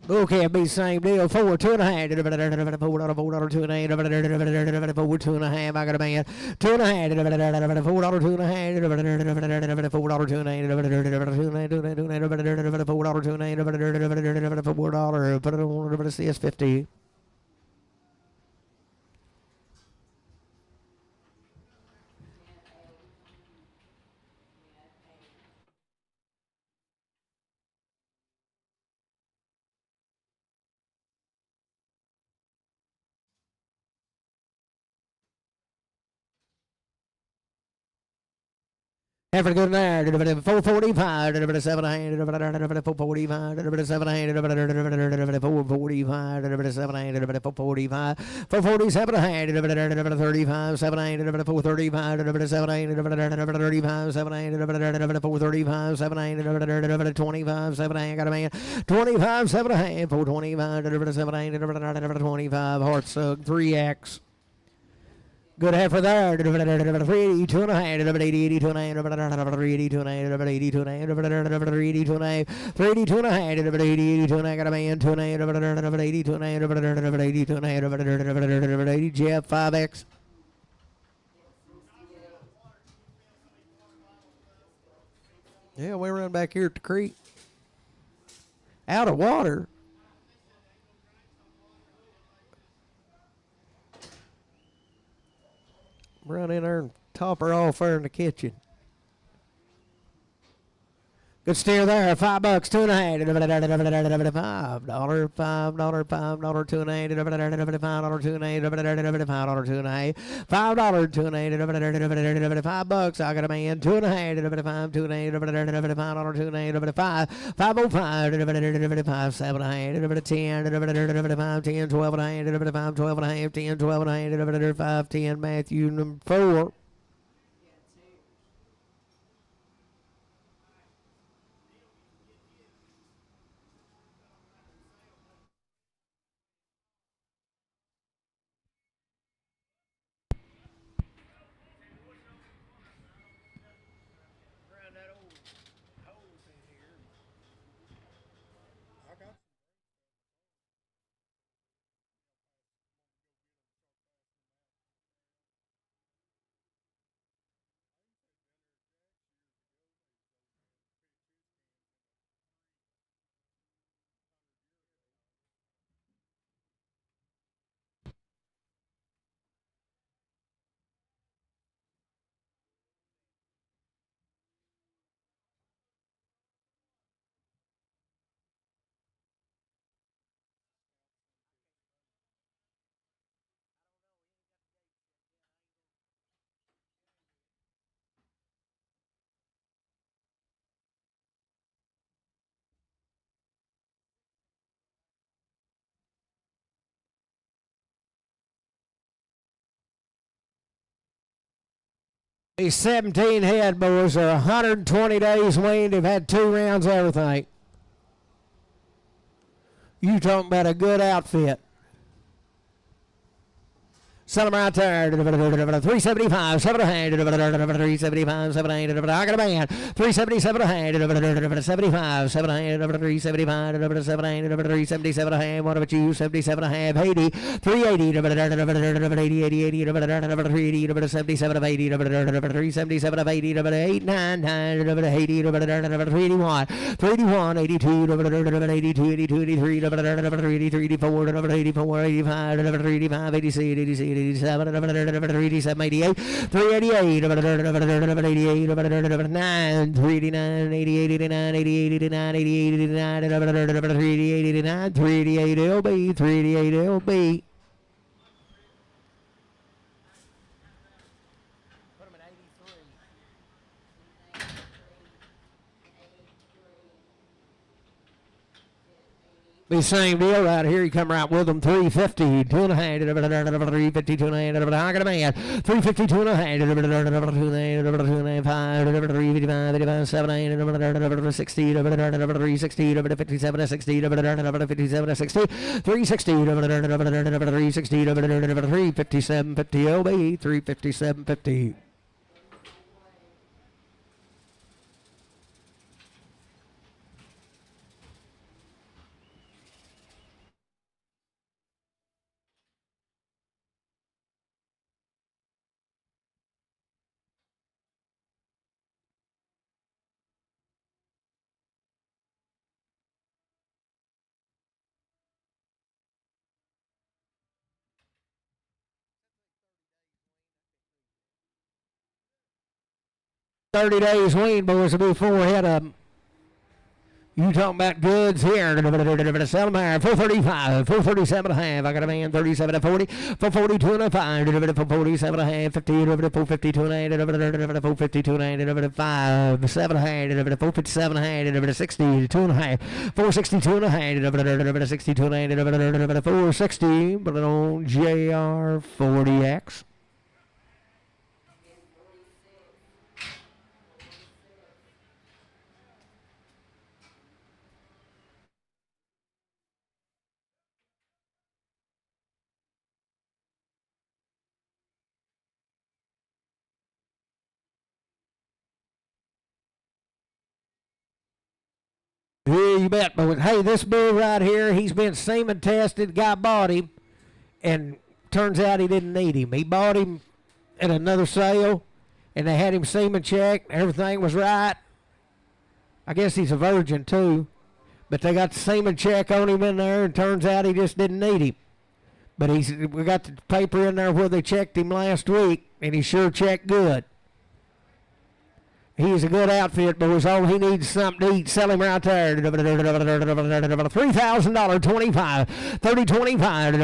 Okay, be same deal. 4, 2.5. 4, 2.5. 4, 2.5. I got a man. 2.5. 4, 2.5. 4, 2.5. Put it on CS50. Have a good night. 445, 700, 445, 700, 445, 700, 445, 447, 35, 700, 435, 700, 35, 700, 435, 700, 25, 700, got a man, 25, 700, 425, 700, 25, heart sug, 3X. Good heifer there. 380, 2.5, 80, 2.5, 380, 2.5, 80, 2.5, 380, 2.5, 380, 2.5, 80, 2.5, got a man, 2.5, 80, 2.5, 80, 2.5, 80, Jeff, 5X. Yeah, we run back here at the creek. Out of water. Run in there and top her off there in the kitchen. Good steer there. $5, 2.5. $5, $5, $2.5. $5, 2.5. $5, 2.5. $5, 2.5. $5. I got a man. 2.5. $5, 2.5. $5, 2.5. $505. 7, 10. 10, 12 and a half. 12 and a half. 10, 12 and a half. 5, 10. Matthew number 4. These 17 head, boys, are 120 days weaned. They've had 2 rounds of everything. You talking about a good outfit. Sell them right there. 375, 7 a hand. 375, 7 a hand. I got a man. 377 a hand. 75, 7 a hand. 375, 7 a hand. 377 a hand. What about you? 77 a half. 80, 380. 80, 80, 380. 77 of 80. 377 of 80. 8, 9, 9. 80, 381. 381, 82. 82, 82, 83. 83, 84. 84, 85. 85, 86, 86. 87, 87, 88, 388, 88, 9, 389, 88, 89, 88, 89, 88, 89, 388, 89, 388 LB, 388 LB. Be same deal right here. You come right with them. 350, 2 and a hand, 350, 2 and a hand, I got a man. 350, 2 and a hand, 2 and a hand, 5, 355, 85, 7, 8, 60, 360, 57, 60, 57, 60, 360, 360, 357, 50 LB, 357, 50. $30 days weaned, boys, will be 4 head of them. You talking about goods here. Sell them here. 435, 437 and a half. I got a man. 37 to 40. 442 and a 5. 447 and a half. 50. 452 and a half. 452 and a half. 5. 7 and a half. 457 and a half. 60. 2 and a half. 462 and a half. 62 and a half. 460. But on JR 40X. Yeah, you bet. But hey, this bull right here, he's been semen tested. Guy bought him, and turns out he didn't need him. He bought him at another sale, and they had him semen checked. Everything was right. I guess he's a virgin too, but they got the semen check on him in there, and turns out he just didn't need him. But we got the paper in there where they checked him last week, and he sure checked good. He's a good outfit, but all he needs is something to eat. Sell him right there. $3,000, 25, 30, 25,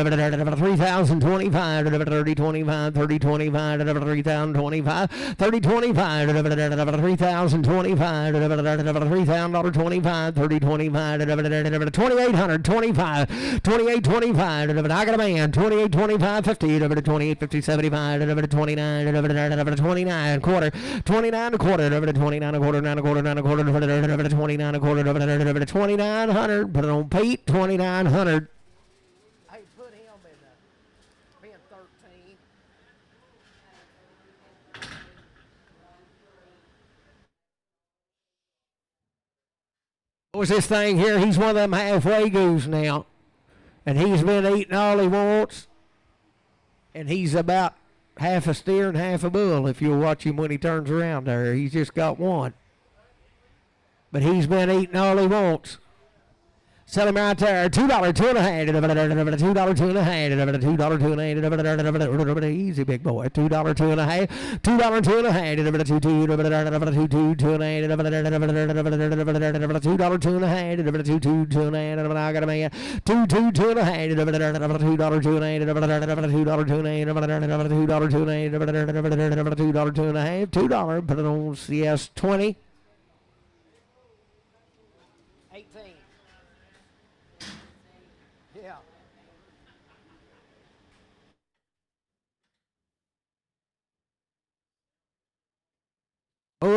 3,025, 30, 25, 30, 25, 3,025, 30, 25, 3,025, $3,025, 30, 25, 2,800, 25, 28, 25, I got a man, 28, 25, 50, 28, 50, 75, 29, 29, quarter, 29 a quarter, 29 a quarter, 9 a quarter, 9 a quarter, 29 a quarter, 2,900. Put it on Pete, 2,900. Hey, put him in being 13. What's this thing here? He's one of them halfway goos now, and he's been eating all he wants, and he's about half a steer and half a bull if you'll watch him when he turns around there. He's just got one. But he's been eating all he wants. Sell him right there. $2, 2 and a half. $2, 2 and a half. $2, 2 and a half. Easy, big boy. $2, 2 and a half. $2, 2 and a half. $2, 2 and a half. $2, 2 and a half. $2, 2 and a half. I got a man. $2, 2, 2 and a half. $2, 2 and a half. $2, 2 and a half. $2, 2 and a half. $2, 2 and a half. $2. Put it on CS 20. 18. Yeah.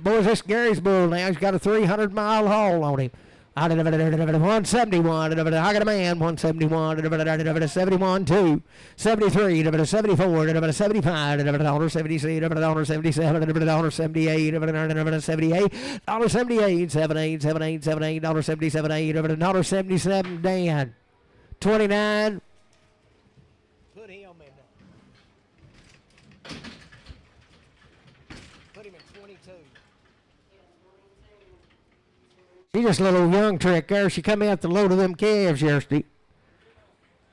Boys, this Gary's bull now. He's got a 300-mile haul on him. 171, I got a man, 171, 71, 2, 73, 74, 75, $176, 77, $78, $78, $78, 78, 78, 78, $77, $77, Dan, 29. Put him in. Put him at 22. She just a little young trick there. She come out the load of them calves yesterday.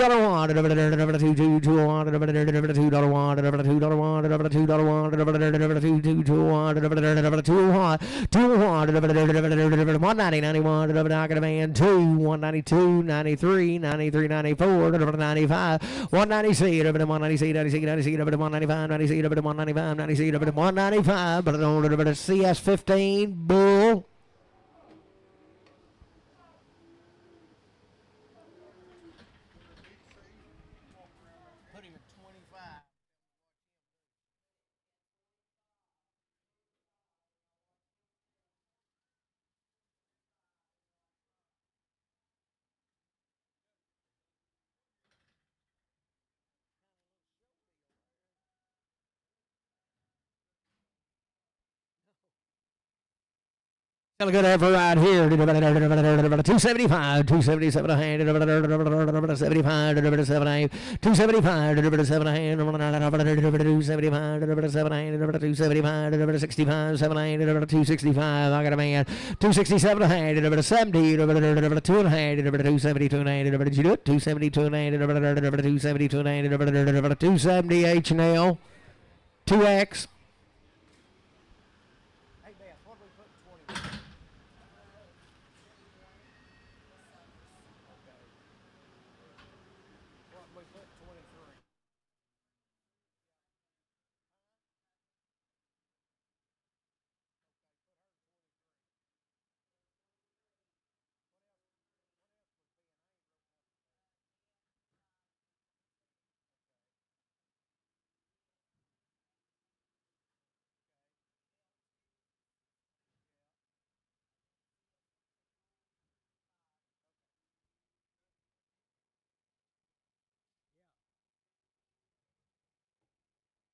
$2 one, $2.1, $1.90, $2, $1.92, $93, $93, $94, $95, $1.96, $195, but CS15 bull. Got a good effort right here. 275, 277 a hand, 75, 275, 275, 7 a hand, 275, 7 a hand, 275, 65, 7 a hand, 265. I got a man. 267 a hand, 70, 2 and a hand, 272 and a hand, 272 and a hand, 272 and a hand, 270 H&L, 2X.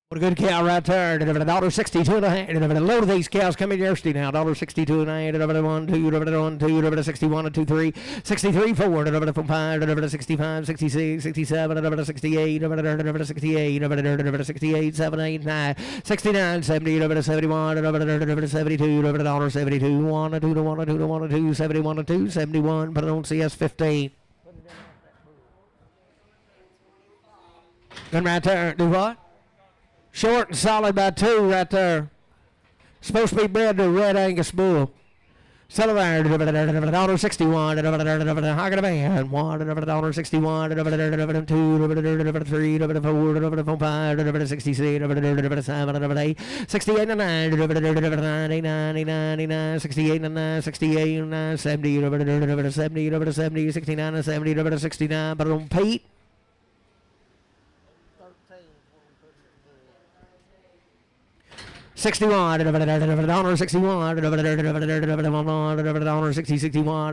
What a good cow right there. $1.62 and a hand. A load of these cows come in yesterday now. $1.62 and a hand. $1, 2, $1, 2, 61 and 2, 3, 63, 4, $5, 65, 66, 67, 68, 68, 68, 7, 8, 9, 69, 70, 71, 72, $1.72, 1, 2, 1, 2, 1, 2, 71 and 2, 71. Put it on CS15. Good right there. Do what? Short and solid by 2 right there. Supposed to be bred to a red Angus bull. Sell it there. $61. I got a man. $1, $61, $2, $3, $4, $5, 66, $7, 8, 68 and 9, 90, 99, 68 and 9, 68 and 9, 70, 70, 69 and 70, 69. But on Pete. 61, $61, $60, 61,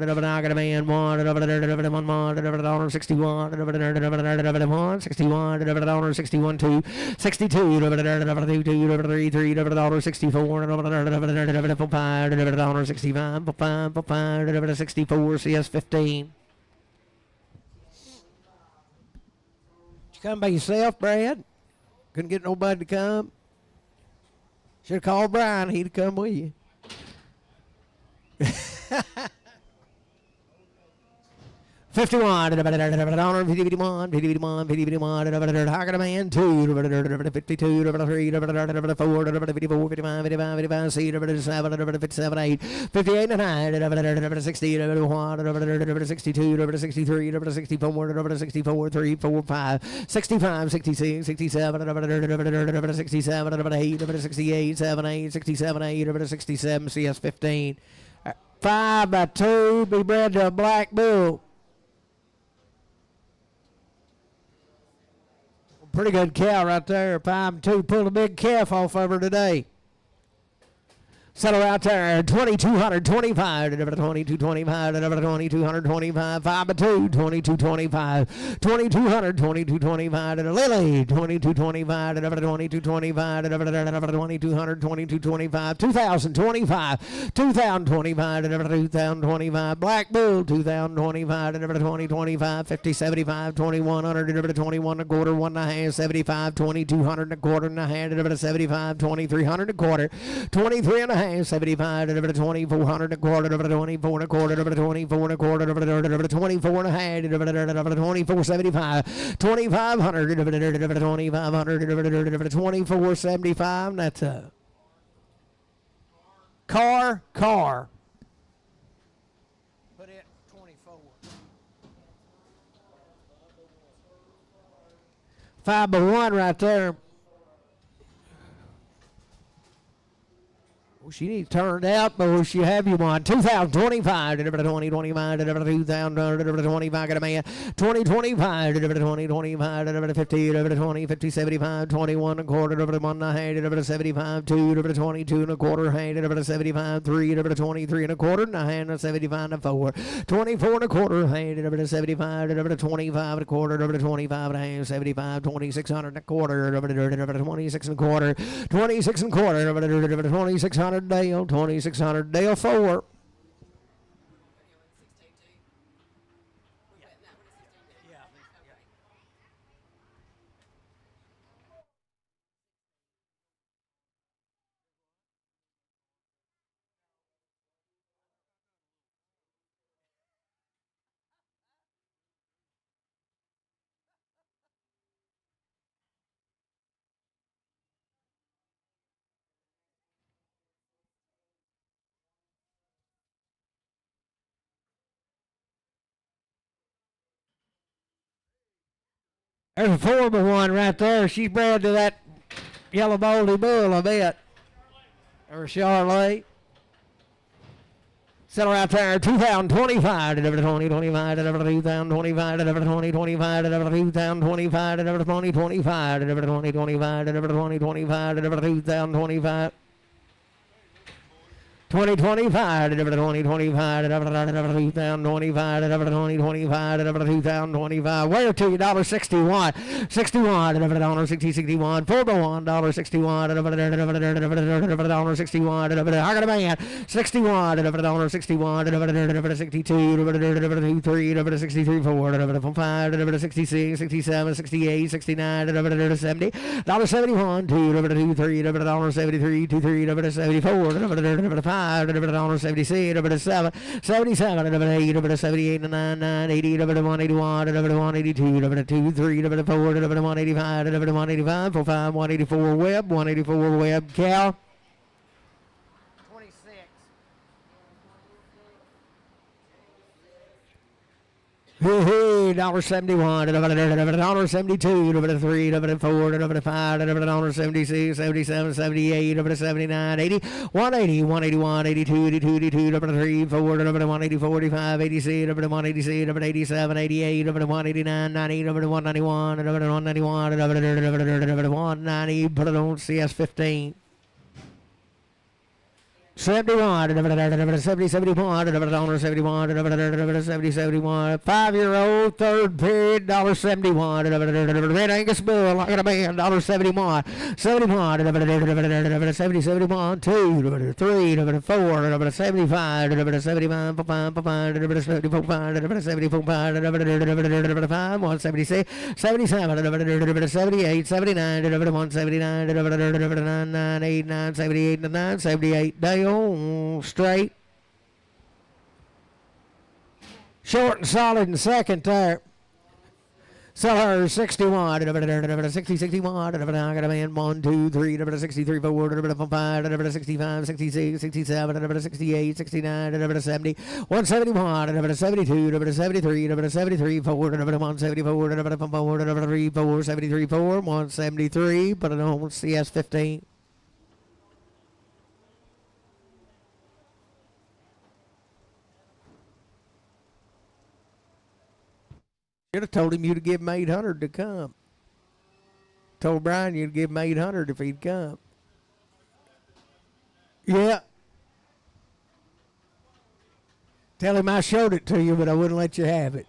I got a man, $1, $61, 61, 2, 62, $3, $64, $65, 64, CS15. Did you come by yourself, Brad? Couldn't get nobody to come? Should have called Brian. He'd have come with you. 51, $50, 51, 51, 51, I got a man, 2, 52, 3, 4, 54, 55, 55, 55, 6, 7, 57, 8, 58, 9, 60, 1, 62, 63, 64, 64, 3, 4, 5, 65, 66, 67, 67, 8, 68, 7, 8, 67, 8, 67, CS 15. 5 by 2, be bred to a black bull. Pretty good cow right there. 5 and 2. Pulled a big calf off of her today. Settle out there, 2,225, 2,225, 2,225, 5 by 2, 2,225, 2,200, 2,225, Lily, 2,225, 2,225, 2,200, 2,225, 2,025, 2,025, 2,025, Black Bull, 2,025, 2,025, 50, 75, 2,100, 21 and a quarter, 1 and a half, 75, 2,200 and a quarter and a half, 75, 2,300 and a quarter, 23 and a half. 75, 2,400 and a quarter, 24 and a quarter, 24 and a quarter, 24 and a half, 24.75, 2,500, 2,500, 24.75. That's a car. Put it 24. 5 by 1 right there. Well, she needs turned out, but will she have you one? 2025, 2025, 2025, got a man. 2025, 2025, 50, 20, 50, 75, 21 and a quarter, 1 and a half, 75, 2, 22 and a quarter, 75, 3, 23 and a quarter, and a half, 75 and a 4, 24 and a quarter, 75, 25 and a quarter, 25 and a half, 75, 2,600 and a quarter, 26 and a quarter, 26 and a quarter, 2,600. Dale, 2,600, Dale 4. There's a 4 by 1 right there. She's bred to that yellow baldy bull, I bet. Or Charlotte. Settle right there, 2025, 2025, 2025, 2025, 2025, 2025, 2025, 2025. 2025, 2025, 2025, 2025. Where to you? $61, 61, $60, 4 by 1, $61, $61. I got a man, 61, $61, 62, 3, 63, 4, 5, 66, 67, 68, 69, 70, $71, 2, 3, $73, 2, 3, $74, 5. 76, 77, 77, 8, 78, 9, 80, 181, 182, 2, 3, 4, 185, 185, 45, 184 web, 184 web cow. 26. $71, $72, $3, $4, $5, $76, $77, $78, $79, $80, $180, $181, $82, $82, $83, $4, $184, $85, $86, $186, $87, $88, $189, $90, $191, $191, $190, put it on CS 15. 71, 70, 71, 71, 70, 71, 5-year-old, third period, $71, Red Angus Bull, I got a man, $71, 71, 70, 71, 2, 3, 4, 75, 75, 75, 176, 77, 78, 79, 179, 89, 78, 9, 78, day straight. Short and solid in second there. Sell her 61, 60, 61, I got a man 1, 2, 3, 63, 4, 5, 65, 66, 67, 68, 69, 70, 171, 72, 73, 73, 4, 174, 3, 4, 73, 4, 173, put it on CS 15. Should have told him you'd give him 800 to come. Told Brian you'd give him 800 if he'd come. Yeah. Tell him I showed it to you, but I wouldn't let you have it.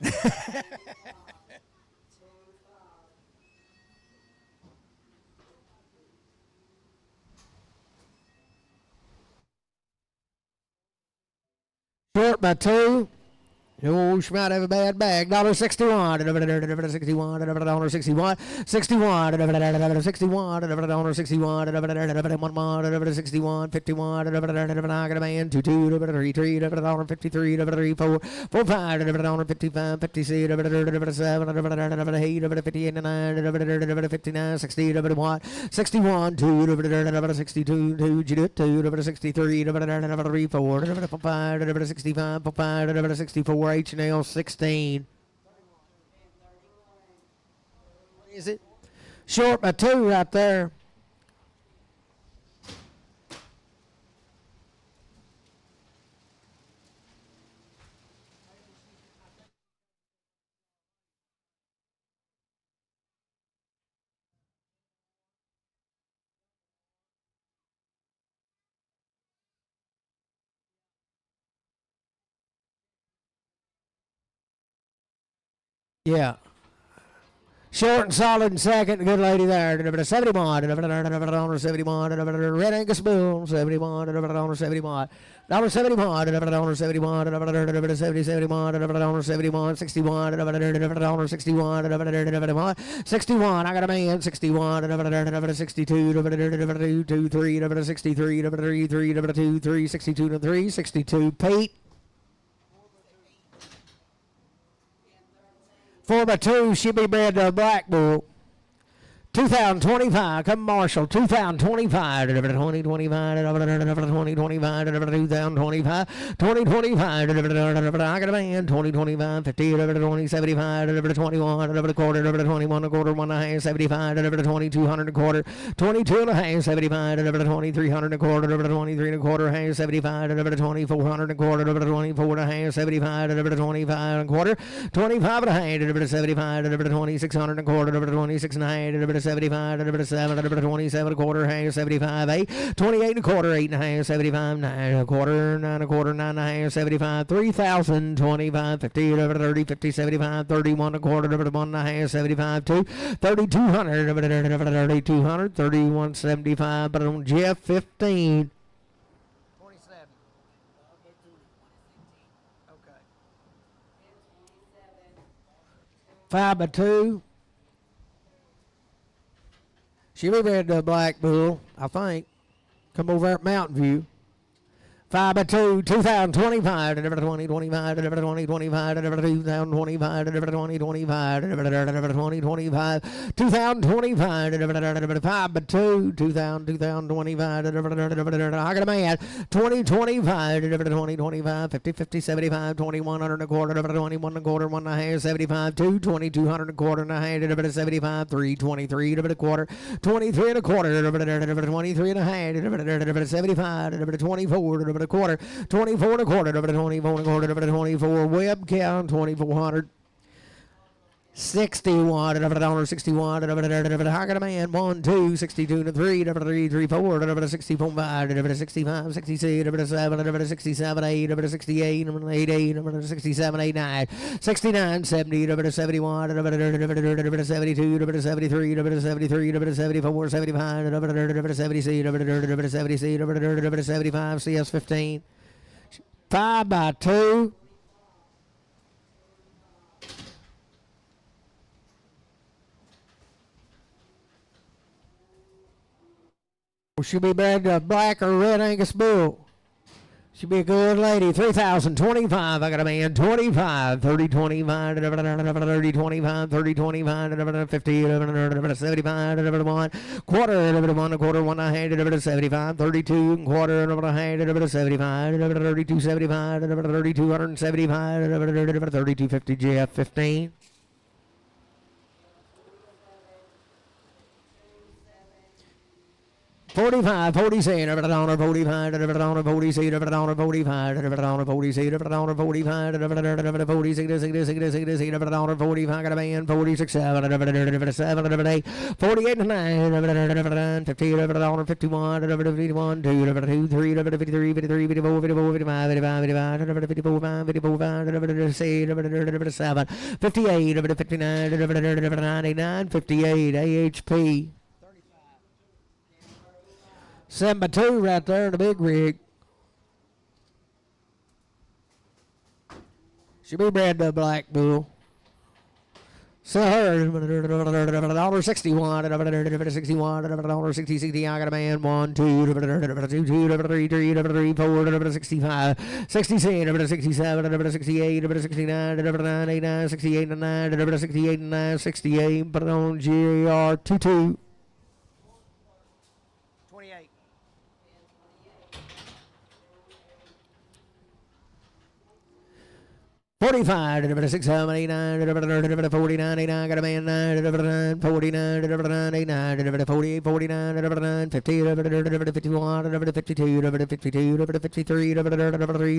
Short by 2. Oh, she might have a bad bag. $61, $61, $61, $61, $61, $61, $61, $51, I got a man, 2, 2, 3, 3, $53, 3, 4, 4, 5, $55, 56, 7, 8, 58, 9, 59, 60, 61, 2, 62, 2, 63, 3, 4, 5, 65, 5, 64, H&L 16. What is it? Short by 2 right there. Yeah. Short and solid in second. Good lady there. 71. 71. Red Angus Bull. 71. 71. $71. 71. 71. 70. 71. 71. 61. 61. 61. I got a man. 61. 62. 2, 3. 63. 3, 2, 3. 62 3. 62. Pete. 4 by 2, she be bred to a black bull. 2025, come Marshall, 2025, 2025, 2025, 2025, 2025, I got a man, 2025, 50, 2075, 21, quarter, 21, quarter, 1 and a half, 75, 2200 quarter, 22 and a half, 75, 2300 quarter, 23 and a quarter, half, 75, 2400 quarter, 24 and a half, 75, 25 and quarter, 25 and a half, 75, 2600 quarter, 26 and a half, 75, 7, 27 a quarter, half, 75, 8, 28 and a quarter, 8 and a half, 75, 9 and a quarter, 9 and a quarter, 9 and a half, 75, 3,000, 25, 50, 30, 50, 75, 31 and a quarter, 1 and a half, 75, 2, 3,200, 3,200, 3175, but on Jeff 15. 27. Okay. 5 by 2. She be bred to a black bull, I think. Come over at Mountain View. 5 by 2, 2025, 2025, 2025, 2025, 2025, 2025, 2025, 5 by 2, 2025, I got a man, 2025, 2025, 50, 50, 75, 2100 and a quarter, 21 and a quarter, 1 and a half, 75, 2, 2200 and a quarter and a half, 75, 3, 23 and a quarter, 23 and a quarter, 23 and a half, 75, 24, a quarter, 24 and a quarter, 24 and a quarter, 24 web count, 2400. 61, $61, I got a man, 1, 2, 62 to 3, 3, 3, 4, 64, 5, 65, 66, 7, 67, 8, 68, 88, 67, 89, 69, 70, 71, 72, 73, 73, 74, 75, 70, 75, CS 15, 5 by 2. She'll be bred to a black or red Angus bull. She'd be a good lady. 3,025. I got a man. 25, 30, 25, 30, 25, 30, 25, 50, 75, 1, quarter, 1, a quarter, 1, a hand, 75, 32, quarter, a hand, 75, 32, 75, 3275, 3250, GF 15. 45, 47, $1, 45, $1, 46, $1, 45, $1, 46, $1, 45, $1, 46, $1, 45, got a man, 46, 7, $7, 8, 48, 9, 50, $1, 51, $51, 2, 3, 53, 53, 54, 54, 55, 55, 54, 5, 54, 5, 6, 7, 58, 59, 99, 58, AHP. 7x2 right there in the big rig. She'll be bred to a black bull. So her $61, 61, 60, 60. I got a man. 1, 2, 2, 3, 3, 4, 65, 67, 67, 68, 69, 89, 68, 9, 68, 9, 68. Put it on GR 22. 28. 45, 6, 7, 8, 9, 49, 89, got a man, 9, 49, 89, 48, 49, 50, 51, 52, 52, 53,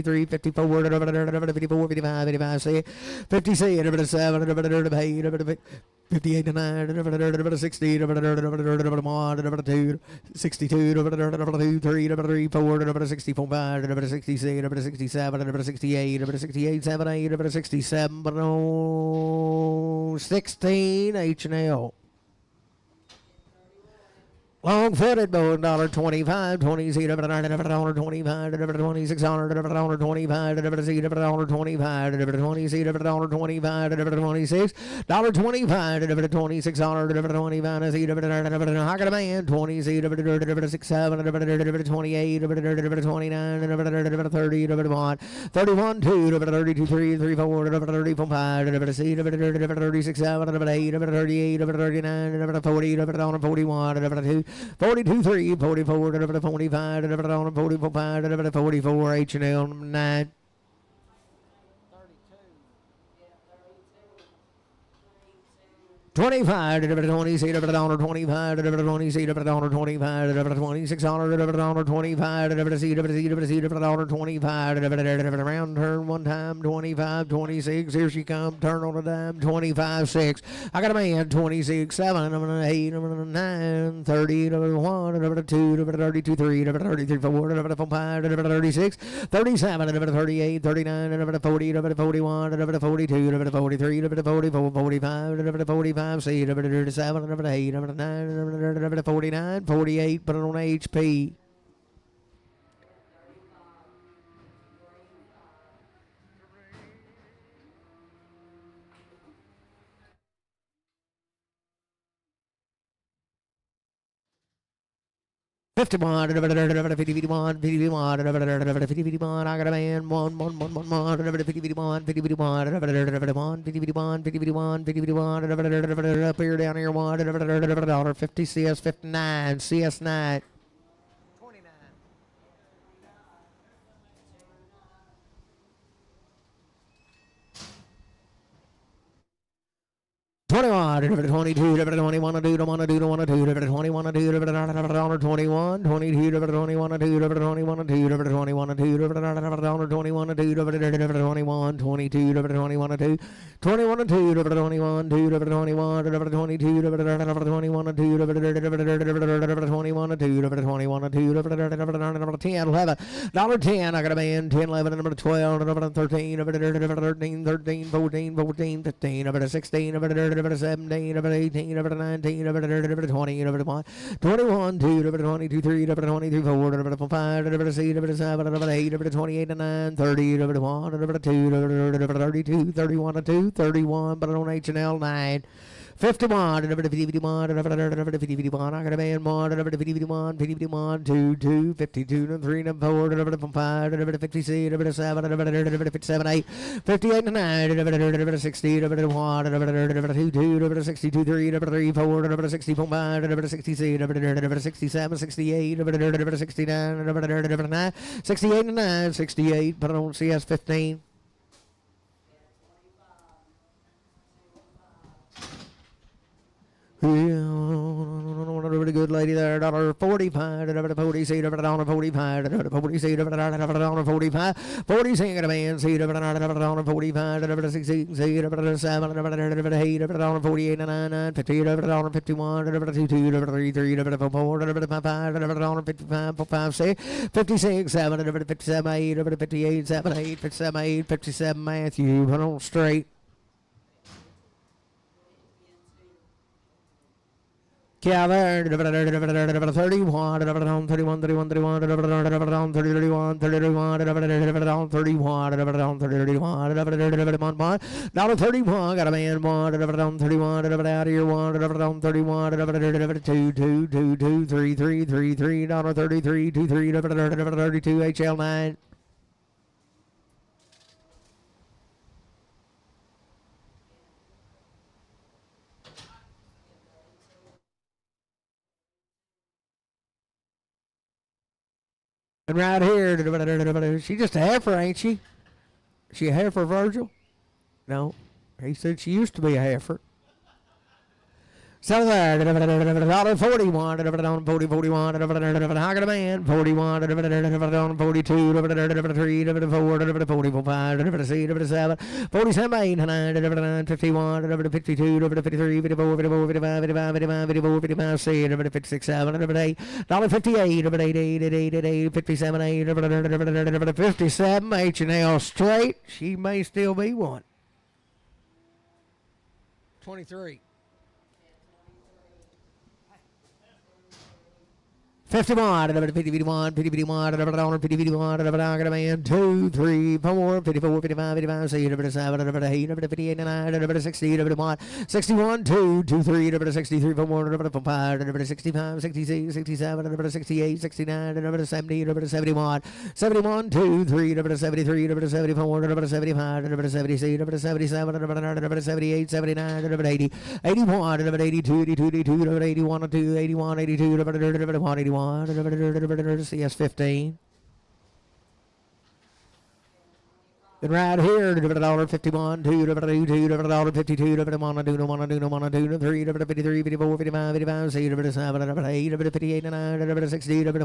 3, 54, 54, 55, 55, 56, 7, 8, 58, 9, 60, 1, 2, 62, 2, 3, 4, 64, 5, 66, 67, 68, 68, 7, 8, 67, 16, H&L. Long-footed bull, $1.25, 20, $125, $26, $125, $125, $125, $26, $125, $26, I got a man, 20, 6, 7, 28, 29, 30, 31, 2, 32, 3, 3, 4, 34, 5, 36, 7, 8, 38, 39, 40, 41, 2, 42, 3, 44, 45, 44, 5, 44, H&L 9. 25, 26, 25, 26, 25, 26, 25, round turn one time, 25, 26, here she comes, turn on the dime, 25, 6. I got a man, 26, 7, 8, 9, 30, 1, 2, 32, 3, 33, 4, 5, 36, 37, 38, 39, 40, 41, 42, 43, 44, 45, 45. C, 7, 8, 9, 49, 48, put it on HP. $51, $51, $51, I got a man, 1, 1, 1, 1, 1, $51, $51, up here, down here, 1, 50, CS 59, CS 9. 21, 22, 21, 2, 1, 2, 1, 2, 21, 2, 21, 22, 21, 2, 21, 2, 21, 2, 21, 2, 21, 2, 21, 22, 21, 2, 21, 2, 21, 2, 21, 22, 21, 2, 21, 2, 10, 11, $10, I got a man, 10, 11, number 12, 13, 13, 13, 14, 14, 15, 16, 17, 18, 19, 20, 21, 22, 22, 3, 23, 4, 5, 6, 7, 8, 28, 9, 30, 1, 2, 32, 31, 2, 31, but on H&L 9. 51, 51, 51, I got a man, 51, 51, 2, 2, 52, 3, 4, 5, 56, 7, 57, 8, 58, 9, 60, 1, 2, 2, 62, 3, 3, 4, 64, 5, 66, 67, 68, 69, 9, 68, 9, 68, but I don't see us 15. Pretty good lady there. $45, $40, $40, $45, $40, $45, $40, got a man, $45, $60, $7, $8, $48, $9, $50, $51, $52, $33, $54, $55, $56, $56, $7, $57, $8, $58, $7, $8, $57, $8, $57, Matthew, put on straight. Yeah, there, 31, 31, 31, 31, 31, 31, 31, 31, 31, got a man, 31, out of your 1, 31, 2, 2, 2, 2, 3, 3, 3, 3, $33, 2, 3, 32, HL9. And right here, she just a heifer, ain't she? She a heifer, Virgil? No. He said she used to be a heifer. So there, $41, $40, $41, I got a man, $41, $42, $43, $44, $45, $47, $47, $8, $9, $51, $52, $53, $54, $55, $55, $54, $55, $56, $7, $8, $58, $88, $57, $8, $57, H&L straight. She may still be one. 23. 51, 51, 51, I got a man, 2, 3, 4, 54, 55, 55, 7, 8, 58, 9, 60, 61, 2, 2, 3, 63, 4, 5, 65, 66, 67, 68, 69, 70, 71, 71, 2, 3, 73, 74, 75, 76, 77, 78, 79, 80, 81, 82, 82, 82, 81, 2, 81, 82, 81, CS 15. And right here, $51, $2, $52, $52, $51, $3, $53, $54, $55, $55, $7, $8, $58, $9, $60, $2,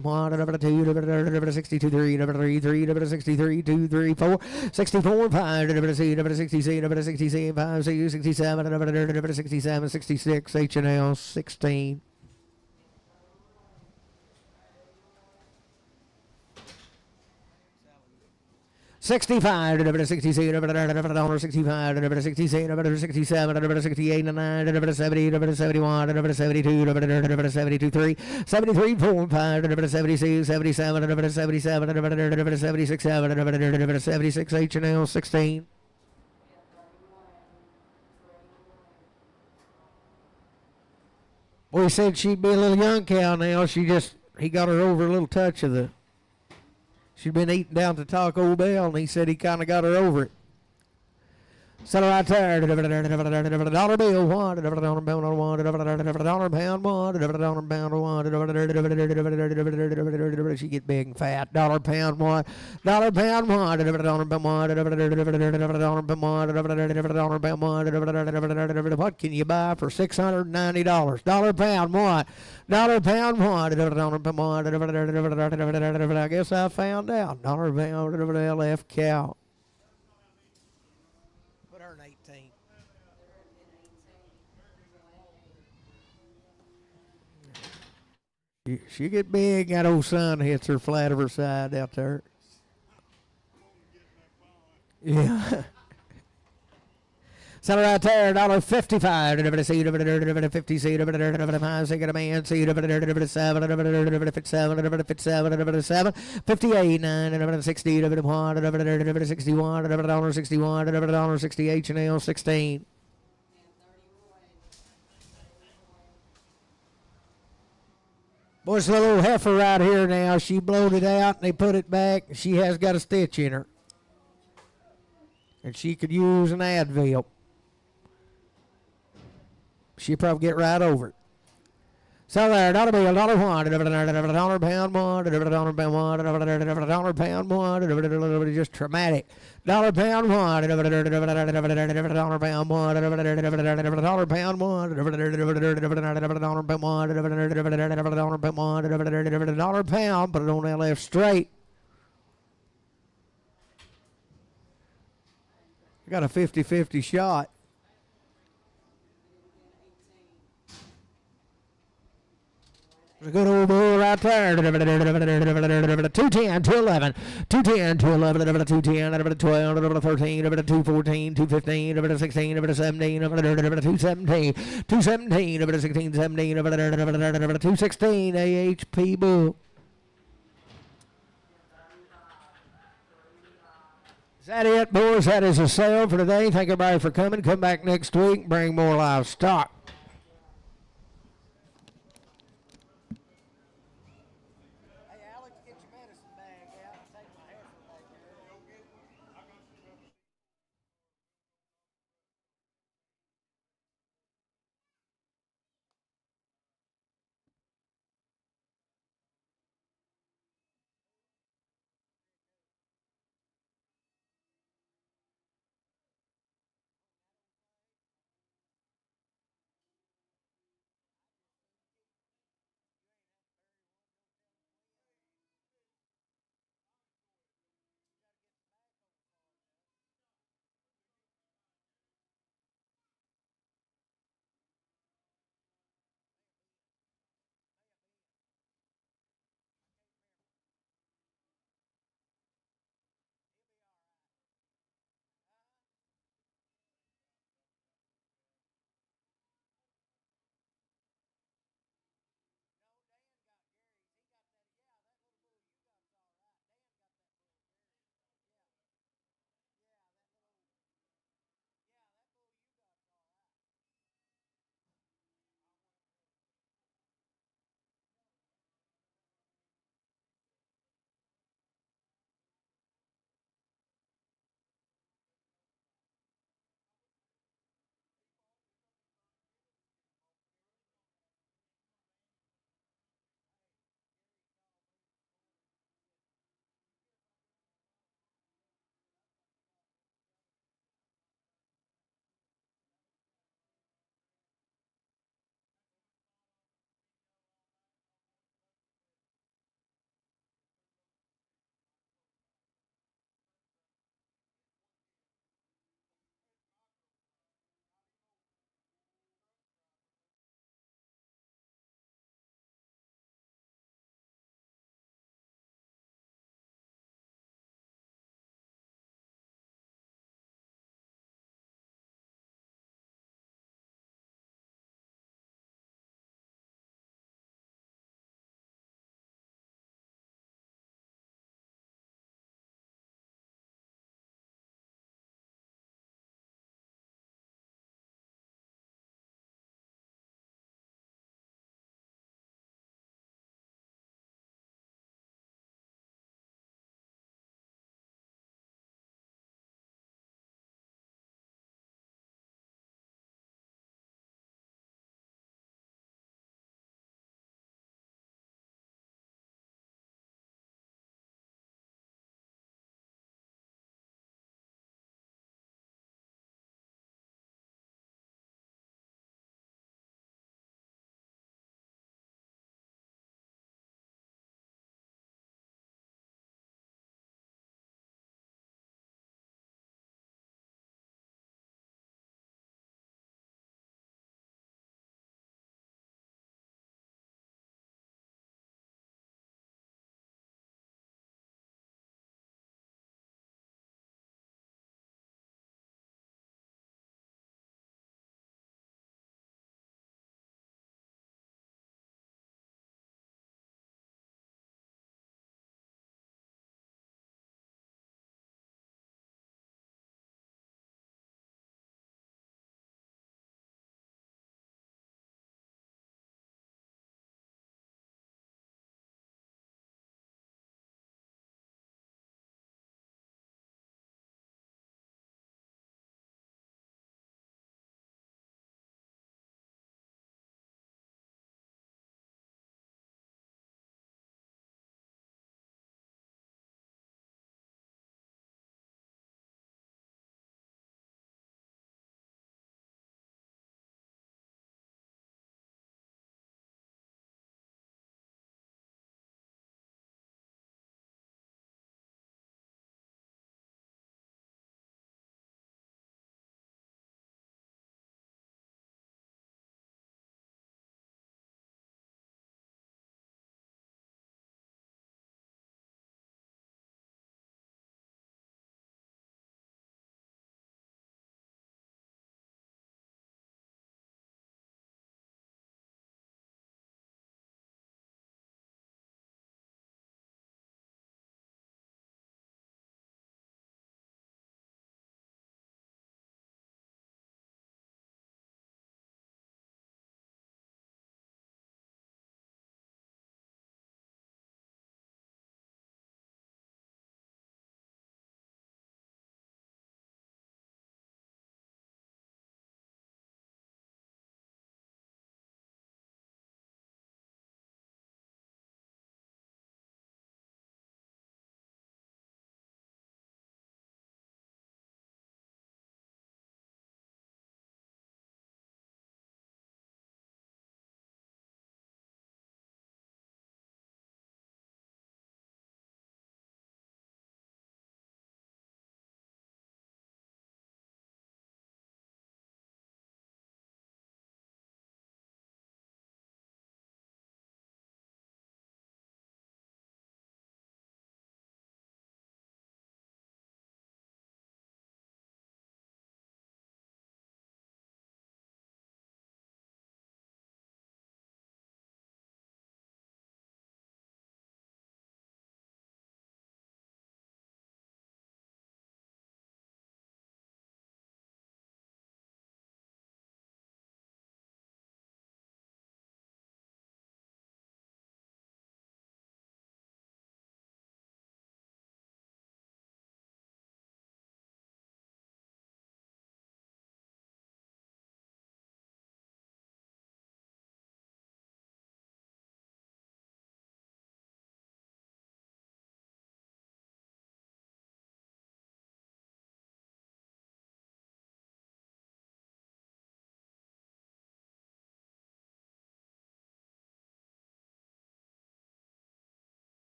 $62, $3, $63, $2, $3, $4, $64, $5, $66, $67, $5, $67, $66, H&L 16. 65, 66, 65, 66, 67, 68, 9, 70, 71, 72, 72, 3, 73, 4, 5, 76, 77, 77, 76, 7, 76, H&L 16. Well, he said she'd be a little young cow now. He got her over a little touch of the. She'd been eating down to Taco Bell, and he said he kind of got her over it. So right there, dollar bill, one, dollar pound on one, dollar pound one, she get big and fat. Dollar pound one, dollar pound one, dollar pound one, what can you buy for $690? Dollar pound one, dollar pound one, I guess I found out. Dollar pound LF cow. She get big, that old sun hits her flat of her side out there. Yeah. So right there, $1.55, 50 seed, 50 seed, 5 seed, a man seed, 7, 7, 58, 9, 60, 1, 61, $61, $60, H&L 16. Boy, it's a little heifer right here now. She blowed it out and they put it back. She has got a stitch in her. And she could use an Advil. She'll probably get right over it. So there, $1 bill, $1 one, $1 pound one, $1 pound one, $1 pound one, just traumatic. $1 pound one, $1 pound one, $1 pound one, $1 pound one, $1 pound, put it on that left straight. I got a 50-50 shot. A good old bull right there. 210, 211, 210, 211, 210, 12, 13, 214, 215, 16, 17, 217, 217, 16, 17, 216, AHP bull. Is that it, boys? That is a sale for today. Thank everybody for coming. Come back next week and bring more livestock.